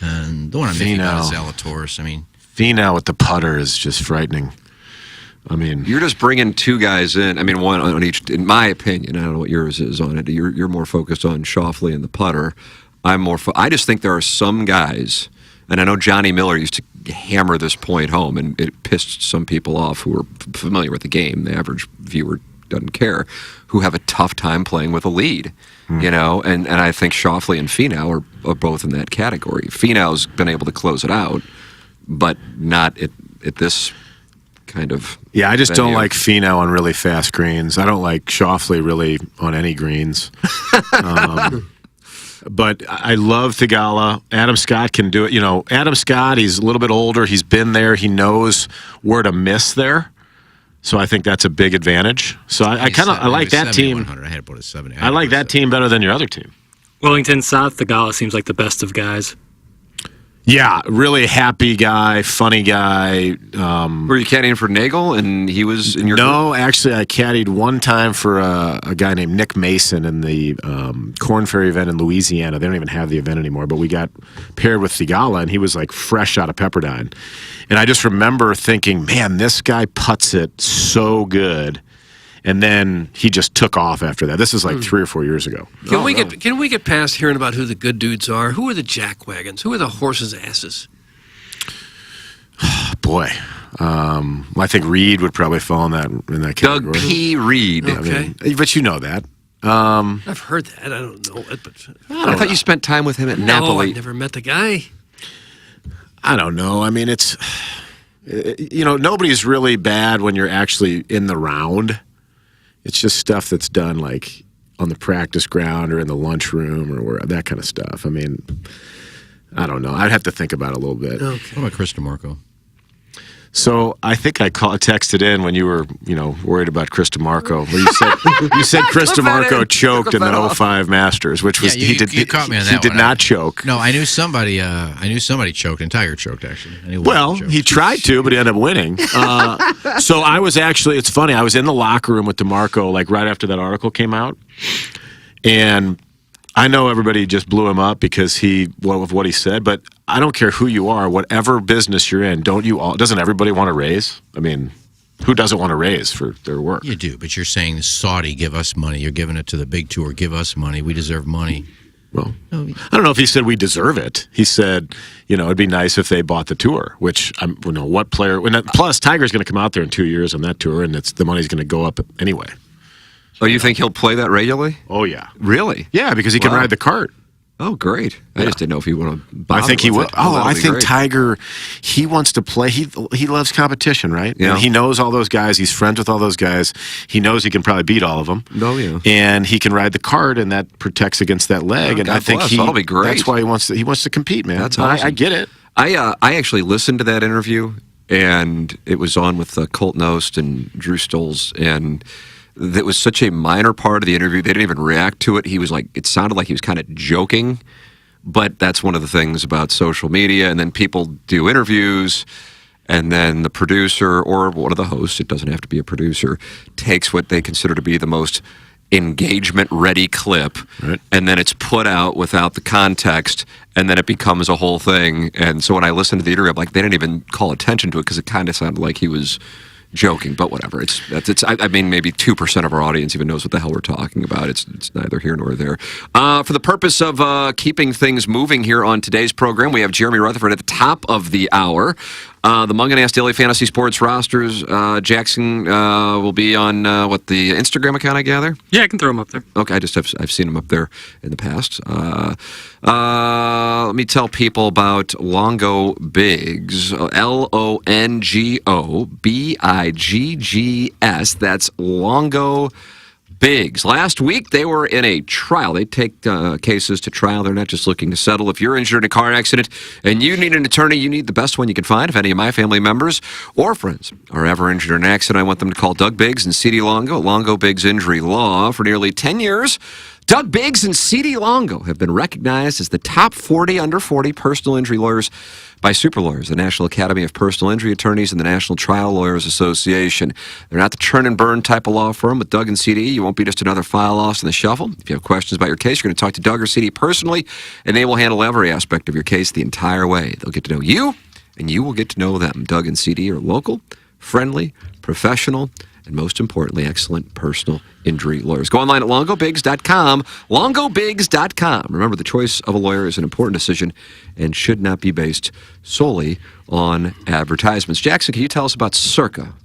And the one I'm thinking about is Finau. Zalatoris. I mean, Finau with the putter is just frightening. I mean, You're just bringing 2 guys in. I mean, one on each. In my opinion, I don't know what yours is on it. You're more focused on Schauffele and the putter. I'm more. I just think there are some guys, and I know Johnny Miller used to hammer this point home, and it pissed some people off who are familiar with the game. The average viewer doesn't care, who have a tough time playing with a lead. And I think Schauffele and Finau are both in that category. Finau's been able to close it out, but not at this kind of yeah, I just don't venue. like Finau on really fast greens. I don't like Schauffele really on any greens. But I love Thigala. Adam Scott can do it. Adam Scott, he's a little bit older. He's been there. He knows where to miss there. So I think that's a big advantage. So I like that team. 100. I had to put a 70. I like that team better than your other team. Wellington, South, Thigala seems like the best of guys. Yeah, really happy guy, funny guy. Were you caddying for Nagel, and he was in your No, actually, I caddied one time for a guy named Nick Mason in the Corn Ferry event in Louisiana. They don't even have the event anymore, but we got paired with Thigala, and he was like fresh out of Pepperdine. And I just remember thinking, man, this guy putts it so good. And then he just took off after that. This is like 3 or 4 years ago. Can we get past hearing about who the good dudes are? Who are the jackwagons? Who are the horses' asses? Boy, I think Reed would probably fall in that category. Doug P. Reed. Okay. But you know that. I've heard that. I don't know it, but I thought you spent time with him at no, Napoli. I've never met the guy. I don't know. I mean, it's nobody's really bad when you're actually in the round. It's just stuff that's done like on the practice ground or in the lunchroom or that kind of stuff. I mean, I don't know. I'd have to think about it a little bit. Okay. What about Chris DeMarco? So I think I texted in when you were, worried about Chris DeMarco. Where you said Chris DeMarco choked in the 05 Masters, which was you caught me on that. He did not choke. No, I knew somebody. choked, and Tiger choked actually. He tried to, but he ended up winning. So I was actually. It's funny. I was in the locker room with DeMarco like right after that article came out, and I know everybody just blew him up because of what he said, but I don't care who you are, whatever business you're in, doesn't everybody want to raise? I mean, who doesn't want to raise for their work? You do, but you're saying Saudi, give us money. You're giving it to the big tour, give us money. We deserve money. Well, I don't know if he said we deserve it. He said, it'd be nice if they bought the tour, which what player, plus Tiger's going to come out there in 2 years on that tour, and the money's going to go up anyway. Oh, you think he'll play that regularly? Oh, yeah. Really? Yeah, because he can ride the cart. Oh, great. I just didn't know if he would to I think he will. I think great. Tiger, he wants to play. He loves competition, right? Yeah. And he knows all those guys. He's friends with all those guys. He knows he can probably beat all of them. Oh, yeah. And he can ride the cart, and that protects against that leg. And God I think bless. That'll be great. That's why he wants to compete, man. That's awesome. I get it. I actually listened to that interview, and it was on with Colt Knost and Drew Stolz, and that was such a minor part of the interview. They didn't even react to it. He was like, it sounded like he was kind of joking, but that's one of the things about social media. And then people do interviews, and then the producer or one of the hosts, it doesn't have to be a producer, takes what they consider to be the most engagement-ready clip, right, and then it's put out without the context, and then it becomes a whole thing. And so when I listened to the interview, I'm like, they didn't even call attention to it because it kind of sounded like he was joking, but whatever. I mean, maybe 2% of our audience even knows what the hell we're talking about. It's neither here nor there. For the purpose of keeping things moving here on today's program, we have Jeremy Rutherford at the top of the hour. The Munganast Daily Fantasy Sports rosters. Jackson will be on the Instagram account, I gather. Yeah, I can throw him up there. Okay, I've seen him up there in the past. Let me tell people about Longo Biggs. LONGO BIGGS. That's Longo Biggs. Last week, they were in a trial. They take cases to trial. They're not just looking to settle. If you're injured in a car accident and you need an attorney, you need the best one you can find. If any of my family members or friends are ever injured in an accident, I want them to call Doug Biggs and C.D. Longo, Longo Biggs Injury Law. For nearly 10 years, Doug Biggs and C.D. Longo have been recognized as the top 40 under 40 personal injury lawyers by Super Lawyers, the National Academy of Personal Injury Attorneys, and the National Trial Lawyers Association. They're not the churn and burn type of law firm, but Doug and CD, you won't be just another file lost in the shuffle. If you have questions about your case, you're going to talk to Doug or CD personally, and they will handle every aspect of your case the entire way. They'll get to know you, and you will get to know them. Doug and CD are local, friendly, professional, and most importantly, excellent personal injury lawyers. Go online at longobiggs.com, longobiggs.com. Remember, the choice of a lawyer is an important decision and should not be based solely on advertisements. Jackson, can you tell us about Circa?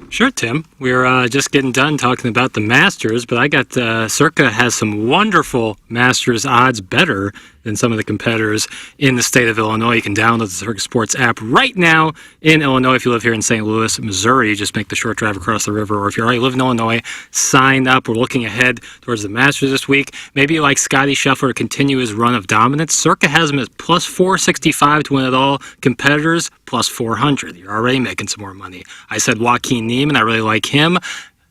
Sure, Tim. We're just getting done talking about the Masters, but I got Circa has some wonderful Masters odds better than some of the competitors in the state of Illinois. You can download the Circa Sports app right now in Illinois. If you live here in St. Louis, Missouri, just make the short drive across the river. Or if you already live in Illinois, sign up. We're looking ahead towards the Masters this week. Maybe you like Scotty Scheffler to continue his run of dominance. Circa has him at plus 465 to win it all. Competitors, plus 400. You're already making some more money. I said Joaquin Neiman. I really like him.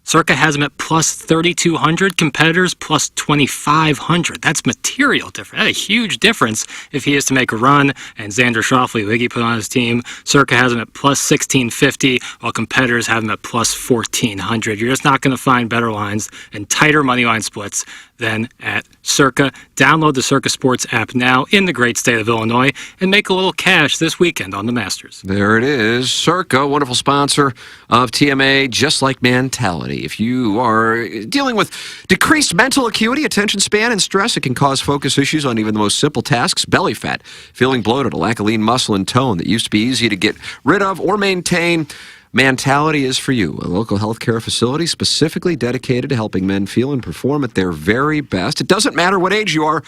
Circa has them at plus 3,200, competitors plus 2,500. That's material difference. That's a huge difference if he is to make a run. And Xander Schauffele, who Iggy put on his team, Circa has him at plus 1,650, while competitors have him at plus 1,400. You're just not going to find better lines and tighter money line splits than at Circa. Download the Circa Sports app now in the great state of Illinois and make a little cash this weekend on the Masters. There it is. Circa, wonderful sponsor of TMA, just like Mentality. If you are dealing with decreased mental acuity, attention span, and stress, it can cause focus issues on even the most simple tasks. Belly fat, feeling bloated, a lack of lean muscle and tone that used to be easy to get rid of or maintain. Mentality is for you, a local healthcare facility specifically dedicated to helping men feel and perform at their very best. It doesn't matter what age you are.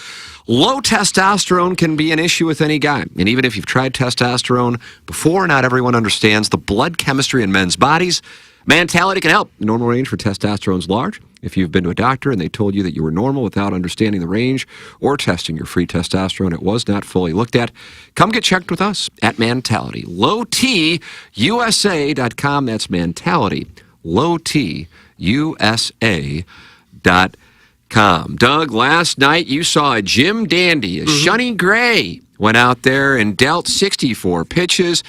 Low testosterone can be an issue with any guy. And even if you've tried testosterone before, not everyone understands the blood chemistry in men's bodies. Mentality can help. The normal range for testosterone is large. If you've been to a doctor and they told you that you were normal without understanding the range or testing your free testosterone, it was not fully looked at, come get checked with us at Mentality. LowTUSA.com. That's Mentality. LowTUSA.com. Doug, last night you saw a Jim Dandy, Sonny Gray, went out there and dealt 64 pitches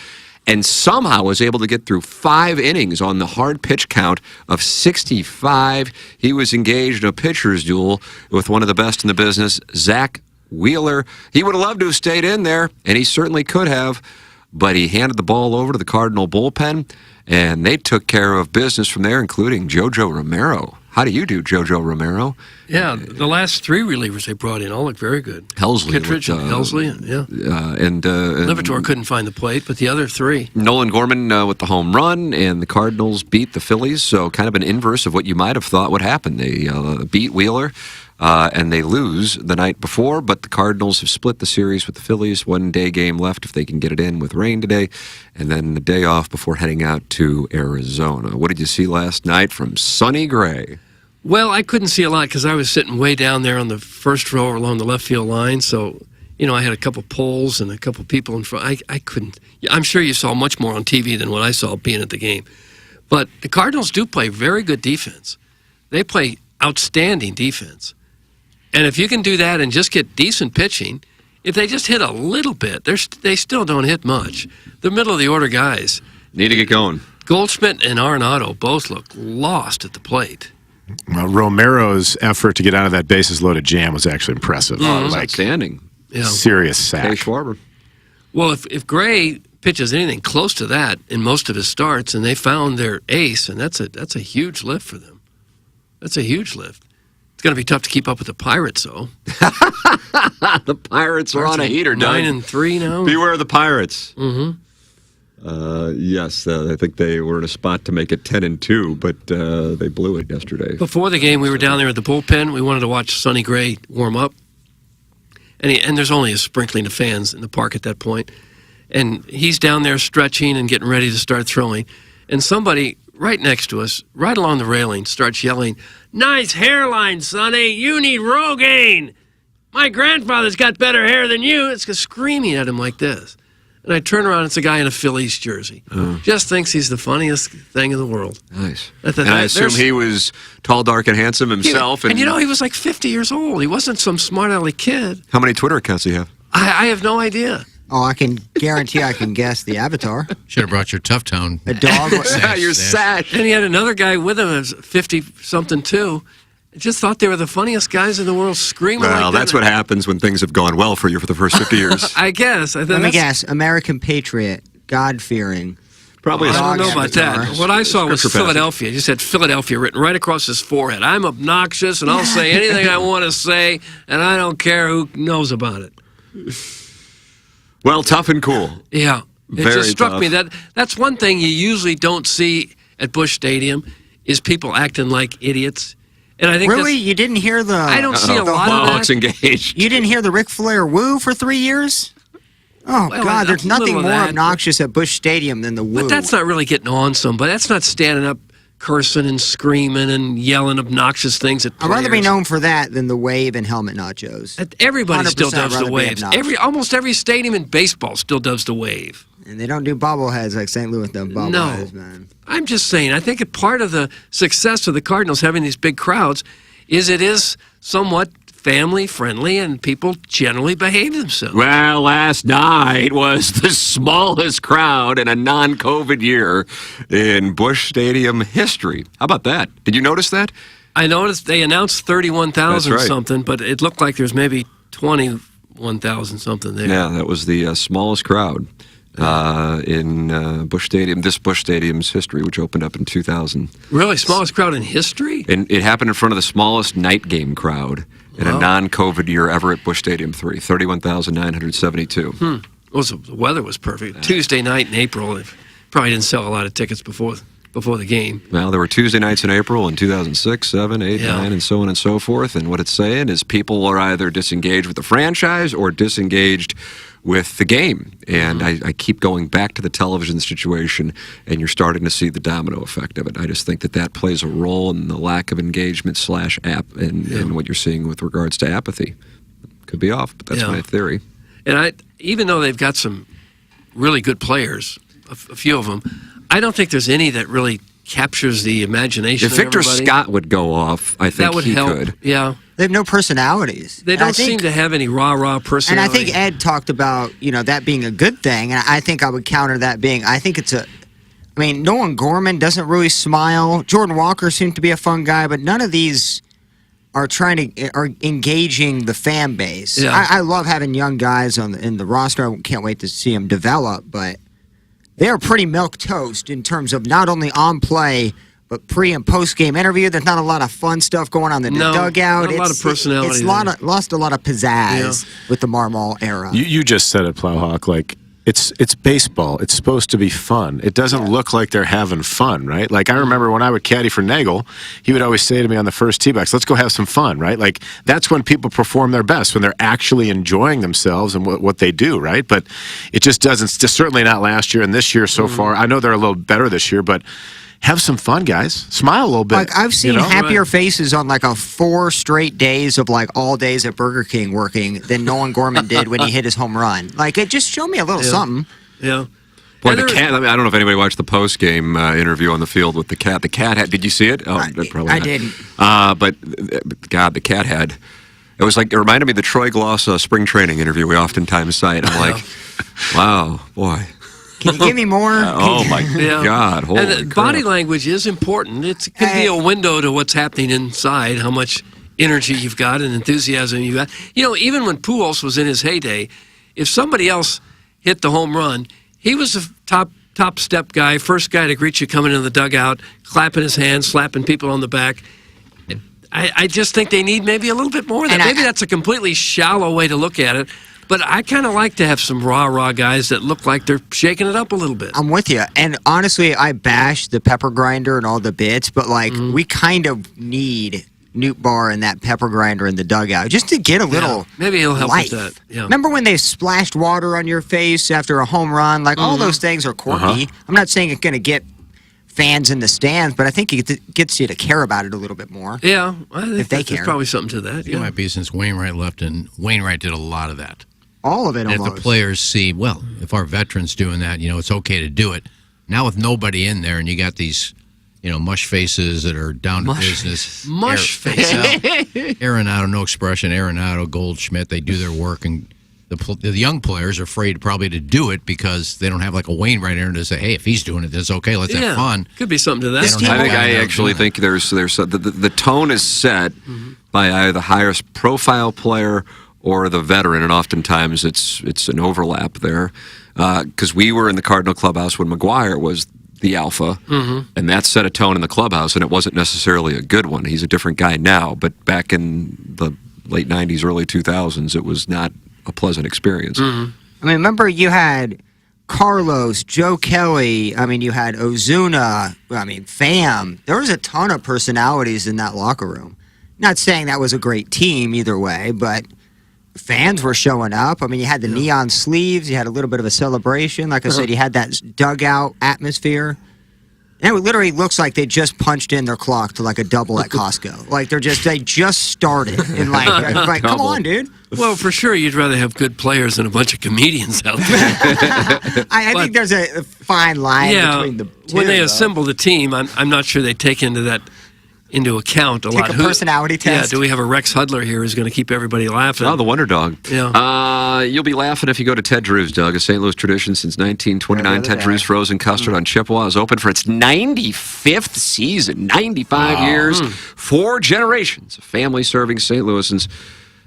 and somehow was able to get through 5 innings on the hard pitch count of 65. He was engaged in a pitcher's duel with one of the best in the business, Zach Wheeler. He would have loved to have stayed in there, and he certainly could have, but he handed the ball over to the Cardinal bullpen, and they took care of business from there, including JoJo Romero. How do you do, JoJo Romero? Yeah, the last 3 relievers they brought in all looked very good. Helsley. Kittredge and Helsley, yeah. And Livator couldn't find the plate, but the other 3. Nolan Gorman with the home run, and the Cardinals beat the Phillies, so kind of an inverse of what you might have thought would happen. They beat Wheeler, and they lose the night before, but the Cardinals have split the series with the Phillies. 1-day game left if they can get it in with rain today, and then the day off before heading out to Arizona. What did you see last night from Sonny Gray? Well, I couldn't see a lot because I was sitting way down there on the first row along the left field line, so, I had a couple poles and a couple people in front. I couldn't. I'm sure you saw much more on TV than what I saw being at the game. But the Cardinals do play very good defense. They play outstanding defense. And if you can do that and just get decent pitching, if they just hit a little bit, they still don't hit much. The middle of the order guys need to get going. Goldschmidt and Arenado both look lost at the plate. Well, Romero's effort to get out of that bases-loaded jam was actually impressive. Oh, it was outstanding. Yeah. Serious sack. Hey, Schwarber. Well, if Gray pitches anything close to that in most of his starts, and they found their ace, and that's a huge lift for them. That's a huge lift. It's going to be tough to keep up with the Pirates, though. The Pirates are on a heater, 9-3 now. Beware the Pirates. Mm-hmm. Yes, I think they were in a spot to make it 10-2, but they blew it yesterday. Before the game, we were down there at the bullpen. We wanted to watch Sonny Gray warm up. And there's only a sprinkling of fans in the park at that point. And he's down there stretching and getting ready to start throwing. And somebody right next to us, right along the railing, starts yelling, "Nice hairline, Sonny. You need Rogaine. My grandfather's got better hair than you." It's screaming at him like this. And I turn around, it's a guy in a Phillies jersey. Just thinks he's the funniest thing in the world. Nice. And I assume he was tall, dark, and handsome himself. And he was like 50 years old. He wasn't some smart aleck kid. How many Twitter accounts do you have? I have no idea. Oh, I can guarantee I can guess the avatar. Should have brought your Tough Town. A dog. Your sash. And he had another guy with him who's 50-something too. I just thought they were the funniest guys in the world screaming Well, that's what happens when things have gone well for you for the first 50 years. I guess. Let me guess. American patriot, God-fearing. Probably. I don't know about that. What I saw was Philadelphia. He just had Philadelphia written right across his forehead. I'm obnoxious, and I'll say anything I want to say, and I don't care who knows about it. Well, tough and cool. Yeah. It Very just struck tough. me that's one thing you usually don't see at Busch Stadium is people acting like idiots. And I think really? You didn't hear the... I don't see a lot of that. It's engaged. You didn't hear the Ric Flair woo for 3 years? Oh, Well, God, there's a little nothing of more that, obnoxious at Busch Stadium than the woo. But that's not really getting on somebody. That's not standing up, cursing and screaming and yelling obnoxious things at I'd players. rather be known for that than the wave and helmet nachos. Everybody still 100% does the rather be waves. obnoxious. Almost every stadium in baseball still does the wave. And they don't do bobbleheads like St. Louis does bobbleheads, man. I'm just saying, I think part of the success of the Cardinals having these big crowds is it is somewhat family-friendly and people generally behave themselves. Well, last night was the smallest crowd in a non-COVID year in Busch Stadium history. How about that? Did you notice that? I noticed they announced 31,000 That's right. something, but it looked like there's maybe 21,000 something there. Yeah, that was the smallest crowd in Busch Stadium, this Busch Stadium's history, which opened up in 2000. Really? Smallest crowd in history? And it happened in front of the smallest night game crowd in a non-COVID year ever at Busch Stadium 3, 31,972. Well, the weather was perfect. Tuesday night in April, they probably didn't sell a lot of tickets before the game. Well, there were Tuesday nights in April in 2006, 7, 8, 9, and so on and so forth. And what it's saying is people are either disengaged with the franchise or disengaged with the game. And I keep going back to the television situation, and you're starting to see the domino effect of it. I just think that plays a role in the lack of engagement / app and what you're seeing with regards to apathy. Could be off, but that's my theory. And even though they've got some really good players, a few of them, I don't think there's any that really captures the imagination If of Victor everybody. Scott would go off, I think that would he help. could. Yeah. They have no personalities. They don't seem to have any rah-rah personality. And I think Ed talked about, that being a good thing. And I think I would counter that being, I think it's Nolan Gorman doesn't really smile. Jordan Walker seemed to be a fun guy, but none of these are engaging the fan base. Yeah. I love having young guys in the roster. I can't wait to see them develop, but they're pretty milquetoast in terms of not only on play, but pre- and post-game interview. There's not a lot of fun stuff going on in the dugout. Not a lot of personality. It's lost a lot of pizzazz with the Marmol era. You just said it, Plowhawk. Like it's baseball. It's supposed to be fun. It doesn't look like they're having fun, right? Like I remember when I would caddy for Nagel, he would always say to me on the first tee box, "Let's go have some fun," right? Like that's when people perform their best, when they're actually enjoying themselves and what they do, right? But it just doesn't. Just certainly not last year and this year so far. I know they're a little better this year, but. Have some fun, guys. Smile a little bit. Like I've seen happier faces on like 4 straight days of like all days at Burger King working than Nolan Gorman did when he hit his home run. Like it just showed me a little something. Yeah. Boy, the cat. I don't know if anybody watched the post-game interview on the field with the cat. The cat had. Did you see it? Oh, probably I not. didn't. But God, the cat had. It was like it reminded me of the Troy Gloss spring training interview we oftentimes cite. I'm like, wow, boy. Can you give me more? Oh my God! Holy and body language is important. It can be a window to what's happening inside. How much energy you've got and enthusiasm you've got. Even when Pujols was in his heyday, if somebody else hit the home run, he was the top step guy, first guy to greet you coming into the dugout, clapping his hands, slapping people on the back. I just think they need maybe a little bit more of that. Maybe that's a completely shallow way to look at it. But I kind of like to have some rah-rah guys that look like they're shaking it up a little bit. I'm with you. And honestly, I bash the pepper grinder and all the bits, but we kind of need Newt Barr and that pepper grinder in the dugout just to get a little maybe he'll help life. with that. Yeah. Remember when they splashed water on your face after a home run? Like all those things are quirky. I'm not saying it's going to get fans in the stands, but I think it gets you to care about it a little bit more. Yeah, I think if they there's care. probably something to that. It might be since Wainwright left, and Wainwright did a lot of that. All of it, and almost. if the players see, well, if our veterans doing that, it's okay to do it. Now with nobody in there, and you got these, mush faces that are down to business. Mush faces. Arenado, no expression. Arenado, Goldschmidt, they do their work, and the young players are afraid probably to do it because they don't have like a Wainwright in there to say, hey, if he's doing it, that's okay. Let's have fun. Could be something to that. I actually think there's the tone is set by either the highest profile player or the veteran, and oftentimes it's an overlap there. Because we were in the Cardinal clubhouse when McGuire was the alpha, and that set a tone in the clubhouse, and it wasn't necessarily a good one. He's a different guy now, but back in the late 90s, early 2000s, it was not a pleasant experience. Remember you had Carlos, Joe Kelly, you had Ozuna, Pham. There was a ton of personalities in that locker room. Not saying that was a great team either way, but fans were showing up. You had the neon sleeves. You had a little bit of a celebration. Like I said, you had that dugout atmosphere. And it literally looks like they just punched in their clock to like a double at Costco. Like they just started and like come on, dude. Well, for sure, you'd rather have good players than a bunch of comedians out there. I think there's a fine line between the two. When they assemble the team, I'm not sure they take into account a lot. Take a personality test. Yeah, do we have a Rex Hudler here who's going to keep everybody laughing? Oh, the Wonder Dog. Yeah. You'll be laughing if you go to Ted Drew's, Doug. A St. Louis tradition since 1929. Ted Drew's Frozen Custard on Chippewa is open for its 95th season. 95 years. 4 generations of family serving St. Louisans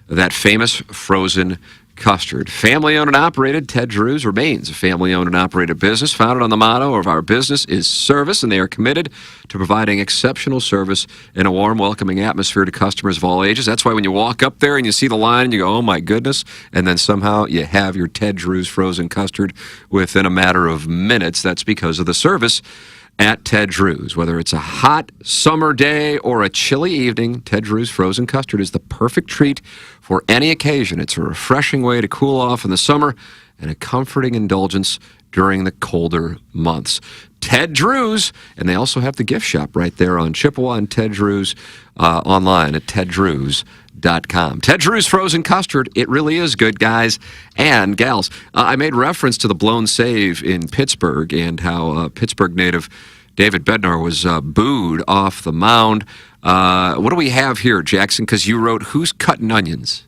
that famous frozen custard. Family-owned and operated, Ted Drew's remains a family-owned and operated business founded on the motto of our business is service, and they are committed to providing exceptional service in a warm, welcoming atmosphere to customers of all ages. That's why when you walk up there and you see the line and you go, oh my goodness, and then somehow you have your Ted Drew's frozen custard within a matter of minutes, that's because of the service at Ted Drew's. Whether it's a hot summer day or a chilly evening, Ted Drew's frozen custard is the perfect treat for any occasion. It's a refreshing way to cool off in the summer and a comforting indulgence during the colder months. Ted Drew's, and they also have the gift shop right there on Chippewa, and Ted Drew's online at teddrews.com. Ted Drew's frozen custard, it really is good, guys and gals. I made reference to the blown save in Pittsburgh and how Pittsburgh native David Bednar was booed off the mound. What do we have here, Jackson? Because you wrote, who's cutting onions?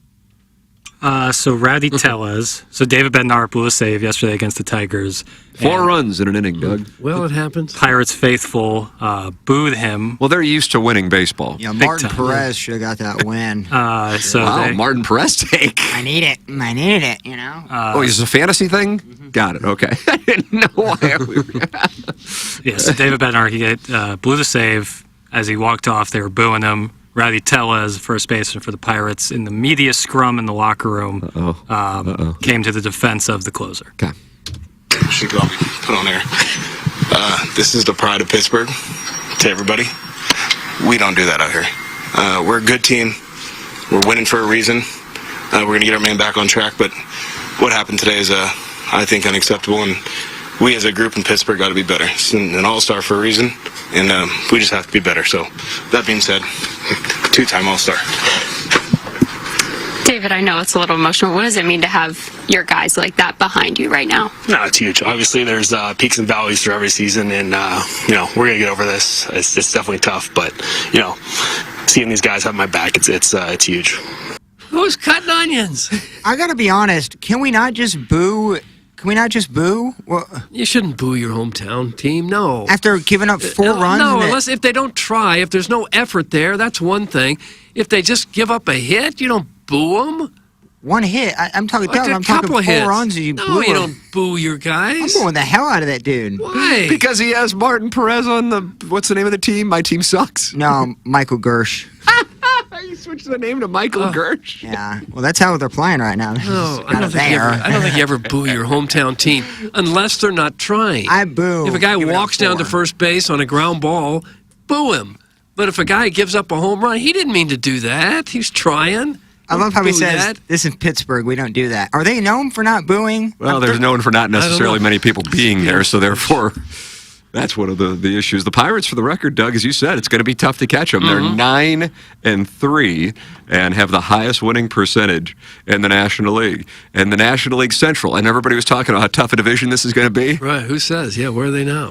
So Rowdy Tellez. So David Bednar blew a save yesterday against the Tigers. 4 runs in an inning, Doug. Well, it happens. Pirates faithful booed him. Well, they're used to winning baseball. Yeah, Martin Perez should have got that win. Martin Perez take. I needed it, you know? Is this a fantasy thing? Mm-hmm. Got it, okay. I didn't know why. Yeah, so David Bednar, he blew the save. As he walked off, they were booing him. Rowdy Tellez, first baseman for the Pirates, in the media scrum in the locker room, came to the defense of the closer. Okay. Should probably put on there. This is the pride of Pittsburgh. To everybody, we don't do that out here. We're a good team. We're winning for a reason. We're going to get our man back on track. But what happened today is, I think, unacceptable. And we as a group in Pittsburgh got to be better. It's an all-star for a reason. And we just have to be better. So, that being said, 2-time All-Star. David, I know it's a little emotional. What does it mean to have your guys like that behind you right now? No, it's huge. Obviously, there's peaks and valleys through every season, and we're gonna get over this. It's definitely tough, but seeing these guys have my back, it's huge. Who's cutting onions? I gotta be honest. Can we not just boo? Well, you shouldn't boo your hometown team, no. After giving up 4 runs? No, unless if they don't try, if there's no effort there, that's one thing. If they just give up a hit, you don't boo them. One hit? I'm talking, I'm talking 4 runs and you boo you don't boo your guys. I'm booing the hell out of that dude. Why? Because he has Martin Perez on what's the name of the team? My team sucks. No, Michael Gersh. You switched the name to Michael Gersh. Yeah, well, that's how they're playing right now. No, I don't think you ever boo your hometown team unless they're not trying. I boo. If a guy walks down to first base on a ground ball, boo him. But if a guy gives up a home run, he didn't mean to do that. He's trying. I love how he says, this is Pittsburgh, we don't do that. Are they known for not booing? Well, they're known for not necessarily many people being there, so therefore... That's one of the issues. The Pirates, for the record, Doug, as you said, it's going to be tough to catch them. Mm-hmm. They're 9-3 and have the highest winning percentage in the National League. And the National League Central. And everybody was talking about how tough a division this is going to be. Right. Who says? Yeah, where are they now?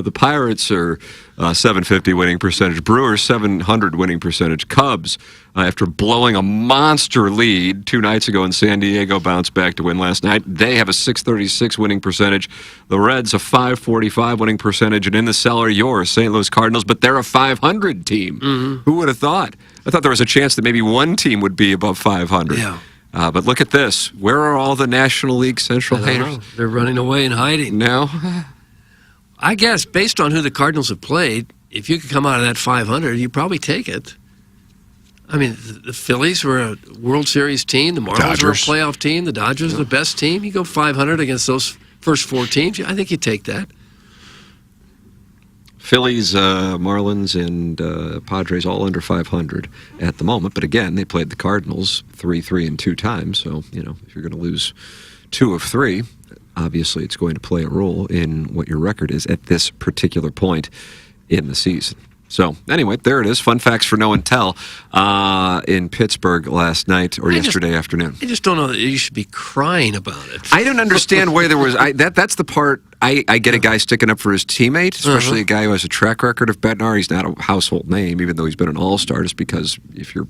The Pirates are 750 winning percentage. Brewers, 700 winning percentage. Cubs, after blowing a monster lead 2 nights ago in San Diego, bounced back to win last night. They have a 636 winning percentage. The Reds, a 545 winning percentage. And in the cellar, your St. Louis Cardinals, but they're a 500 team. Mm-hmm. Who would have thought? I thought there was a chance that maybe one team would be above 500. Yeah. But look at this. Where are all the National League Central haters? They're running away and hiding. No. I guess, based on who the Cardinals have played, if you could come out of that 500, you'd probably take it. I mean, the Phillies were a World Series team. The Marlins were a playoff team. The Dodgers are the best team. You go 500 against those first 4 teams, I think you take that. Phillies, Marlins, and Padres all under 500 at the moment. But again, they played the Cardinals 3-3 and 2 times. So, if you're going to lose 2 of 3, obviously it's going to play a role in what your record is at this particular point in the season. So, anyway, there it is. Fun facts for no and tell in Pittsburgh last night or yesterday afternoon. I just don't know that you should be crying about it. I don't understand why there was... that's the part... I get a guy sticking up for his teammate, especially a guy who has a track record of Bednar. He's not a household name, even though he's been an all-star, just because if you're,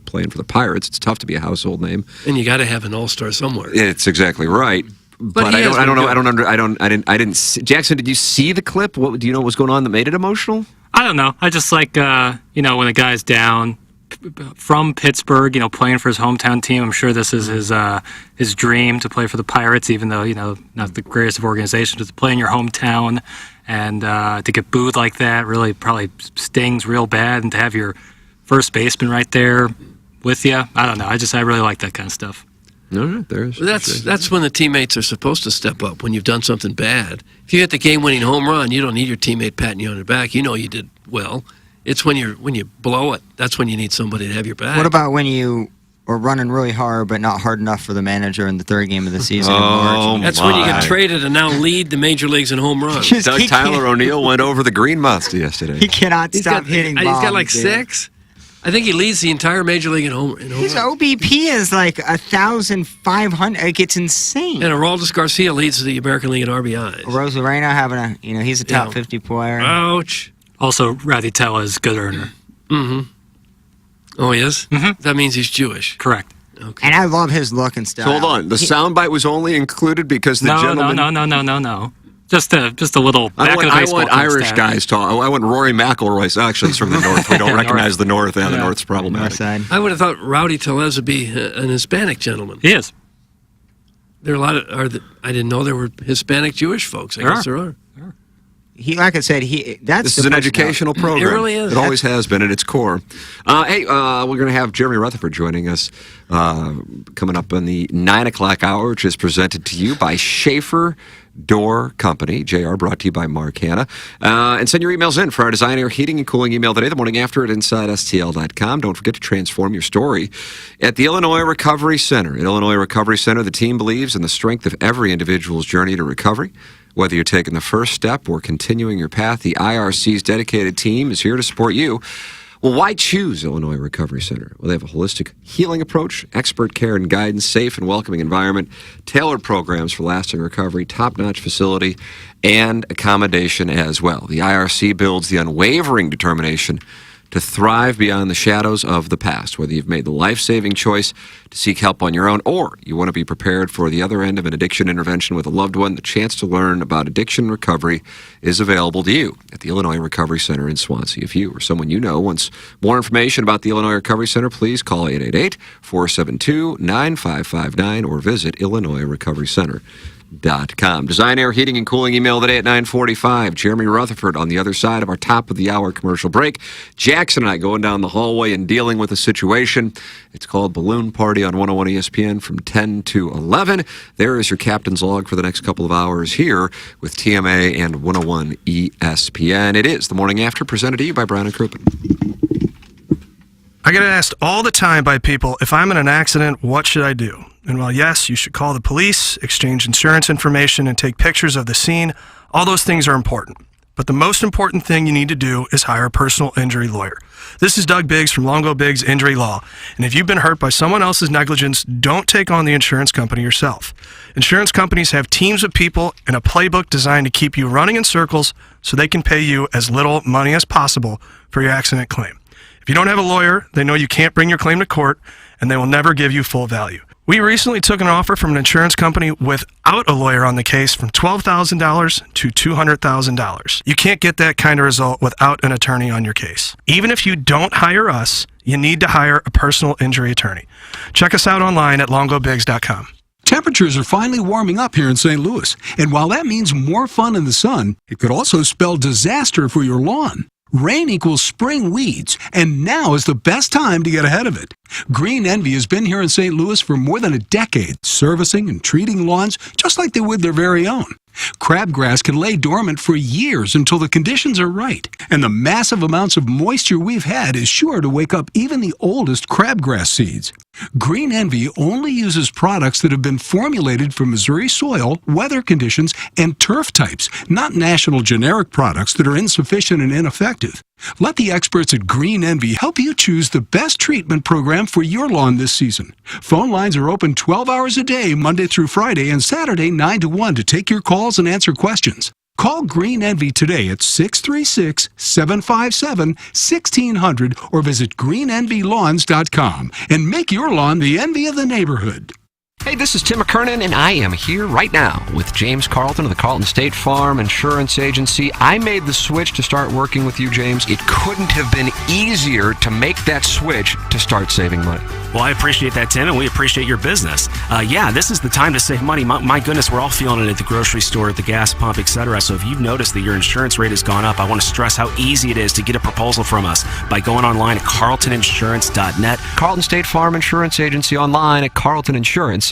playing for the Pirates, it's tough to be a household name. And you got to have an all-star somewhere. It's exactly right. But I didn't see, Jackson, did you see the clip? Do you know what was going on that made it emotional? I don't know. I just like, when a guy's down from Pittsburgh, playing for his hometown team. I'm sure this is his dream to play for the Pirates, even though, not the greatest of organizations, but to play in your hometown and to get booed like that really probably stings real bad. And to have your first baseman right there with you, I don't know. I really like that kind of stuff. No, there's. That's when the teammates are supposed to step up when you've done something bad. If you hit the game-winning home run, you don't need your teammate patting you on the back. You know you did well. It's when you blow it. That's when you need somebody to have your back. What about when you are running really hard but not hard enough for the manager in the third game of the season? That's when you get traded and now lead the major leagues in home runs. Doug Tyler O'Neill went over the green monster yesterday. He cannot stop hitting bombs. He's got like 6. I think he leads the entire major league in home runs. His OBP is like 1,500. Like, it's insane. And Aroldis Garcia leads the American League in RBIs. Rosarena having he's a top 50 player. Ouch. Also, Raditella is a good earner. Mm-hmm. Oh, he is? Mm-hmm. That means he's Jewish. Correct. Okay. And I love his look and style. So hold on. The soundbite was only included because the gentleman... No. Just a little back of the baseball. I want Irish guys talk. I want Rory McIlroy. Actually, he's from the north. We don't recognize the north, and the north's problematic. I would have thought Rowdy Tellez would be an Hispanic gentleman. He is. There are a lot of... I didn't know there were Hispanic Jewish folks. I guess there are. Like I said, this is an educational program. It really is. It always has been at its core. We're going to have Jeremy Rutherford joining us coming up in the 9 o'clock hour, which is presented to you by Schaefer Door Company. JR brought to you by Mark Hanna. And send your emails in for our Design, Air, Heating, and Cooling email today, the morning after at InsideSTL.com. Don't forget to transform your story at the Illinois Recovery Center. At Illinois Recovery Center, the team believes in the strength of every individual's journey to recovery. Whether you're taking the first step or continuing your path, the IRC's dedicated team is here to support you. Well, why choose Illinois Recovery Center? Well, they have a holistic healing approach, expert care and guidance, safe and welcoming environment, tailored programs for lasting recovery, top-notch facility, and accommodation as well. The IRC builds the unwavering determination to thrive beyond the shadows of the past. Whether you've made the life-saving choice to seek help on your own, or you want to be prepared for the other end of an addiction intervention with a loved one, the chance to learn about addiction recovery is available to you at the Illinois Recovery Center in Swansea. If you or someone you know wants more information about the Illinois Recovery Center, please call 888-472-9559 or visit IllinoisRecoveryCenter.com. Design, Air, Heating, and Cooling email today at 9:45. Jeremy Rutherford on the other side of our top of the hour commercial break. Jackson and I going down the hallway and dealing with a situation. It's called Balloon Party on 101 ESPN from 10 to 11. There is your captain's log for the next couple of hours here with TMA and 101 ESPN. It is the morning after, presented to you by Brown and Crouppen. I get asked all the time by people, if I'm in an accident, what should I do? And while yes, you should call the police, exchange insurance information, and take pictures of the scene, all those things are important. But the most important thing you need to do is hire a personal injury lawyer. This is Doug Biggs from Longo Biggs Injury Law. And if you've been hurt by someone else's negligence, don't take on the insurance company yourself. Insurance companies have teams of people and a playbook designed to keep you running in circles so they can pay you as little money as possible for your accident claim. If you don't have a lawyer, they know you can't bring your claim to court, and they will never give you full value. We recently took an offer from an insurance company without a lawyer on the case from $12,000 to $200,000. You can't get that kind of result without an attorney on your case. Even if you don't hire us, you need to hire a personal injury attorney. Check us out online at longobigs.com. Temperatures are finally warming up here in St. Louis, and while that means more fun in the sun, it could also spell disaster for your lawn. Rain equals spring weeds, and now is the best time to get ahead of it. Green Envy has been here in St. Louis for more than a decade, servicing and treating lawns just like they would their very own. Crabgrass can lay dormant for years until the conditions are right, and the massive amounts of moisture we've had is sure to wake up even the oldest crabgrass seeds. Green Envy only uses products that have been formulated for Missouri soil, weather conditions, and turf types, not national generic products that are insufficient and ineffective. Let the experts at Green Envy help you choose the best treatment program for your lawn this season. Phone lines are open 12 hours a day, Monday through Friday, and Saturday 9 to 1 to take your calls and answer questions. Call Green Envy today at 636-757-1600 or visit greenenvylawns.com and make your lawn the envy of the neighborhood. Hey, this is Tim McKernan, and I am here right now with James Carlton of the Carlton State Farm Insurance Agency. I made the switch to start working with you, James. It couldn't have been easier to make that switch to start saving money. Well, I appreciate that, Tim, and we appreciate your business. Yeah, this is the time to save money. My goodness, we're all feeling it at the grocery store, at the gas pump, etc. So if you've noticed that your insurance rate has gone up, I want to stress how easy it is to get a proposal from us by going online at carltoninsurance.net. Carlton State Farm Insurance Agency online at carltoninsurance.net.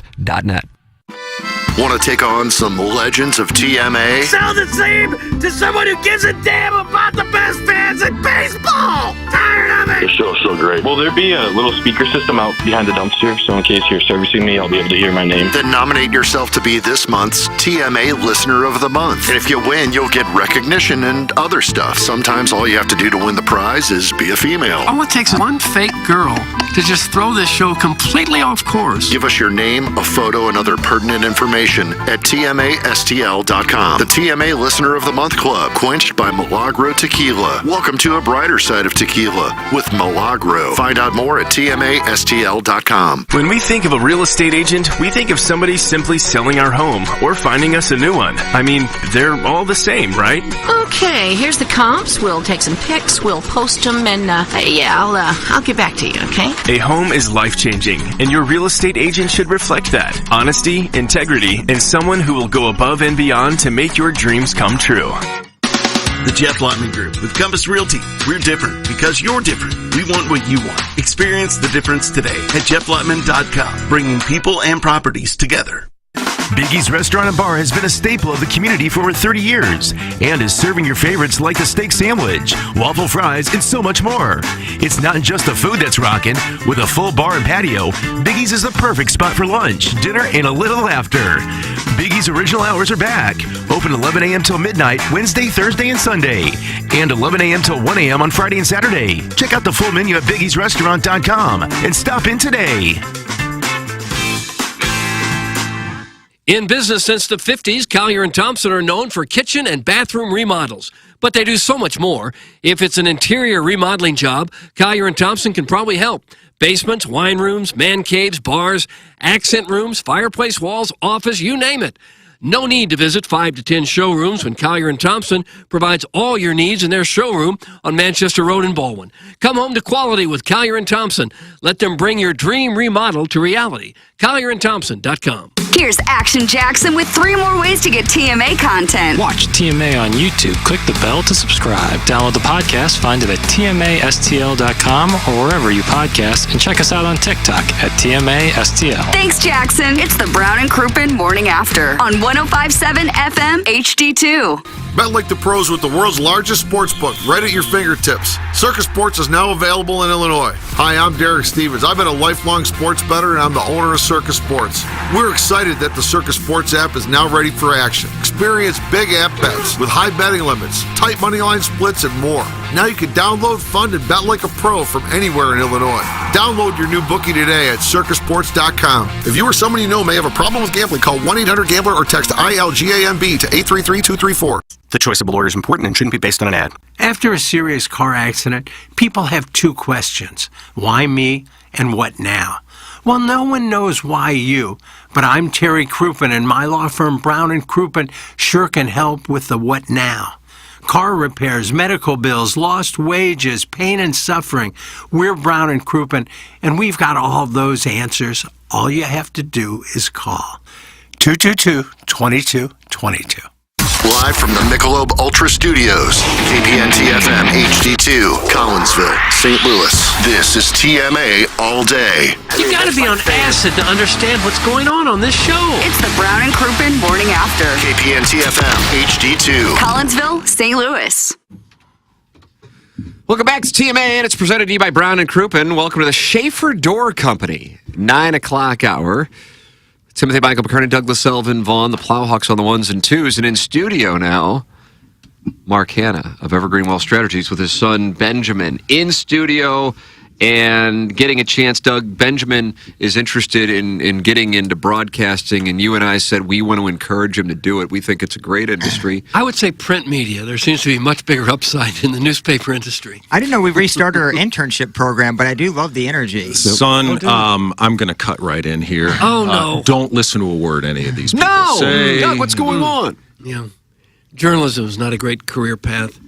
Want to take on some legends of TMA? Sound the same to someone who gives a damn about the best fans in baseball! Tired of it! The show's so great. Will there be a little speaker system out behind the dumpster, so in case you're servicing me, I'll be able to hear my name? Then nominate yourself to be this month's TMA Listener of the Month. And if you win, you'll get recognition and other stuff. Sometimes all you have to do to win the prize is be a female. All it takes is one fake girl to just throw this show completely off course. Give us your name, a photo, and other pertinent information at TMASTL.com. The TMA Listener of the Month Club, quenched by Milagro Tequila. Welcome to a brighter side of tequila with Milagro. Find out more at TMASTL.com. When we think of a real estate agent, we think of somebody simply selling our home or finding us a new one. I mean, they're all the same, right? Okay, here's the comps. We'll take some pics, we'll post them, and I'll get back to you, okay? A home is life-changing, and your real estate agent should reflect that. Honesty, integrity, and someone who will go above and beyond to make your dreams come true. The Jeff Lotman Group with Compass Realty. We're different because you're different. We want what you want. Experience the difference today at jefflotman.com, bringing people and properties together. Biggie's Restaurant and Bar has been a staple of the community for over 30 years and is serving your favorites like the steak sandwich, waffle fries, and so much more. It's not just the food that's rocking. With a full bar and patio, Biggie's is the perfect spot for lunch, dinner, and a little laughter. Biggie's original hours are back. Open 11 a.m. till midnight, Wednesday, Thursday, and Sunday. And 11 a.m. till 1 a.m. on Friday and Saturday. Check out the full menu at biggiesrestaurant.com and stop in today. In business since the 50s, Collier & Thompson are known for kitchen and bathroom remodels. But they do so much more. If it's an interior remodeling job, Collier & Thompson can probably help. Basements, wine rooms, man caves, bars, accent rooms, fireplace walls, office, you name it. No need to visit 5 to 10 showrooms when Collier & Thompson provides all your needs in their showroom on Manchester Road in Baldwin. Come home to quality with Collier & Thompson. Let them bring your dream remodel to reality. CollierandThompson.com. Here's Action Jackson with 3 more ways to get TMA content. Watch TMA on YouTube. Click the bell to subscribe. Download the podcast. Find it at TMASTL.com or wherever you podcast. And check us out on TikTok at TMASTL. Thanks, Jackson. It's the Brown and Crouppen Morning After on 105.7 FM HD2. Bet like the pros with the world's largest sports book right at your fingertips. Circus Sports is now available in Illinois. Hi, I'm Derek Stevens. I've been a lifelong sports bettor and I'm the owner of Circus Sports. We're excited that the Circus Sports app is now ready for action. Experience big app bets with high betting limits, tight money line splits, and more. Now you can download, fund, and bet like a pro from anywhere in Illinois. Download your new bookie today at circusports.com. If you or someone you know may have a problem with gambling, call 1-800-GAMBLER or text ILGAMB to 833-234. The choice of a lawyer is important and shouldn't be based on an ad. After a serious car accident, people have 2 questions. Why me and what now? Well, no one knows why you, but I'm Terry Crouppen and my law firm Brown & Crouppen sure can help with the what now. Car repairs, medical bills, lost wages, pain and suffering. We're Brown & Crouppen and we've got all those answers. All you have to do is call 222-2222. Live from the Michelob Ultra Studios, KPNT-FM HD2, Collinsville, St. Louis. This is TMA All Day. You got to be on acid to understand what's going on this show. It's the Brown and Crouppen Morning After. KPNT-FM HD2. Collinsville, St. Louis. Welcome back to TMA, and it's presented to you by Brown and Crouppen. Welcome to the Schaefer Door Company, 9 o'clock hour. Timothy Michael McKernan, Douglas Selvin Vaughn, the Plowhawks on the ones and twos. And in studio now, Mark Hanna of Evergreen Wealth Strategies with his son Benjamin in studio and getting a chance. Doug, Benjamin is interested in getting into broadcasting, and you and I said we want to encourage him to do it. We think it's a great industry. I would say print media. There seems to be much bigger upside in the newspaper industry. I didn't know we restarted our internship program, but I do love the energy. Son, I'm going to cut right in here. Oh, no. Don't listen to a word any of these people say. Doug, what's going on? Yeah. Journalism is not a great career path.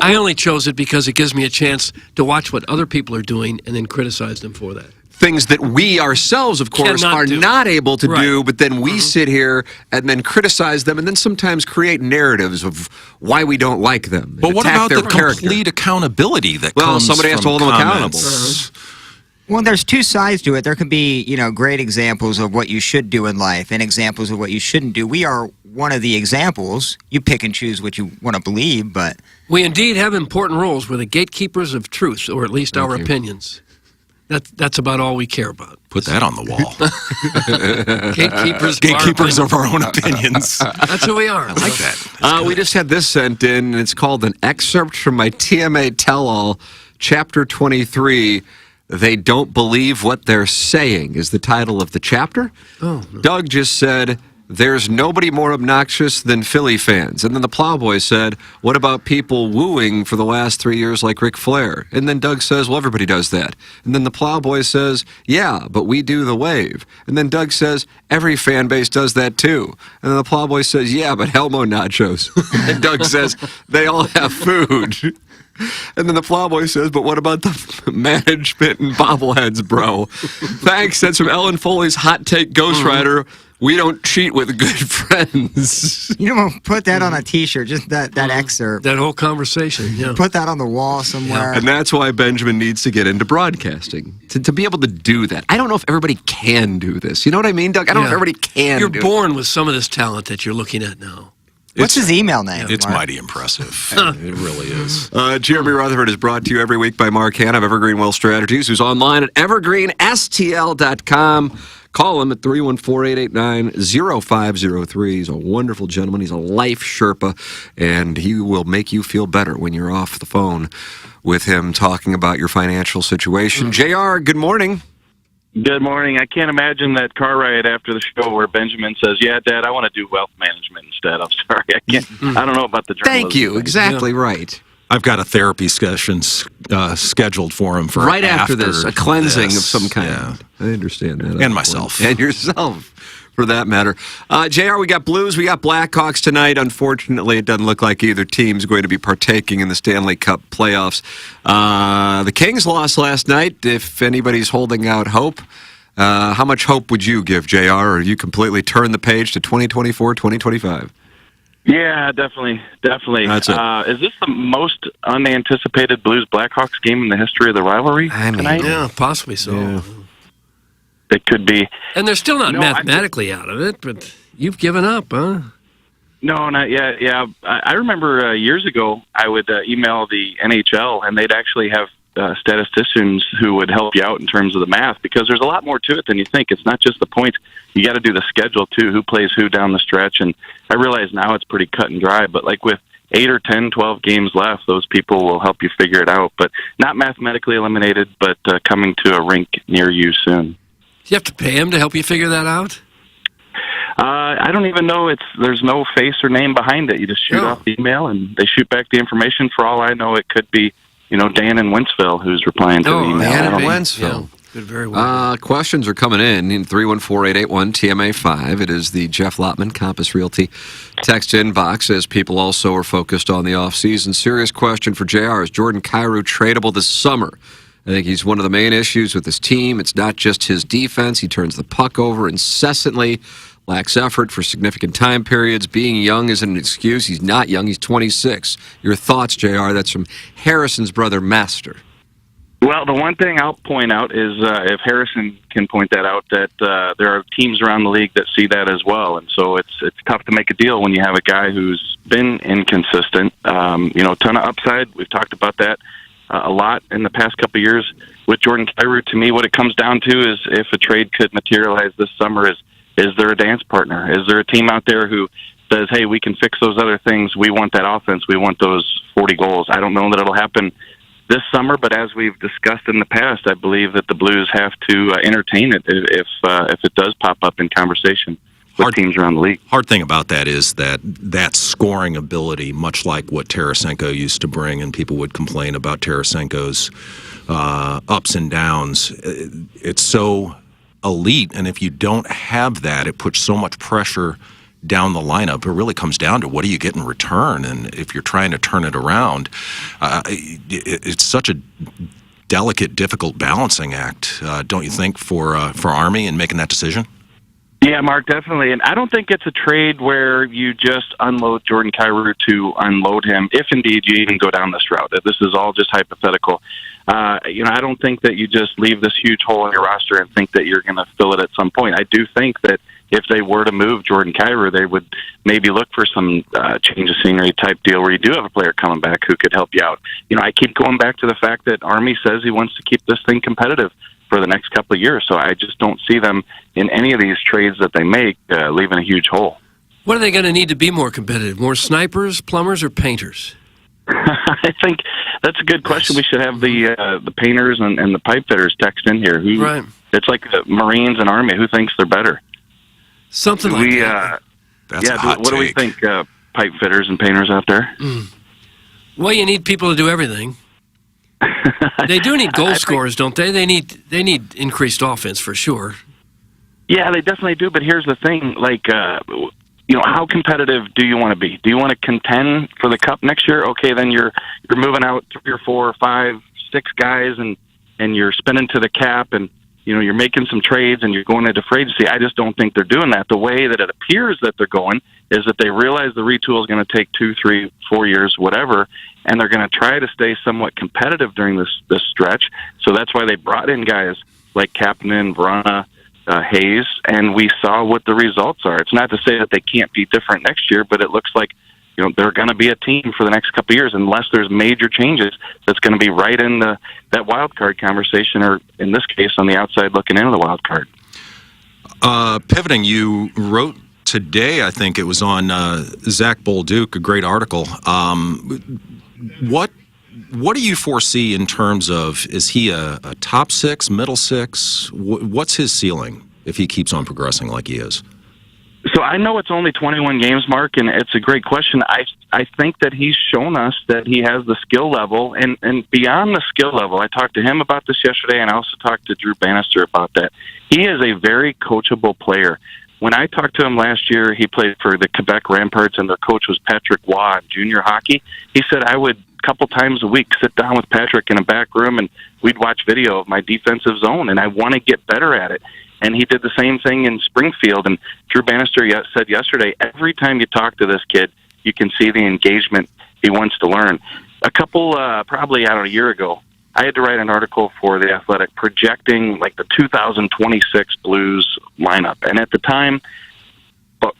I only chose it because it gives me a chance to watch what other people are doing and then criticize them for that. Things that we ourselves, of course, are not able to do, but then we sit here and then criticize them and then sometimes create narratives of why we don't like them. But what about the complete accountability that comes from somebody has to hold them accountable. Well, there's two sides to it. There can be, great examples of what you should do in life and examples of what you shouldn't do. We are one of the examples. You pick and choose what you want to believe, but... We indeed have important roles. We're the gatekeepers of truth, or at least our opinions. That's about all we care about. Put that on the wall. Gatekeepers of our own opinions. That's who we are. I like that. We just had this sent in, and it's called An Excerpt from My TMA Tell-All, Chapter 23. They Don't Believe What They're Saying is the title of the chapter. Oh, no. Doug just said, there's nobody more obnoxious than Philly fans. And then the Plowboy said, what about people wooing for the last 3 years like Ric Flair? And then Doug says, well, everybody does that. And then the Plowboy says, yeah, but we do the wave. And then Doug says, every fan base does that too. And then the Plowboy says, yeah, but Helmo nachos. And Doug says, they all have food. And then the Plowboy says, but what about the management and bobbleheads, bro? Thanks. That's from Ellen Foley's Hot Take Ghostwriter. We don't cheat with good friends. Put that on a T-shirt, just that excerpt. That whole conversation, yeah. Put that on the wall somewhere. And that's why Benjamin needs to get into broadcasting, to be able to do that. I don't know if everybody can do this. You know what I mean, Doug? I don't know if everybody can You're born with some of this talent that you're looking at now. What's his email name? It's Mark? mighty impressive. It really is. Jeremy Rutherford is brought to you every week by Mark Hanna of Evergreen Wealth Strategies, who's online at evergreenstl.com. Call him at 314-889-0503. He's a wonderful gentleman. He's a life Sherpa, and he will make you feel better when you're off the phone with him talking about your financial situation. JR, good morning. Good morning. I can't imagine that car ride after the show where Benjamin says, yeah, Dad, I want to do wealth management instead. I'm sorry. I can't. I don't know about the journalism. Thank you. Exactly right. I've got a therapy session scheduled for him for right after this, a cleansing of some kind. Yeah. I understand that. And myself. And yourself, for that matter. JR, we got Blues, we got Blackhawks tonight. Unfortunately, it doesn't look like either team's going to be partaking in the Stanley Cup playoffs. The Kings lost last night. If anybody's holding out hope, how much hope would you give, JR, or have you completely turned the page to 2024, 2025? Yeah, definitely. That's it. Is this the most unanticipated Blues-Blackhawks game in the history of the rivalry tonight? Yeah, possibly so. Yeah. It could be. And they're still not mathematically out of it, but you've given up, huh? No, not yet. Yeah, I remember years ago I would email the NHL, and they'd actually have statisticians who would help you out in terms of the math, because there's a lot more to it than you think. It's not just the points. You got to do the schedule, too, who plays who down the stretch. And I realize now it's pretty cut and dry, but like with 8 or 10, 12 games left, those people will help you figure it out. But not mathematically eliminated, but coming to a rink near you soon. Do you have to pay them to help you figure that out? I don't even know. There's no face or name behind it. You just shoot off the email, and they shoot back the information. For all I know, it could be, Dan in Wentzville who's replying to the email. Dan in Wentzville. Good, very well. Questions are coming in 314-881-TMA5. It is the Jeff Lotman Compass Realty text inbox, as people also are focused on the offseason. Serious question for JR. Is Jordan Kyrou tradable this summer? I think he's one of the main issues with this team. It's not just his defense. He turns the puck over incessantly. lacks effort for significant time periods. Being young isn't an excuse. He's not young. He's 26. Your thoughts, JR? That's from Harrison's brother, Master. Well, the one thing I'll point out is if Harrison can point that out, that there are teams around the league that see that as well, and so it's tough to make a deal when you have a guy who's been inconsistent. Ton of upside. We've talked about that a lot in the past couple of years with Jordan Kyrou. To me, what it comes down to is if a trade could materialize this summer, is there a dance partner? Is there a team out there who says, hey, we can fix those other things. We want that offense. We want those 40 goals. I don't know that it'll happen this summer, but as we've discussed in the past, I believe that the Blues have to entertain it if it does pop up in conversation with teams around the league. Hard thing about that is that scoring ability, much like what Tarasenko used to bring, and people would complain about Tarasenko's ups and downs. It's so elite, and if you don't have that, it puts so much pressure down the lineup. It really comes down to what do you get in return, and if you're trying to turn it around, it's such a delicate, difficult balancing act, don't you think, for Army in making that decision? Yeah, Mark, definitely. And I don't think it's a trade where you just unload Jordan Kyrou to unload him, if indeed you even go down this route. This is all just hypothetical. I don't think that you just leave this huge hole in your roster and think that you're going to fill it at some point. I do think that if they were to move Jordan Kyrou, they would maybe look for some change of scenery type deal where you do have a player coming back who could help you out. I keep going back to the fact that Army says he wants to keep this thing competitive for the next couple of years. So I just don't see them in any of these trades that they make leaving a huge hole. What are they going to need to be more competitive? More snipers, plumbers, or painters? I think that's a good question. We should have the painters and the pipe fitters text in here. Right. It's like the Marines and Army. Who thinks they're better? Something like that. That's a hot what do we think, pipe fitters and painters out there? Well, you need people to do everything. They do need goal scorers, don't they? They need increased offense for sure. Yeah, they definitely do. But here's the thing: how competitive do you want to be? Do you want to contend for the cup next year? Okay, then you're moving out 3 or 4 or 5, 6 guys, and you're spending to the cap, and you're making some trades, and you're going into free agency. I just don't think they're doing that. The way that it appears that they're going is that they realize the retool is going to take 2, 3, 4 years, whatever, and they're going to try to stay somewhat competitive during this stretch. So that's why they brought in guys like Kapanen, Vrana, Hayes, and we saw what the results are. It's not to say that they can't be different next year, but it looks like they're going to be a team for the next couple of years unless there's major changes. That's going to be right in that wild card conversation, or in this case, on the outside looking into the wild card. Pivoting, you wrote today, I think it was on Zach Bolduc, a great article. What do you foresee in terms of, is he a top 6, middle 6? What's his ceiling if he keeps on progressing like he is? So I know it's only 21 games, Mark, and it's a great question. I think that he's shown us that he has the skill level, and beyond the skill level, I talked to him about this yesterday, and I also talked to Drew Bannister about that. He is a very coachable player. When I talked to him last year, he played for the Quebec Ramparts, and their coach was Patrick Waugh in junior hockey. He said, I would, a couple times a week, sit down with Patrick in a back room, and we'd watch video of my defensive zone, and I want to get better at it. And he did the same thing in Springfield. And Drew Bannister said yesterday, every time you talk to this kid, you can see the engagement he wants to learn. A couple, probably, a year ago, I had to write an article for The Athletic projecting like the 2026 Blues lineup. And at the time,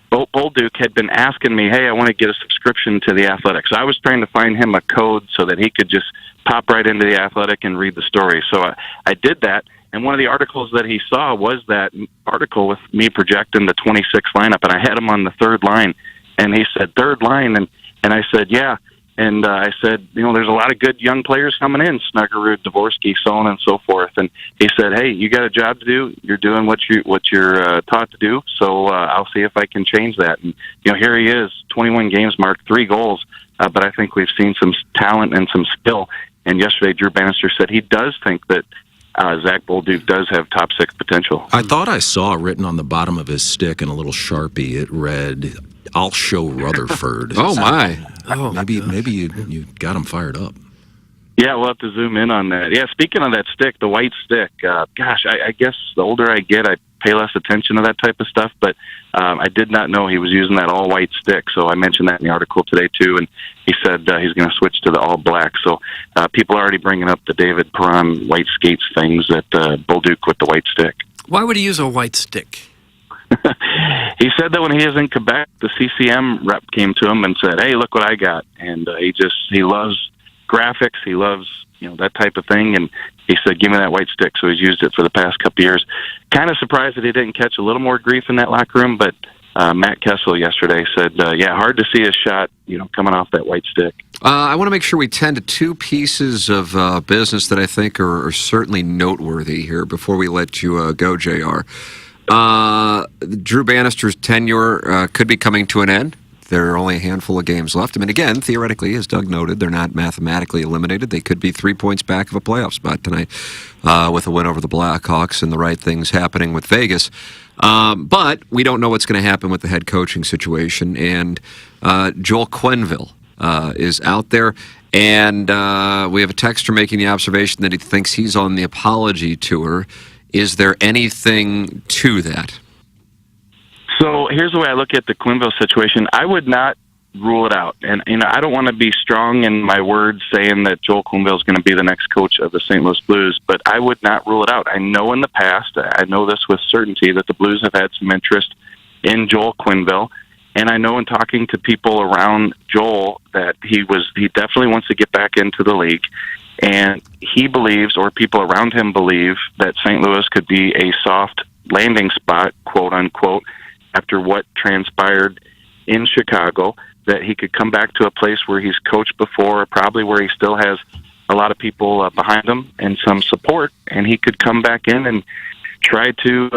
Bolduc had been asking me, hey, I want to get a subscription to The Athletic. So I was trying to find him a code so that he could just pop right into The Athletic and read the story. So I did that. And one of the articles that he saw was that article with me projecting the 26 lineup, and I had him on the third line. And he said, third line? And I said, yeah. And I said, there's a lot of good young players coming in, Snuggerud, Dvorsky, so on and so forth. And he said, hey, you got a job to do. You're doing what you're taught to do, so I'll see if I can change that. And, here he is, 21 games, Mark, 3 goals. But I think we've seen some talent and some skill. And yesterday, Drew Bannister said he does think that Zach Bolduc does have top 6 potential. I thought I saw written on the bottom of his stick in a little Sharpie, it read, I'll show Rutherford. Oh, my. Maybe you got him fired up. Yeah, we'll have to zoom in on that. Yeah, speaking of that stick, the white stick, I guess the older I get, I pay less attention to that type of stuff. But I did not know he was using that all white stick. So I mentioned that in the article today too, and he said he's going to switch to the all black. So people are already bringing up the David Perron white skates things at Bolduc with the white stick. Why would he use a white stick? He said that when he was in Quebec, the CCM rep came to him and said, "Hey, look what I got." And he loves graphics. He loves, that type of thing. And he said, "Give me that white stick." So he's used it for the past couple years. Kind of surprised that he didn't catch a little more grief in that locker room. But Matt Kessel yesterday said, hard to see his shot, coming off that white stick. I want to make sure we tend to two pieces of business that I think are certainly noteworthy here before we let you go, JR. Drew Bannister's tenure could be coming to an end. There are only a handful of games left. I mean, again, theoretically, as Doug noted, they're not mathematically eliminated. They could be 3 points back of a playoff spot tonight with a win over the Blackhawks and the right things happening with Vegas. But we don't know what's going to happen with the head coaching situation. And Joel Quenneville is out there. And we have a texter making the observation that he thinks he's on the apology tour. Is there anything to that? So here's the way I look at the Quenneville situation. I would not rule it out. And, I don't want to be strong in my words saying that Joel Quenneville is going to be the next coach of the St. Louis Blues, but I would not rule it out. I know in the past, I know this with certainty, that the Blues have had some interest in Joel Quenneville. And I know in talking to people around Joel that he definitely wants to get back into the league. And he believes, or people around him believe, that St. Louis could be a soft landing spot, quote unquote, after what transpired in Chicago, that he could come back to a place where he's coached before, probably where he still has a lot of people behind him and some support, and he could come back in and try to,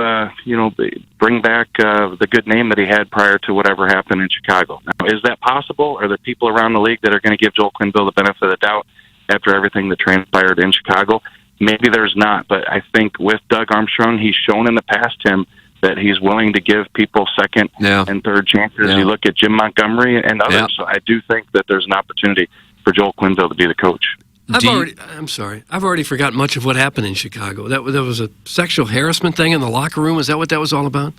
bring back the good name that he had prior to whatever happened in Chicago. Now, is that possible? Are there people around the league that are going to give Joel Quenneville the benefit of the doubt after everything that transpired in Chicago? Maybe there's not, but I think with Doug Armstrong, he's shown in the past, Tim, that he's willing to give people second and third chances. You look at Jim Montgomery and others. So I do think that there's an opportunity for Joel Quenneville to be the coach. I've already forgotten much of what happened in Chicago. There was a sexual harassment thing in the locker room. Is that what that was all about?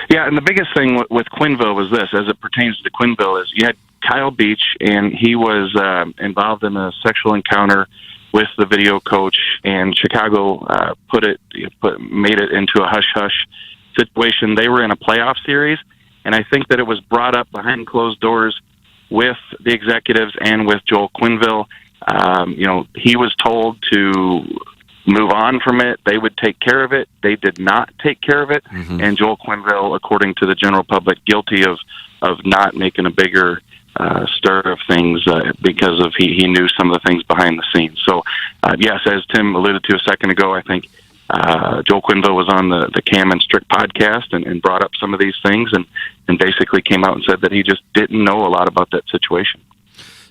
Yeah, and the biggest thing with Quenneville was this, as it pertains to Quenneville, is you had Kyle Beach, and he was involved in a sexual encounter with the video coach, and Chicago made it into a hush-hush situation. They were in a playoff series, and I think that it was brought up behind closed doors with the executives and with Joel Quenneville. He was told to move on from it. They would take care of it. They did not take care of it. Mm-hmm. And Joel Quenneville, according to the general public, guilty of not making a bigger stir of things because of he knew some of the things behind the scenes. So, yes, as Tim alluded to a second ago, I think Joel Quenneville was on the Cam and Strick podcast and brought up some of these things and basically came out and said that he just didn't know a lot about that situation.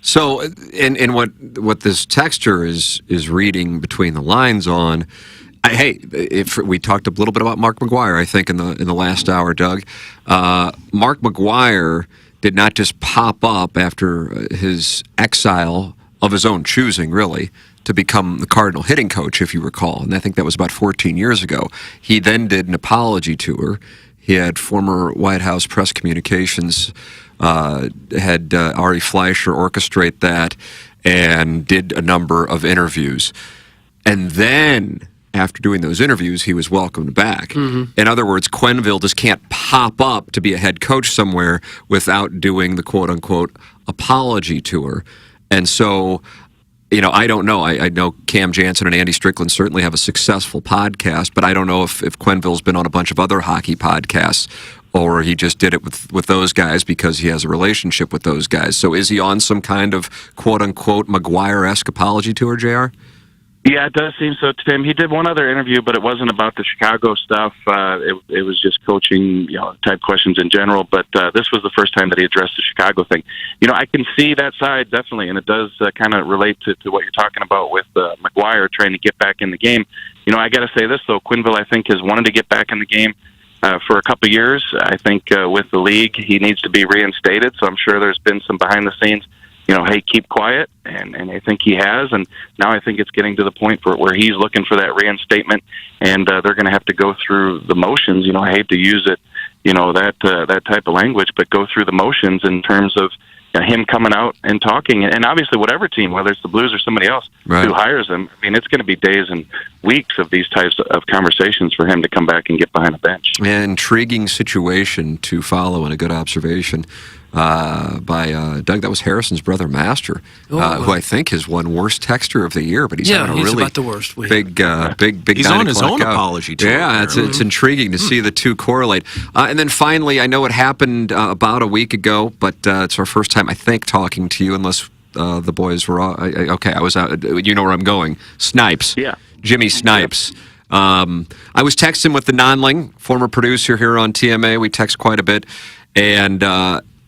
So, in what this texter is reading between the lines on, if we talked a little bit about Mark McGuire, I think in the last hour, Doug, Mark McGuire did not just pop up after his exile of his own choosing, really, to become the Cardinal hitting coach, if you recall, and I think that was about 14 years ago. He then did an apology tour. He had former White House press communications had Ari Fleischer orchestrate that and did a number of interviews. And then, after doing those interviews, he was welcomed back. Mm-hmm. In other words, Quenneville just can't pop up to be a head coach somewhere without doing the quote-unquote apology tour. And so, I don't know. I know Cam Jansen and Andy Strickland certainly have a successful podcast, but I don't know if Quenneville's been on a bunch of other hockey podcasts or he just did it with those guys because he has a relationship with those guys. So is he on some kind of quote-unquote McGuire-esque apology tour, JR? Yeah, it does seem so, Tim. He did one other interview, but it wasn't about the Chicago stuff. It was just coaching, type questions in general. But this was the first time that he addressed the Chicago thing. I can see that side definitely, and it does kind of relate to what you're talking about with McGuire trying to get back in the game. I got to say this though, Quenneville I think has wanted to get back in the game for a couple of years. I think with the league he needs to be reinstated. So I'm sure there's been some behind the scenes hey, keep quiet, and I think he has, and now I think it's getting to the point where he's looking for that reinstatement, and they're going to have to go through the motions. I hate to use it, that type of language, but go through the motions in terms of him coming out and talking, and obviously whatever team, whether it's the Blues or somebody else who hires him, it's going to be days and weeks of these types of conversations for him to come back and get behind a bench. Intriguing situation to follow, and a good observation by Doug. That was Harrison's brother, Master, who I think has won worst texter of the year, but he's having a really about the worst week. big. He's on his own apology tour. Yeah, it's intriguing to see the two correlate. And then finally, I know it happened about a week ago, but it's our first time, I think, talking to you, unless the boys were okay. I was out. You know where I'm going. Snipes. Yeah. Jimmy Snipes. I was texting with the Nonling, former producer here on TMA. We text quite a bit, and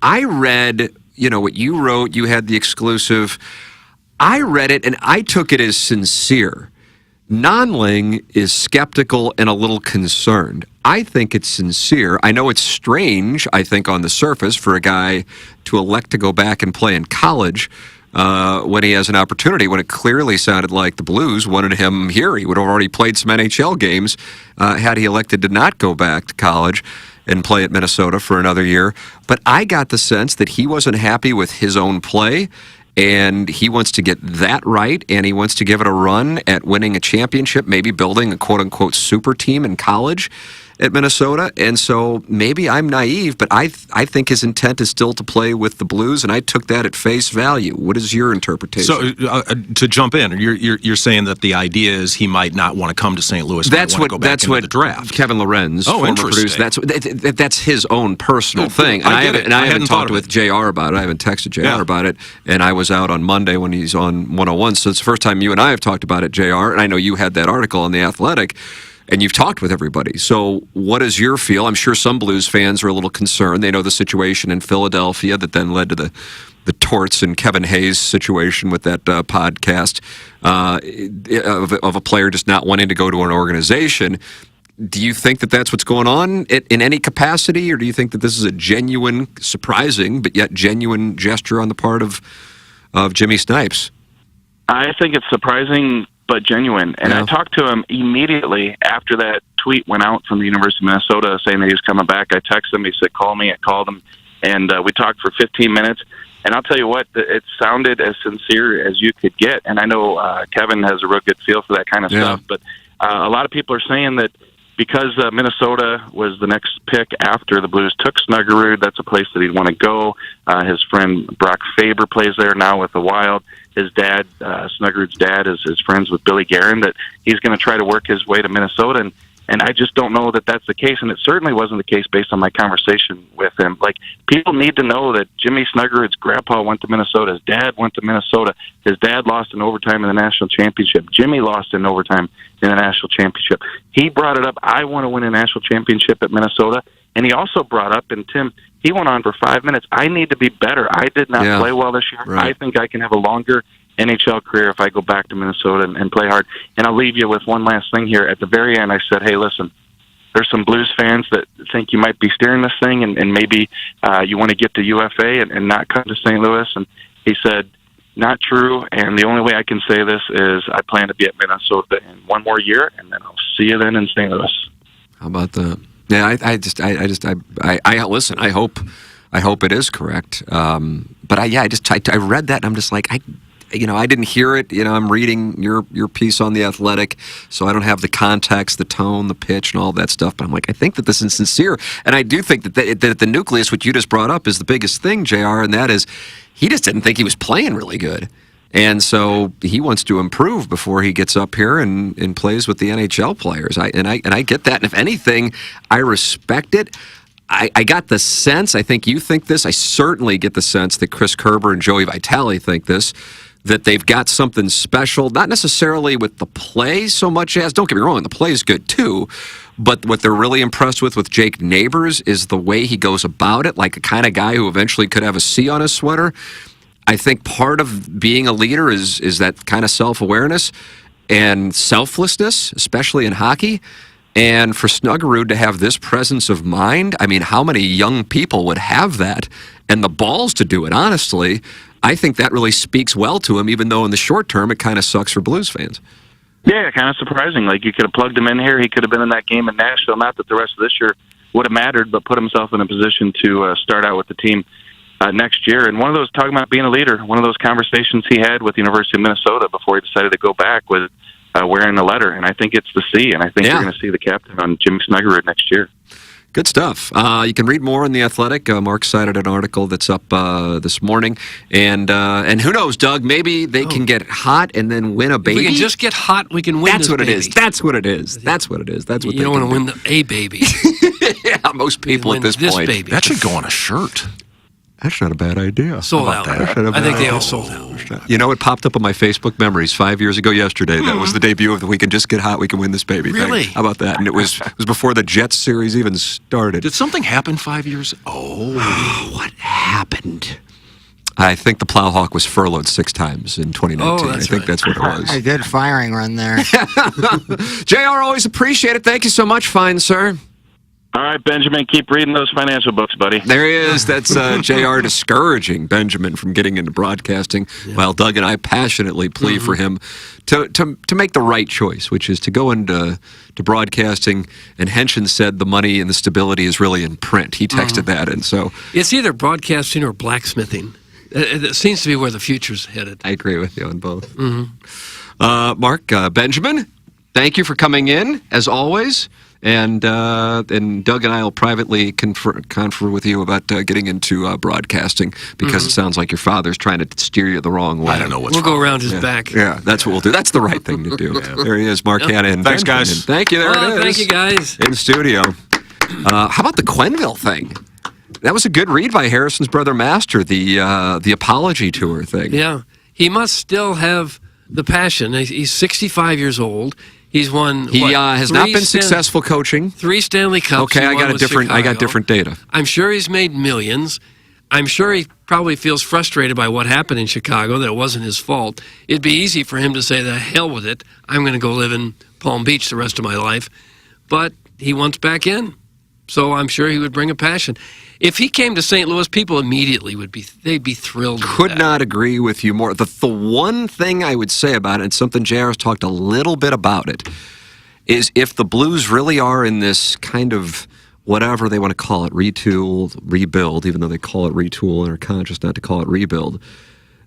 I read, what you wrote. You had the exclusive. I read it, and I took it as sincere. Nonling is skeptical and a little concerned. I think it's sincere. I know it's strange, I think, on the surface for a guy to elect to go back and play in college when he has an opportunity, when it clearly sounded like the Blues wanted him here. He would have already played some NHL games had he elected to not go back to college and play at Minnesota for another year. But I got the sense that he wasn't happy with his own play, and he wants to get that right, and he wants to give it a run at winning a championship, maybe building a quote-unquote super team in college at Minnesota. And so maybe I'm naive, but I think his intent is still to play with the Blues, and I took that at face value. What is your interpretation? So to jump in, you're saying that the idea is he might not want to come to St. Louis. That's what the draft. Kevin Lorenz, former producer. That's his own personal thing. And I haven't talked with JR about it. I haven't texted JR about it. And I was out on Monday when he's on 101. So it's the first time you and I have talked about it, JR. And I know you had that article on The Athletic, and you've talked with everybody. So what is your feel? I'm sure some Blues fans are a little concerned. They know the situation in Philadelphia that then led to the Torts and Kevin Hayes situation with that podcast of a player just not wanting to go to an organization. Do you think that that's what's going on in any capacity, or do you think that this is a genuine, surprising, but yet genuine gesture on the part of Jimmy Snipes? I think it's surprising but genuine. And I talked to him immediately after that tweet went out from the University of Minnesota saying that he was coming back. I texted him. He said, call me. I called him, and we talked for 15 minutes. And I'll tell you what, it sounded as sincere as you could get. And I know Kevin has a real good feel for that kind of stuff. But a lot of people are saying that because Minnesota was the next pick after the Blues took Snuggerud, that's a place that he'd want to go. His friend Brock Faber plays there now with the Wild. His dad, Snuggerud's dad, is friends with Billy Guerin, that he's going to try to work his way to Minnesota. And I just don't know that that's the case, and it certainly wasn't the case based on my conversation with him. Like, people need to know that Jimmy Snuggerud's grandpa went to Minnesota. His dad went to Minnesota. His dad lost in overtime in the national championship. Jimmy lost in overtime in the national championship. He brought it up, I want to win a national championship at Minnesota. And he also brought up, and Tim, he went on for 5 minutes, I need to be better. I did not play well this year. Right. I think I can have a longer NHL career if I go back to Minnesota and play hard. And I'll leave you with one last thing here. At the very end, I said, hey, listen, there's some Blues fans that think you might be steering this thing, and maybe you want to get to UFA and not come to St. Louis. And he said, not true, and the only way I can say this is I plan to be at Minnesota in one more year, and then I'll see you then in St. Louis. How about that? Yeah, I listen. I hope it is correct. But I read that and I'm just like, I didn't hear it. I'm reading your piece on The Athletic, so I don't have the context, the tone, the pitch, and all that stuff. But I'm like, I think that this is sincere, and I do think that the nucleus, what you just brought up, is the biggest thing, JR, and that is he just didn't think he was playing really good. And so he wants to improve before he gets up here and plays with the NHL players. I get that. And if anything, I respect it. I got the sense, I think you think this, I certainly get the sense that Chris Kerber and Joey Vitale think this, that they've got something special, not necessarily with the play so much as, don't get me wrong, the play is good too, but what they're really impressed with Jake Neighbors is the way he goes about it, like a kind of guy who eventually could have a C on his sweater. I think part of being a leader is that kind of self-awareness and selflessness, especially in hockey. And for Snuggerud to have this presence of mind, I mean, how many young people would have that and the balls to do it, honestly? I think that really speaks well to him, even though in the short term it kind of sucks for Blues fans. Yeah, kind of surprising. Like, you could have plugged him in here. He could have been in that game in Nashville. Not that the rest of this year would have mattered, but put himself in a position to start out with the team next year. And one of those, talking about being a leader, one of those conversations he had with the University of Minnesota before he decided to go back was wearing a letter. And I think it's the C, and I think you're going to see the captain on Jimmy Snuggerud next year. Good stuff. You can read more in The Athletic. Mark cited an article that's up this morning. And who knows, Doug, maybe they can get hot and then win a baby. If we can just get hot, we can win That's this what baby. it is. That's what it is. That's what it is. That's what you they don't can want to do. win a baby. Yeah, most people at this point. Baby. That should go on a shirt. That's not a bad idea. Sold out. I think they all sold out. You know, it popped up on my Facebook memories 5 years ago yesterday. That was the debut of the We Can Just Get Hot, We Can Win This Baby Really? thing. How about that? And it was before the Jets series even started. Did something happen 5 years? Oh. What happened? I think the Plowhawk was furloughed 6 times in 2019. I think that's what it was. A good firing run there. JR, always appreciate it. Thank you so much, fine sir. All right, Benjamin, keep reading those financial books, buddy. There he is. That's JR discouraging Benjamin from getting into broadcasting, while Doug and I passionately plea for him to make the right choice, which is to go into broadcasting. And Henshin said the money and the stability is really in print. He texted that, and so It's either broadcasting or blacksmithing. It seems to be where the future's headed. I agree with you on both. Mark, Benjamin, thank you for coming in, as always. And Doug and I will privately confer with you about getting into broadcasting, because it sounds like your father's trying to steer you the wrong way. I don't know what's We'll wrong. go around his back. Yeah, that's what we'll do. That's the right thing to do. There he is, Mark Hanna. And Thanks, Benjamin. guys. Thank you. There it is. Thank you, guys. In studio. How about the Quenneville thing? That was a good read by Harrison's brother Master, the apology tour thing. Yeah. He must still have the passion. He's 65 years old. He's won. He has not been successful coaching. 3 Stanley Cups. Okay, I got Chicago. different data. I'm sure he's made millions. I'm sure he probably feels frustrated by what happened in Chicago, that it wasn't his fault. It'd be easy for him to say, the hell with it. I'm going to go live in Palm Beach the rest of my life. But he wants back in. So I'm sure he would bring a passion. If he came to St. Louis, people immediately they'd be thrilled. Could not agree with you more. The one thing I would say about it, and something JR has talked a little bit about it, is if the Blues really are in this kind of whatever they want to call it, retool, rebuild, even though they call it retool and are conscious not to call it rebuild,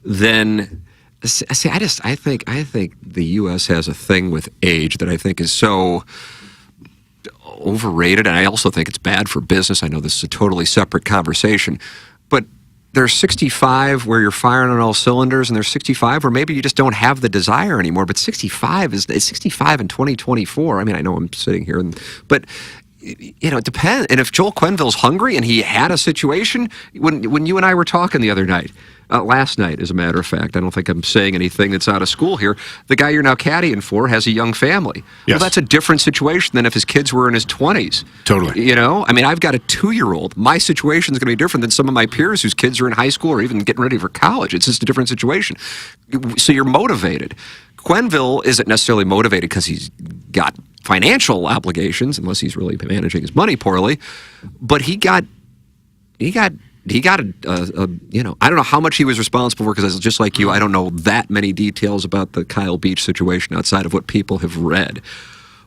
then see, I think the U.S. has a thing with age that I think is so overrated, and I also think it's bad for business. I know this is a totally separate conversation, but there's 65 where you're firing on all cylinders, and there's 65 where maybe you just don't have the desire anymore. But 65 is 65 in 2024. I mean, I know I'm sitting here, but it depends. And if Joel Quenneville's hungry and he had a situation, when you and I were talking the other night, last night, as a matter of fact, I don't think I'm saying anything that's out of school here. The guy you're now caddying for has a young family. Yes. Well, that's a different situation than if his kids were in his 20s. Totally. You know, I mean, I've got a 2-year-old. My situation is going to be different than some of my peers whose kids are in high school or even getting ready for college. It's just a different situation. So you're motivated. Quenneville isn't necessarily motivated because he's got financial obligations, unless he's really managing his money poorly. But he got a I don't know how much he was responsible for, because just like you, I don't know that many details about the Kyle Beach situation outside of what people have read.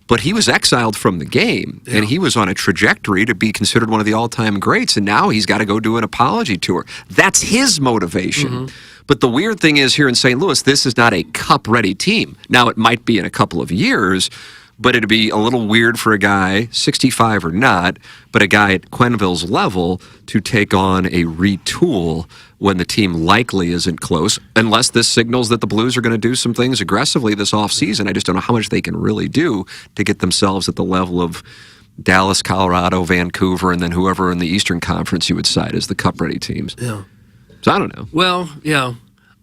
But he was exiled from the game, and he was on a trajectory to be considered one of the all-time greats, and now he's got to go do an apology tour. That's his motivation. But the weird thing is, here in St. Louis, this is not a cup-ready team. Now, it might be in a couple of years, but it'd be a little weird for a guy, 65 or not, but a guy at Quenneville's level to take on a retool when the team likely isn't close, unless this signals that the Blues are going to do some things aggressively this offseason. I just don't know how much they can really do to get themselves at the level of Dallas, Colorado, Vancouver, and then whoever in the Eastern Conference you would cite as the cup-ready teams. Yeah. So I don't know. Well, yeah.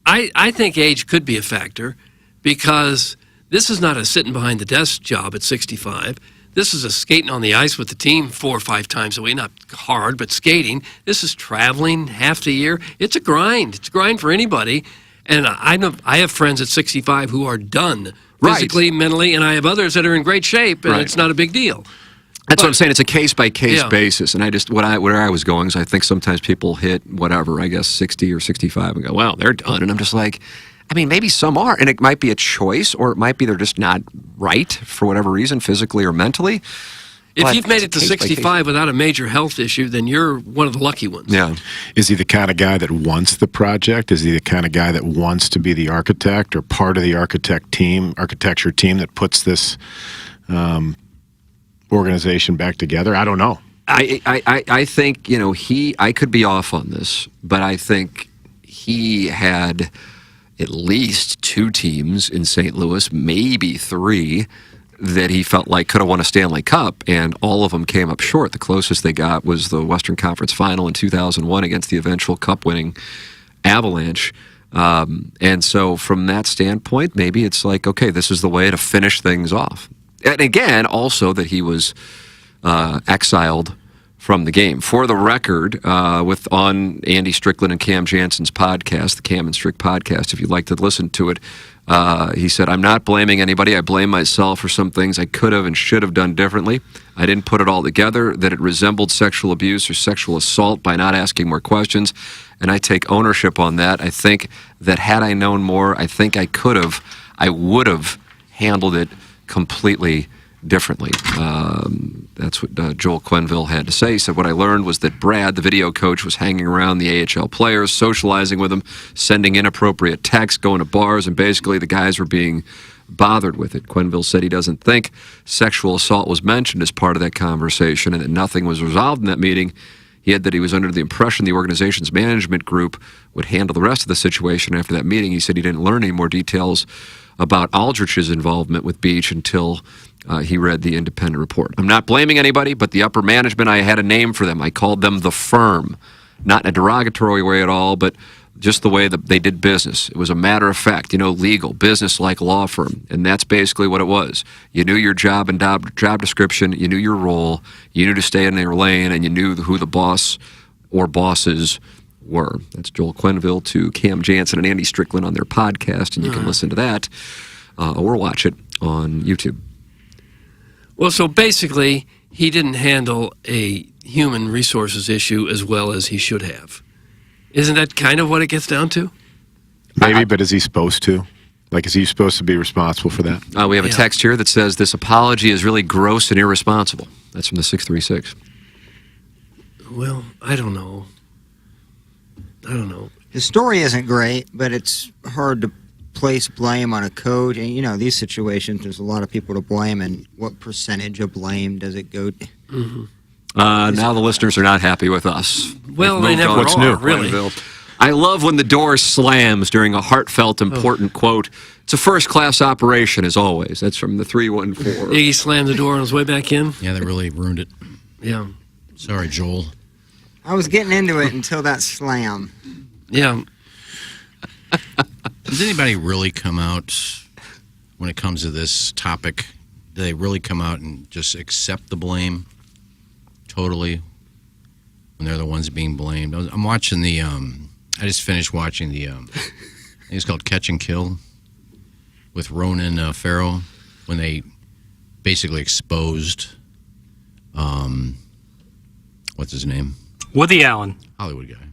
I think age could be a factor, because this is not a sitting behind the desk job at 65. This is a skating on the ice with the team 4 or 5 times a week. Not hard, but skating. This is traveling half the year. It's a grind. It's a grind for anybody. And I have friends at 65 who are done physically, mentally, and I have others that are in great shape, and it's not a big deal. That's what I'm saying. It's a case-by-case Yeah. basis. And where I was going is I think sometimes people hit whatever, I guess 60 or 65 and go, well, they're done. And I'm just like, I mean, maybe some are. And it might be a choice, or it might be they're just not right for whatever reason, physically or mentally. If But you've made it's it to a case-by-case. 65 without a major health issue, then you're one of the lucky ones. Yeah. Is he the kind of guy that wants the project? Is he the kind of guy that wants to be the architect or part of the architecture team that puts this organization back together? I don't know. I think, I could be off on this, but I think he had at least 2 teams in St. Louis, maybe 3, that he felt like could have won a Stanley Cup, and all of them came up short. The closest they got was the Western Conference Final in 2001 against the eventual Cup-winning Avalanche. And so from that standpoint, maybe it's like, okay, this is the way to finish things off. And again, also that he was exiled from the game. For the record, on Andy Strickland and Cam Jansen's podcast, the Cam and Strick podcast, if you'd like to listen to it, he said, I'm not blaming anybody. I blame myself for some things I could have and should have done differently. I didn't put it all together, that it resembled sexual abuse or sexual assault by not asking more questions, and I take ownership on that. I think that had I known more, I think I would have handled it completely differently. That's what Joel Quenneville had to say. He said, what I learned was that Brad, the video coach, was hanging around the AHL players, socializing with them, sending inappropriate texts, going to bars, and basically the guys were being bothered with it. Quenneville said he doesn't think sexual assault was mentioned as part of that conversation and that nothing was resolved in that meeting. He had that he was under the impression the organization's management group would handle the rest of the situation after that meeting. He said he didn't learn any more details about Aldrich's involvement with Beach until he read the independent report. I'm not blaming anybody, but the upper management, I had a name for them. I called them the firm. Not in a derogatory way at all, but just the way that they did business. It was a matter of fact, legal, business-like law firm. And that's basically what it was. You knew your job and job description, you knew your role, you knew to stay in your lane, and you knew who the boss or bosses were. That's Joel Quenneville to Cam Jansen and Andy Strickland on their podcast, and you can listen to that or watch it on YouTube. Well, so basically, he didn't handle a human resources issue as well as he should have. Isn't that kind of what it gets down to? Maybe, but is he supposed to? Like, is he supposed to be responsible for that? We have a text here that says, this apology is really gross and irresponsible. That's from the 636. Well, I don't know. His story isn't great, but it's hard to place blame on a coach. And, these situations, there's a lot of people to blame. And what percentage of blame does it go to? Mm-hmm. Now the listeners are not happy with us. Well, they never are, really. I love when the door slams during a heartfelt, important quote. It's a first-class operation, as always. That's from the 314. Iggy slammed the door on his way back in? Yeah, that really ruined it. Yeah. Sorry, Joel. I was getting into it until that slam. Yeah. Does anybody really come out, when it comes to this topic, do they really come out and just accept the blame totally when they're the ones being blamed? I'm watching I just finished watching I think it's called Catch and Kill with Ronan Farrow, when they basically exposed, what's his name? Woody Allen. Hollywood guy.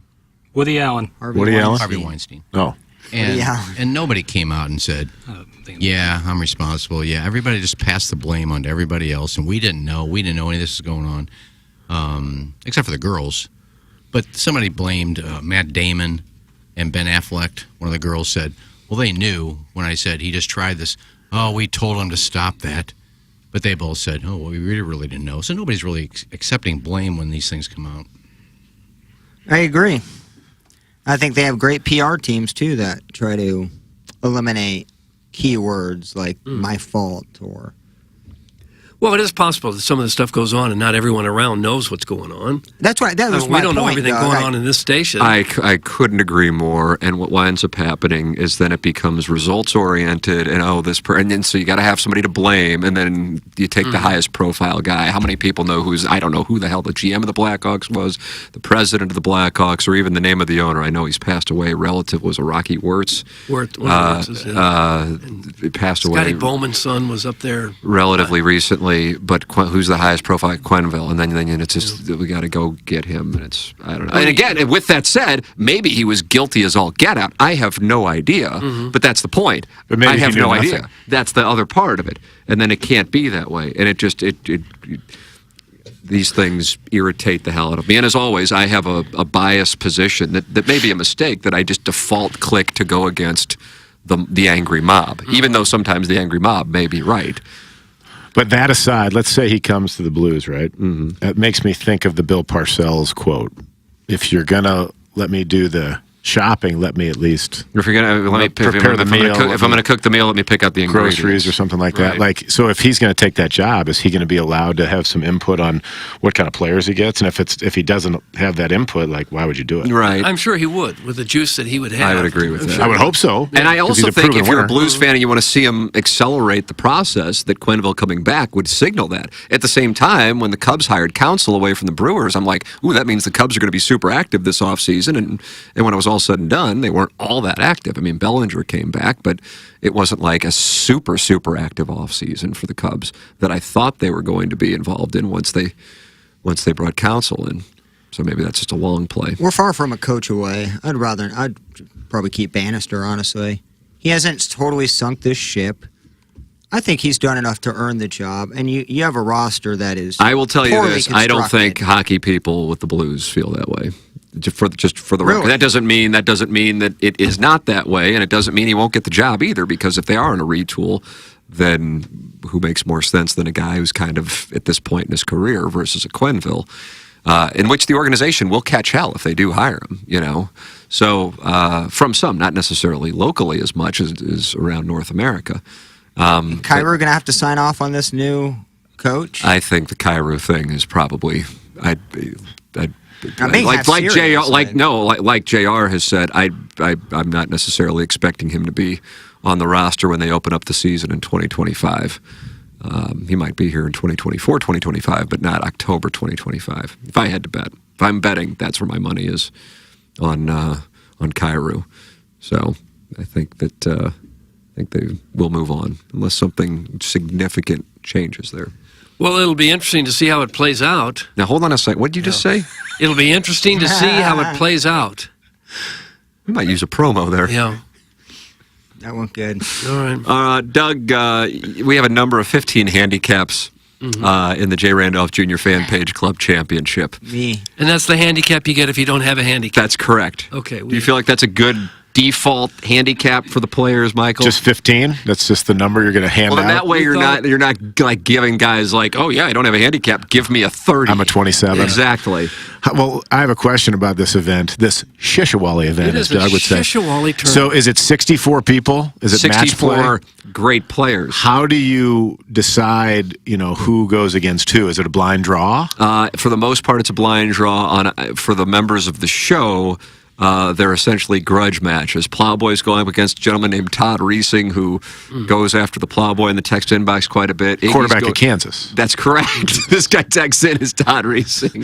Woody Allen. Harvey Weinstein. Oh. And nobody came out and said, yeah, I'm responsible. Yeah, everybody just passed the blame on to everybody else, and we didn't know. We didn't know any of this was going on, except for the girls. But somebody blamed Matt Damon and Ben Affleck. One of the girls said, well, they knew when I said he just tried this. Oh, we told him to stop that. But they both said, oh, well, we really didn't know. So nobody's really accepting blame when these things come out. I agree. I think they have great PR teams, too, that try to eliminate keywords like my fault or... Well, it is possible that some of the stuff goes on and not everyone around knows what's going on. That's right. That was my we don't point, know everything going on in this station. I couldn't agree more. And what winds up happening is then it becomes results oriented, and and then so you got to have somebody to blame, and then you take the highest profile guy. How many people know I don't know who the hell the GM of the Blackhawks was, the president of the Blackhawks, or even the name of the owner. I know he's passed away. Relative was a Rocky Wirtz. He passed away. Scotty Bowman's son was up there relatively recently. apparently, but who's the highest profile? Quenneville, and then it's just we got to go get him, and it's I don't know. And again, with that said, maybe he was guilty as all get out. I have no idea, but that's the point. But maybe I have he knew no nothing. idea. That's the other part of it, and then it can't be that way, and these things irritate the hell out of me. And as always, I have a biased position that may be a mistake, that I just default click to go against the angry mob, even though sometimes the angry mob may be right. But that aside, let's say he comes to the Blues, right? That makes me think of the Bill Parcells quote. If you're going to let me do the shopping, let me at least if you're gonna let me prepare the meal. If I'm going to cook the meal, let me pick up the ingredients. Groceries or something like that. Right. Like, so if he's going to take that job, is he going to be allowed to have some input on what kind of players he gets? And if he doesn't have that input, like, why would you do it? Right. I'm sure he would, with the juice that he would have. I would agree with that. I would hope so. And I 'cause he's also a think proven if you're a winner. Blues fan and you want to see him accelerate the process, that Quenneville coming back would signal that. At the same time, when the Cubs hired Counsell away from the Brewers, I'm like, ooh, that means the Cubs are going to be super active this offseason. And when it was all said and done, they weren't all that active. I mean, Bellinger came back, but it wasn't like a super, super active offseason for the Cubs that I thought they were going to be involved in once they brought Counsell in. So maybe that's just a long play. We're far from a coach away. I'd probably keep Bannister, honestly. He hasn't totally sunk this ship. I think he's done enough to earn the job, and you have a roster that is I will tell you poorly this. I don't constructed. think hockey people with the Blues feel that way. Just for the record, Really? that doesn't mean that it is not that way, and it doesn't mean he won't get the job either. Because if they are in a retool, then who makes more sense than a guy who's kind of at this point in his career versus a Quenneville, in which the organization will catch hell if they do hire him. You know, so from some, not necessarily locally as much as around North America. Kyra going to have to sign off on this new coach? I think the Cairo thing is probably I'm being half like serious, JR like JR has said. I'm not necessarily expecting him to be on the roster when they open up the season in 2025. He might be here in 2024, 2025, but not October 2025. If I had to bet, if I'm betting, that's where my money is on Cairo. So I think that. I think they will move on unless something significant changes there. Well, it'll be interesting to see how it plays out. Now, hold on a second. What did you just say? It'll be interesting to see how it plays out. We might use a promo there. Yeah. That went good. All right. Doug, we have a number of 15 handicaps in the J. Randolph Jr. Fan Page Club Championship. Me. And that's the handicap you get if you don't have a handicap. That's correct. Okay. Do you feel like that's a good default handicap for the players, Michael? Just 15? That's just the number you're going to hand well, out? Well, that way you're not like giving guys like, oh yeah, I don't have a handicap, give me a 30. I'm a 27. Exactly. Well, I have a question about this event, this Shishawali event, as Doug would say. Shishawali tournament. So is it 64 people? Is it 64 match play? Great players. How do you decide, who goes against who? Is it a blind draw? For the most part, it's a blind draw. For the members of the show, they're essentially grudge matches. Plowboy's going up against a gentleman named Todd Reesing, who goes after the Plowboy in the text inbox quite a bit. Quarterback of Kansas. That's correct. This guy texts in as Todd Reesing.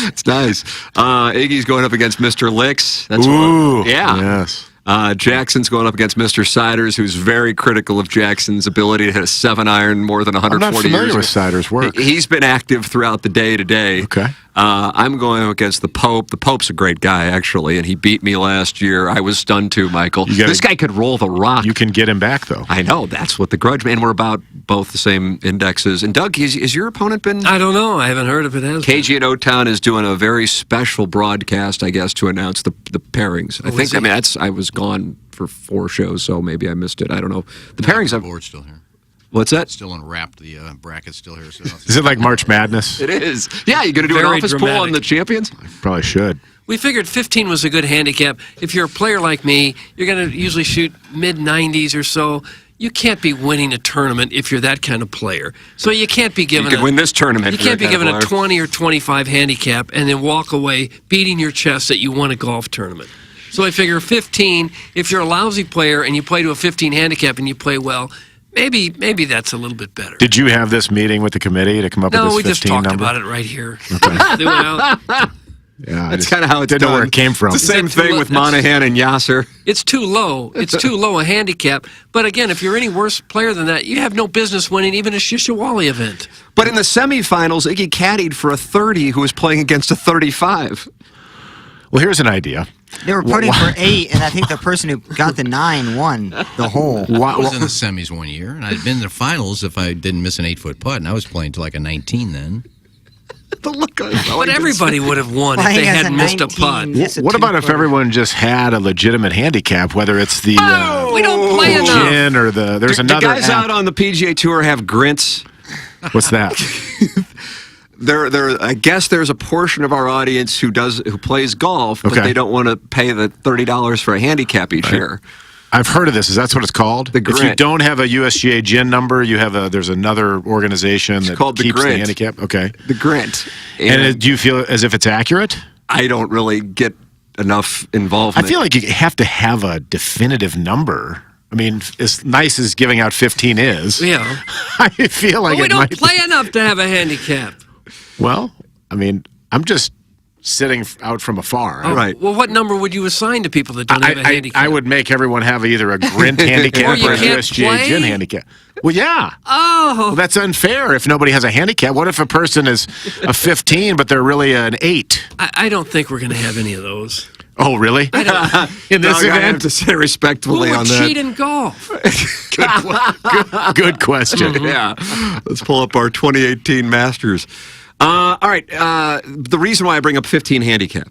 It's nice. Iggy's going up against Mr. Licks. That's Ooh, yeah. Yes. Jackson's going up against Mr. Siders, who's very critical of Jackson's ability to hit a 7-iron more than 140 I'm not familiar years. with Siders' work. He's been active throughout the day today. Okay. I'm going up against the Pope. The Pope's a great guy, actually, and he beat me last year. I was stunned too, Michael. This guy could roll the rock. You can get him back, though. I know. That's what the grudge man. We're about both the same indexes. And Doug, is your opponent been? I don't know. I haven't heard if it has. KG at O-Town is doing a very special broadcast, I guess, to announce the pairings. I was gone for 4 shows, so maybe I missed it. I don't know. The pairings. The board's still here. What's that? Still unwrapped. The bracket's still here. So is it like March Madness? It is. Yeah, you going to do an office poll on the champions? Probably should. We figured 15 was a good handicap. If you're a player like me, you're going to usually shoot mid-90s or so. You can't be winning a tournament if you're that kind of player. So you can't be given. You could win this tournament. You can't be given a 20 or 25 handicap and then walk away beating your chest that you won a golf tournament. So I figure 15. If you're a lousy player and you play to a 15 handicap and you play well, maybe that's a little bit better. Did you have this meeting with the committee to come up with this 15 we just talked number? about it right here. Okay. Yeah, That's kind of how it's didn't done. know where it came from. It's the same Is that too thing low? with Monahan and Yasser. It's too low. It's too low a handicap. But again, if you're any worse player than that, you have no business winning even a Shishawali event. But in the semifinals, Iggy caddied for a 30 who was playing against a 35. Well, here's an idea. They were putting for 8, and I think the person who got the 9 won the hole. I was in the semis one year, and I'd been in the finals if I didn't miss an 8-foot putt, and I was playing to like a 19 then. The look on But everybody would have won if they hadn't missed a putt. What about if everyone just had a legitimate handicap, whether it's the we don't play enough. gin or there's Do another guys app. out on the PGA Tour have grints? What's that? I guess there's a portion of our audience who plays golf, but Okay. they don't want to pay the $30 for a handicap each year. I've heard of this. Is that what it's called? The If you Grint. don't have a USGA GIN number, there's another organization that called the keeps the Grint. handicap. Okay. The Grint. And do you feel as if it's accurate? I don't really get enough involvement. I feel like you have to have a definitive number. I mean, as nice as giving out 15 is, Yeah. I feel like But we it don't might play enough to have a handicap. Well, I mean, I'm just sitting out from afar. Oh, well, what number would you assign to people that don't have a handicap? I would make everyone have either a Grint handicap Or you or a can't USGA play? GIN handicap. Well, yeah. Oh. Well, that's unfair if nobody has a handicap. What if a person is a 15, but they're really an 8? I don't think we're going to have any of those. Oh, really? In this Doug, I have event? to say respectfully Who on would that. cheat in golf? Good question. Yeah. Let's pull up our 2018 Masters. All right. The reason why I bring up 15 handicap,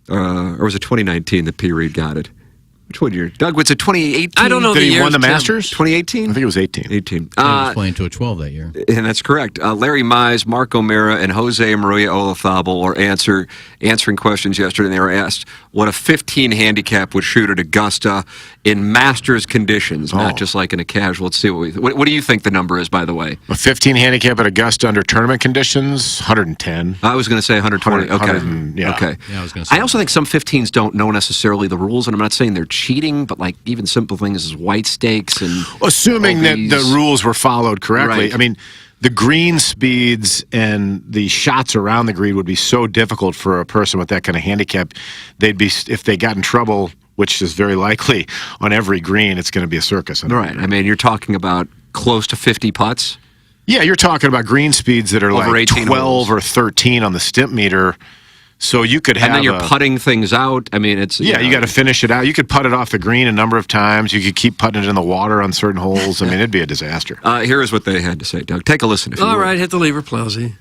or was it 2019 that P. Reed got it? Which one year? Doug, was it 2018? I don't know Did the he years, won the Tim. Masters? 2018? I think it was 18. 18. I was playing to a 12 that year. And that's correct. Larry Mize, Mark O'Mara, and Jose Maria Olazabal were answering questions yesterday, and they were asked what a 15 handicap would shoot at Augusta in Masters conditions, not just like in a casual. Let's see what do you think the number is, by the way? A 15 handicap at Augusta under tournament conditions, 110. I was going to say 120. Okay. Yeah. Okay. Yeah, I was going to say. I also think some 15s don't know necessarily the rules, and I'm not saying they're cheating, but like even simple things as white stakes and Assuming that the OBs. rules were followed correctly. Right. I mean, the green speeds and the shots around the green would be so difficult for a person with that kind of handicap. They'd be, if they got in trouble, which is very likely on every green, it's going to be a circus. Right. I mean, you're talking about close to 50 putts. Yeah, you're talking about green speeds that are Over like 18 12 holes. or 13 on the stimp meter. So you could have And then you're a- putting things out. I mean, it's Yeah, you got to finish it out. You could putt it off the green a number of times. You could keep putting it in the water on certain holes. I mean, it'd be a disaster. Here is what they had to say, Doug. Take a listen. If you All would. right, hit the lever, Plowsy.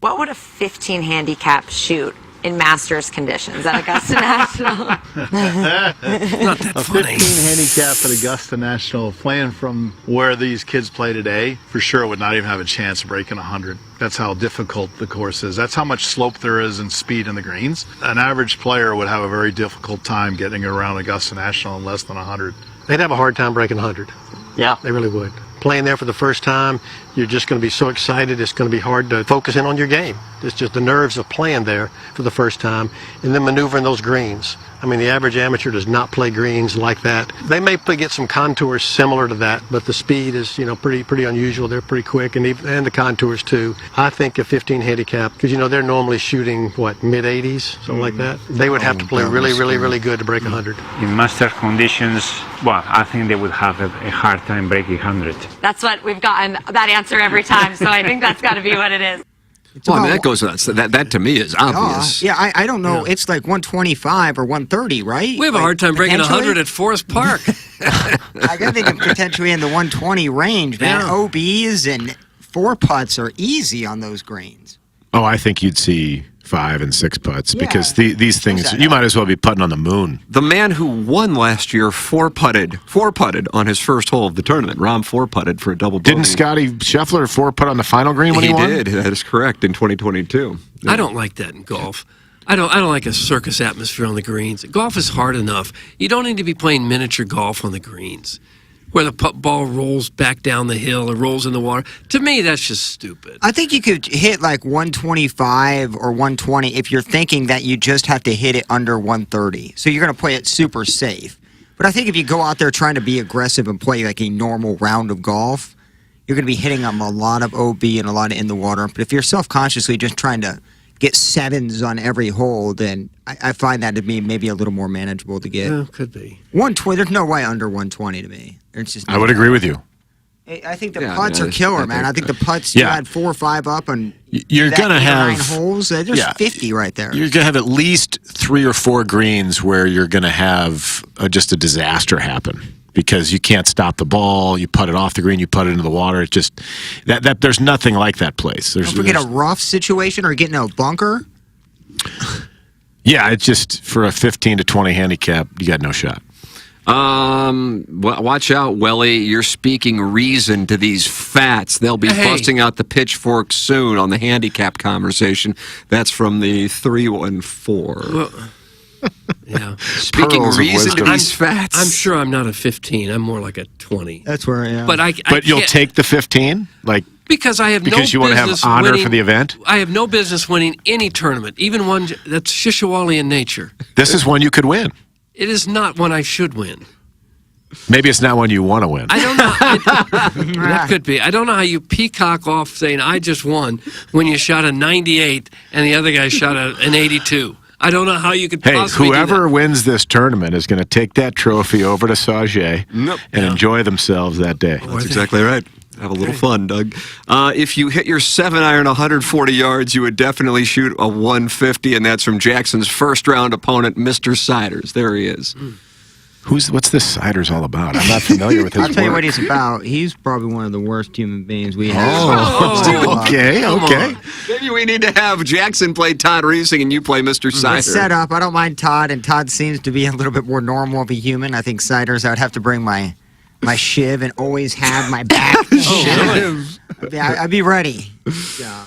What would a 15 handicap shoot in Masters conditions at Augusta National? Not that A 15 handicap at Augusta National, playing from where these kids play today, for sure would not even have a chance of breaking 100. That's how difficult the course is. That's how much slope there is and speed in the greens. An average player would have a very difficult time getting around Augusta National in less than 100. They'd have a hard time breaking 100. Yeah. They really would. Playing there for the first time, you're just going to be so excited, it's going to be hard to focus in on your game. It's just the nerves of playing there for the first time and then maneuvering those greens. I mean, the average amateur does not play greens like that. They may get some contours similar to that, but the speed is, pretty unusual. They're pretty quick, and the contours too. I think a 15 handicap, because they're normally shooting mid 80s, something like that. They would have to play really good to break 100. In master conditions, well, I think they would have a hard time breaking 100. That's what we've gotten that answer every time, so I think that's got to be what it is. Well, I mean, that goes without that to me is obvious. Yeah, I don't know. Yeah. It's like 125 or 130, right? We have a hard time breaking 100 at Forest Park. I got to think of potentially in the 120 range, man. Yeah. OBs and 4 putts are easy on those greens. Oh, I think you'd see 5 and 6 putts Yeah. because these things, you might as well be putting on the moon. The man who won last year four putted on his first hole of the tournament. Rahm 4-putted for a double bogey. Didn't Scotty Scheffler 4-putt on the final green when he won? He did. That is correct in 2022. I don't like that in golf. I don't like a circus atmosphere on the greens. Golf is hard enough. You don't need to be playing miniature golf on the greens, where the ball rolls back down the hill or rolls in the water. To me, that's just stupid. I think you could hit like 125 or 120 if you're thinking that you just have to hit it under 130. So you're going to play it super safe. But I think if you go out there trying to be aggressive and play like a normal round of golf, you're going to be hitting them a lot of OB and a lot of in the water. But if you're self-consciously just trying to get 7s on every hole, then I find that to be maybe a little more manageable to get. Yeah, could be. 120. There's no way under 120 to me. There's just. I would agree with you. I think the putts are killer, man. I think the putts you had 4 or 5 up on. You're going to have 9 holes. There's 50 right there. You're going to have at least 3 or 4 greens where you're going to have just a disaster happen because you can't stop the ball. You putt it off the green. You putt it into the water. It's just that there's nothing like that place. Don't forget a rough situation or getting a bunker. Yeah, it's just for a 15 to 20 handicap, you got no shot. Watch out, Welly. You're speaking reason to these fats. They'll be busting out the pitchfork soon on the handicap conversation. That's from the 314. Well, yeah. Speaking reason to these fats. I'm sure I'm not a 15. I'm more like a 20. That's where I am. But you'll take the 15? Because I have because no you want to have business honor winning, for the event? I have no business winning any tournament, even one that's Shishawali in nature. This is one you could win. It is not one I should win. Maybe it's not one you want to win. I don't know. That could be. I don't know how you peacock off saying I just won when you shot a 98 and the other guy shot an 82. I don't know how you could possibly do whoever that. wins this tournament is going to take that trophy over to Sauget and enjoy themselves that day. That's exactly right. Have a little fun, Doug. If you hit your 7-iron 140 yards, you would definitely shoot a 150, and that's from Jackson's first-round opponent, Mr. Siders. There he is. What's this Siders all about? I'm not familiar with his I'll tell you work. what he's about. He's probably one of the worst human beings we have. Okay. Maybe we need to have Jackson play Todd Reesing and you play Mr. Siders. It's set up. I don't mind Todd, and Todd seems to be a little bit more normal of a human. I think Siders, I would have to bring my shiv and always have my back. Yeah, I'd be ready. Yeah.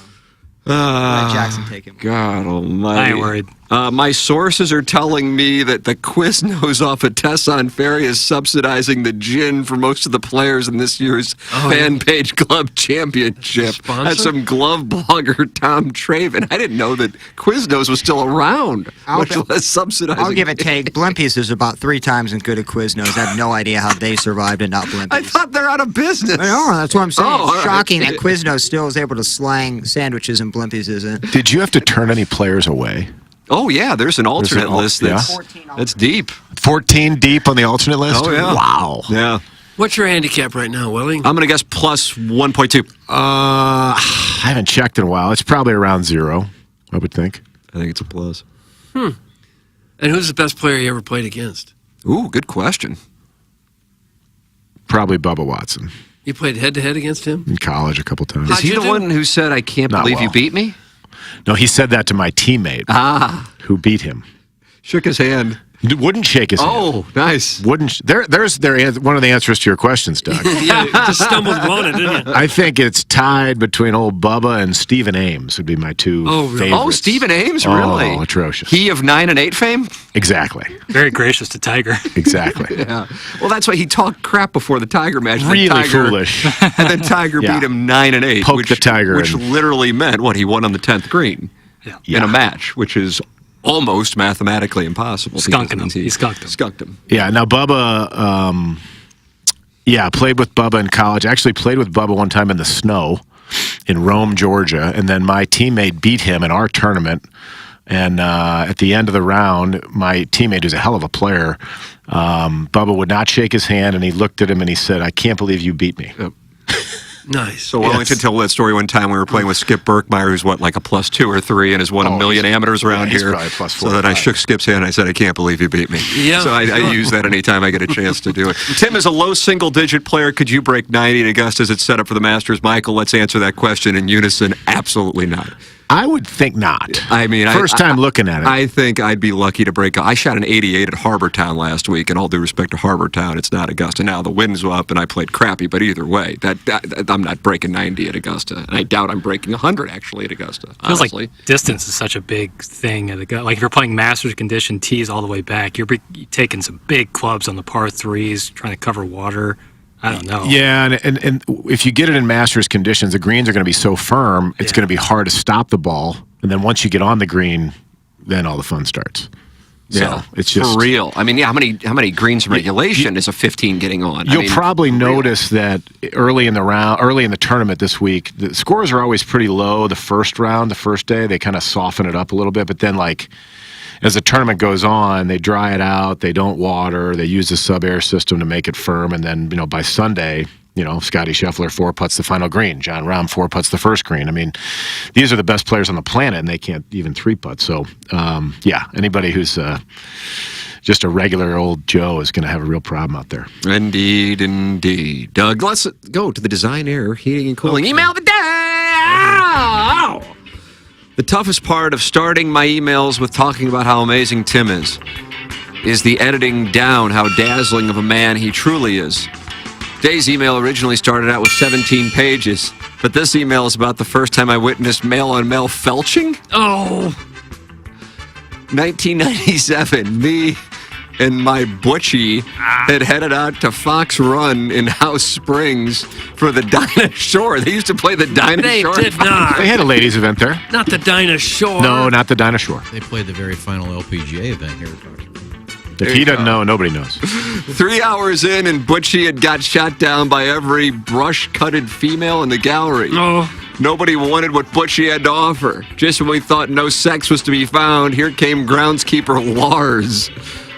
Let Jackson take him. God almighty. I ain't worried. My sources are telling me that the Quiznos off of Tesson Ferry is subsidizing the gin for most of the players in this year's Fan Page Club Championship. That's some glove blogger, Tom Traven. I didn't know that Quiznos was still around, much less subsidizing. I'll give it take. Blimpies is about 3 times as good as Quiznos. I have no idea how they survived and not Blimpies. I thought they're out of business. I know, that's what I'm saying. Oh, It's shocking that Quiznos still is able to slang sandwiches and Blimpies isn't. Did you have to turn any players away? Oh, yeah, there's an alternate list that's deep. 14 deep on the alternate list? Oh, yeah. Wow. Yeah. What's your handicap right now, Welling? I'm going to guess plus 1.2. I haven't checked in a while. It's probably around 0, I would think. I think it's a plus. And who's the best player you ever played against? Ooh, good question. Probably Bubba Watson. You played head-to-head against him? In college a couple times. Is he the one who said, I can't Not believe you well. beat me? No, he said that to my teammate who beat him. Shook his hand. Wouldn't shake his hand. Oh, nice. Wouldn't. There's one of the answers to your questions, Doug. Yeah, you just stumbled on it, didn't you? I think it's tied between old Bubba and Stephen Ames would be my 2 favorites. Oh, Stephen Ames? Really? Oh, atrocious. He of 9 and 8 fame? Exactly. Very gracious to Tiger. Exactly. Yeah. Well, that's why he talked crap before the Tiger match. Really Tiger, foolish. And then Tiger Yeah. beat him 9 and 8. Poked the Tiger Which in. literally meant, he won on the 10th green in a match, which is almost mathematically impossible. Skunking him. He skunked him. Skunked him. Yeah. Now Bubba. Played with Bubba in college. Actually played with Bubba one time in the snow in Rome, Georgia, and then my teammate beat him in our tournament. And at the end of the round, my teammate, who's a hell of a player, Bubba would not shake his hand, and he looked at him and he said, "I can't believe you beat me." Yep. Nice. So Wellington told that story one time we were playing with Skip Berkmeyer, who's like a plus 2 or 3 and has won a million amateurs around he's here. probably plus 4 so or that I 5. shook Skip's hand and I said, I can't believe you beat me. Yeah. So I use that anytime I get a chance to do it. Tim is a low single-digit player. Could you break 90 at Augusta as it's set up for the Masters? Michael, let's answer that question in unison. Absolutely not. I would think not. I mean, First time looking at it. I think I'd be lucky to break. I shot an 88 at Harbortown last week, and all due respect to Harbortown, it's not Augusta. Now, the winds were up, and I played crappy, but either way, that I'm not breaking 90 at Augusta. And I doubt I'm breaking 100, actually, at Augusta, Feels honestly. like distance is such a big thing. Like if you're playing Masters condition tees all the way back, you're taking some big clubs on the par 3s, trying to cover water. I don't know. Yeah, and if you get it in Masters conditions, the greens are going to be so firm, it's going to be hard to stop the ball. And then once you get on the green, then all the fun starts. Yeah, So it's just for real. I mean, how many greens in regulation is a 15 getting on? You'll probably notice that early in the tournament this week, the scores are always pretty low. The first round, the first day, they kind of soften it up a little bit. But then, like, as the tournament goes on, they dry it out. They don't water. They use the sub-air system to make it firm. And then, by Sunday, Scotty Scheffler 4-putts the final green. John Rahm 4-putts the first green. I mean, these are the best players on the planet, and they can't even 3-putt. So, anybody who's just a regular old Joe is going to have a real problem out there. Indeed. Doug, let's go to the Design Air Heating and Cooling email of the day. Ow! The toughest part of starting my emails with talking about how amazing Tim is the editing down how dazzling of a man he truly is. Day's email originally started out with 17 pages, but this email is about the first time I witnessed male-on-male felching. Oh. 1997, me and my butchie had headed out to Fox Run in House Springs for the Dinah Shore. They used to play the Dinah Shore. They did not. They had a ladies' event there. Not the Dinah Shore. No, not the Dinah Shore. They played the very final LPGA event here. If he doesn't know, nobody knows. 3 hours in, and Butchie had got shot down by every brush-cutted female in the gallery. Oh. Nobody wanted what Butchie had to offer. Just when we thought no sex was to be found, here came groundskeeper Lars,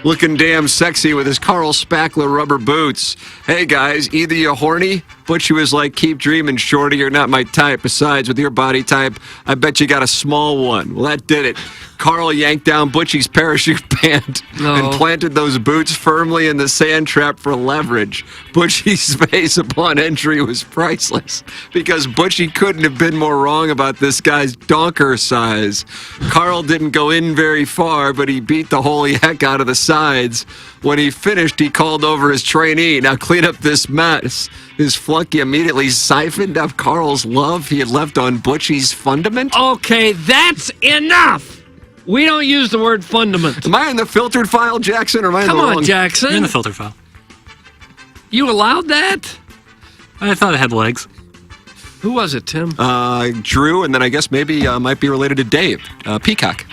looking damn sexy with his Carl Spackler rubber boots. Hey, guys, either you horny? Butchie was like, keep dreaming, shorty, you're not my type. Besides, with your body type, I bet you got a small one. Well, that did it. Carl yanked down Butchie's parachute pant and planted those boots firmly in the sand trap for leverage. Butchie's face upon entry was priceless because Butchie couldn't have been more wrong about this guy's donker size. Carl didn't go in very far, but he beat the holy heck out of the sides. When he finished, he called over his trainee. Now clean up this mess. His flunky immediately siphoned up Carl's love he had left on Butchie's fundament. Okay, that's enough. We don't use the word fundament. Am I in the filtered file, Jackson, or am I in the wrong? Come on, Jackson. You're in the filter file. You allowed that? I thought it had legs. Who was it, Tim? Drew, and then I guess maybe might be related to Dave. Peacock.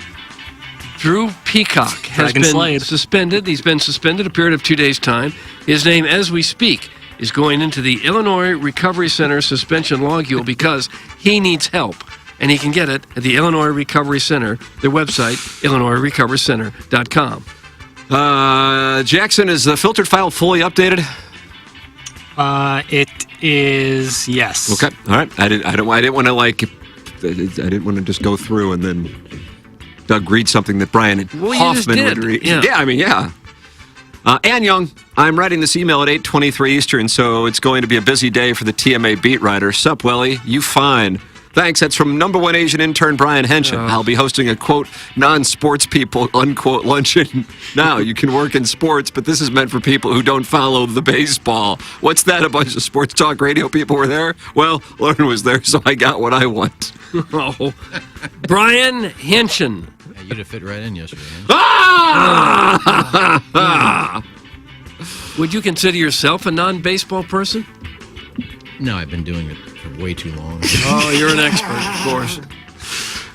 Drew Peacock has Dragon been Slade. suspended. He's been suspended a period of 2 days' time. His name, as we speak, is going into the Illinois Recovery Center suspension logule because he needs help. And he can get it at the Illinois Recovery Center, their website, illinoisrecoverycenter.com. Jackson, is the filtered file fully updated? It is, yes. Okay, all right. I didn't want to just go through and then Doug read something that Brian Hoffman would read. Yeah, I mean, yeah. Ann Young, I'm writing this email at 8:23 Eastern, so it's going to be a busy day for the TMA beat writer. Sup, Welly? You fine. Thanks. That's from #1 Asian intern Brian Henshin. I'll be hosting a, quote, non-sports people, unquote, luncheon. Now, you can work in sports, but this is meant for people who don't follow the baseball. What's that? A bunch of sports talk radio people were there? Well, Lauren was there, so I got what I want. Oh. Brian Henshin. Yeah, you'd have fit right in yesterday. Ah! Would you consider yourself a non-baseball person? No, I've been doing it for way too long. Oh, you're an expert, of course.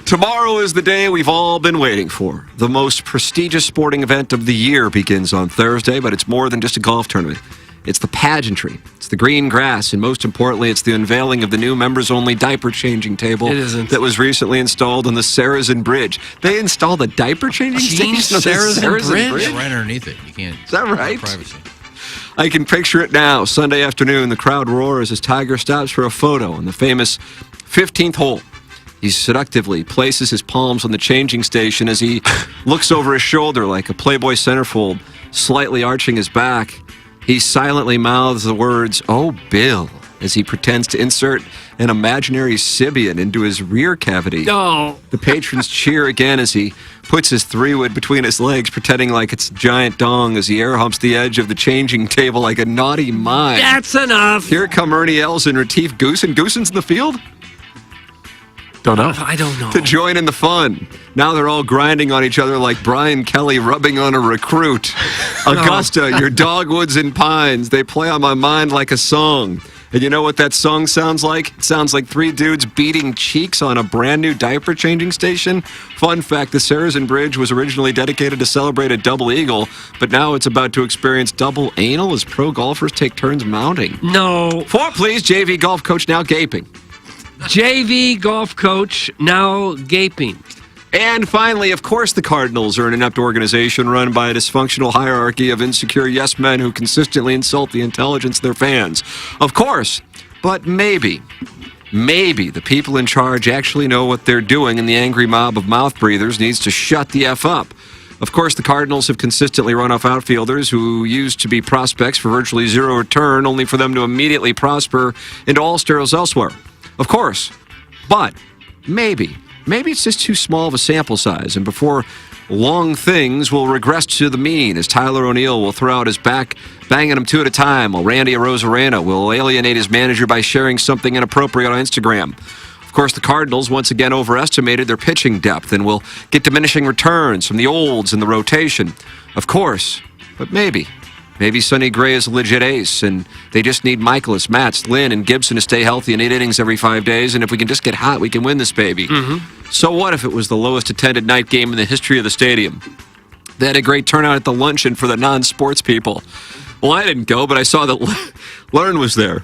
Tomorrow is the day we've all been waiting for. The most prestigious sporting event of the year begins on Thursday, but it's more than just a golf tournament. It's the pageantry. It's the green grass, and most importantly, it's the unveiling of the new members-only diaper-changing table that was recently installed on the Sarazen Bridge. They installed a diaper-changing station on the Sarazen Bridge? Yeah, right underneath it. You can't. Is that right? Privacy. I can picture it now. Sunday afternoon, the crowd roars as Tiger stops for a photo on the famous 15th hole. He seductively places his palms on the changing station as he looks over his shoulder like a Playboy centerfold, slightly arching his back. He silently mouths the words, "Oh, Bill," as he pretends to insert an imaginary Sibian into his rear cavity. Oh. The patrons cheer again as he puts his 3-wood between his legs, pretending like it's a giant dong as he air humps the edge of the changing table like a naughty mime. That's enough. Here come Ernie Els and Retief Goosen. Goosen's in the field? Don't know. I don't know. To join in the fun. Now they're all grinding on each other like Brian Kelly rubbing on a recruit. Augusta, your dogwoods and pines, they play on my mind like a song. And you know what that song sounds like? It sounds like three dudes beating cheeks on a brand new diaper changing station. Fun fact, the Saracen Bridge was originally dedicated to celebrate a double eagle, but now it's about to experience double anal as pro golfers take turns mounting. No. 4, please. JV golf coach now gaping. JV golf coach now gaping. And finally, of course, the Cardinals are an inept organization run by a dysfunctional hierarchy of insecure yes men who consistently insult the intelligence of their fans. Of course, but maybe the people in charge actually know what they're doing, and the angry mob of mouth breathers needs to shut the F up. Of course, the Cardinals have consistently run off outfielders who used to be prospects for virtually zero return, only for them to immediately prosper into all-stars elsewhere. Of course, but maybe it's just too small of a sample size, and before long things will regress to the mean as Tyler O'Neill will throw out his back, banging them two at a time, while Randy Arozarena will alienate his manager by sharing something inappropriate on Instagram. Of course, the Cardinals once again overestimated their pitching depth and will get diminishing returns from the olds in the rotation. Of course, but maybe Sonny Gray is a legit ace, and they just need Michaelis, Matz, Lynn, and Gibson to stay healthy in 8 innings every 5 days, and if we can just get hot, we can win this baby. So what if it was the lowest attended night game in the history of the stadium? They had a great turnout at the luncheon for the non-sports people. Well, I didn't go, but I saw that Lauren was there.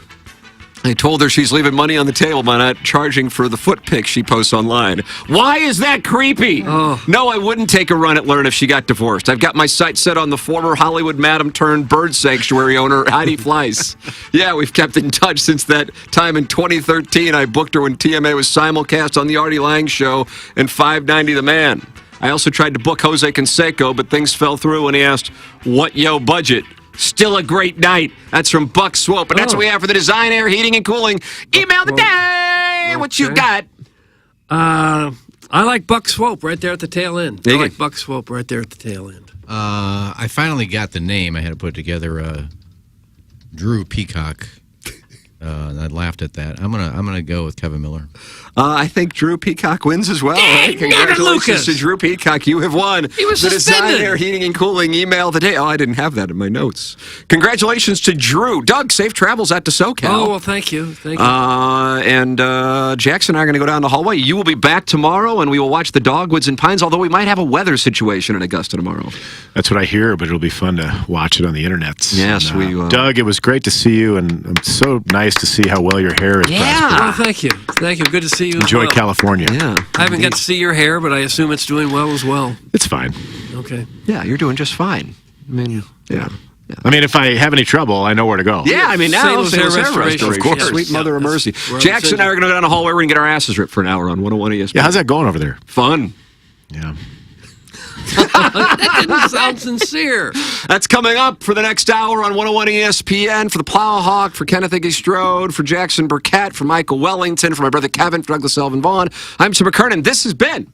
I told her she's leaving money on the table by not charging for the foot pics she posts online. Why is that creepy? No, I wouldn't take a run at Lauren if she got divorced. I've got my sights set on the former Hollywood madam turned bird sanctuary owner, Heidi Fleiss. Yeah, we've kept in touch since that time in 2013. I booked her when TMA was simulcast on the Artie Lang Show and 590 The Man. I also tried to book Jose Canseco, but things fell through when he asked, what yo budget? Still a great night. That's from Buck Swope. And that's what we have for the Design Air Heating and Cooling Email of the Day. What you got? I like Buck Swope right there at the tail end. I like Buck Swope right there at the tail end. I finally got the name. I had to put together Drew Peacock. And I laughed at that. I'm gonna go with Kevin Miller. I think Drew Peacock wins as well. Hey, congratulations to Drew Peacock. You have won. He was the suspended. Design Air Heating and Cooling Email of the Day. Oh, I didn't have that in my notes. Congratulations to Drew. Doug, safe travels out to SoCal. Oh, well, thank you. And Jackson and I are going to go down the hallway. You will be back tomorrow, and we will watch the Dogwoods and Pines, although we might have a weather situation in Augusta tomorrow. That's what I hear, but it'll be fun to watch it on the internet. Yes, Doug, it was great to see you, and it's so nice to see how well your hair is prospering. Well, thank you. Thank you. Good to see you as Enjoy well. California. Yeah. I haven't got to see your hair, but I assume it's doing well as well. It's fine. Okay. Yeah, you're doing just fine. I mean, yeah. I mean, if I have any trouble, I know where to go. Yeah, I mean, now St. Louis Hair Restoration. of course. Yes. Sweet Mother of Mercy. We're on Jackson and I are going to go down the hallway. We're going to get our asses ripped for an hour on 101 ESPN. Yeah, how's that going over there? Fun. Yeah. That didn't sound sincere. That's coming up for the next hour on 101 ESPN. For the Plowhawk, for Kenneth Iggy Strode, for Jackson Burkett, for Michael Wellington, for my brother Kevin, for Douglas Elvin Vaughn. I'm Tim McKernan. This has been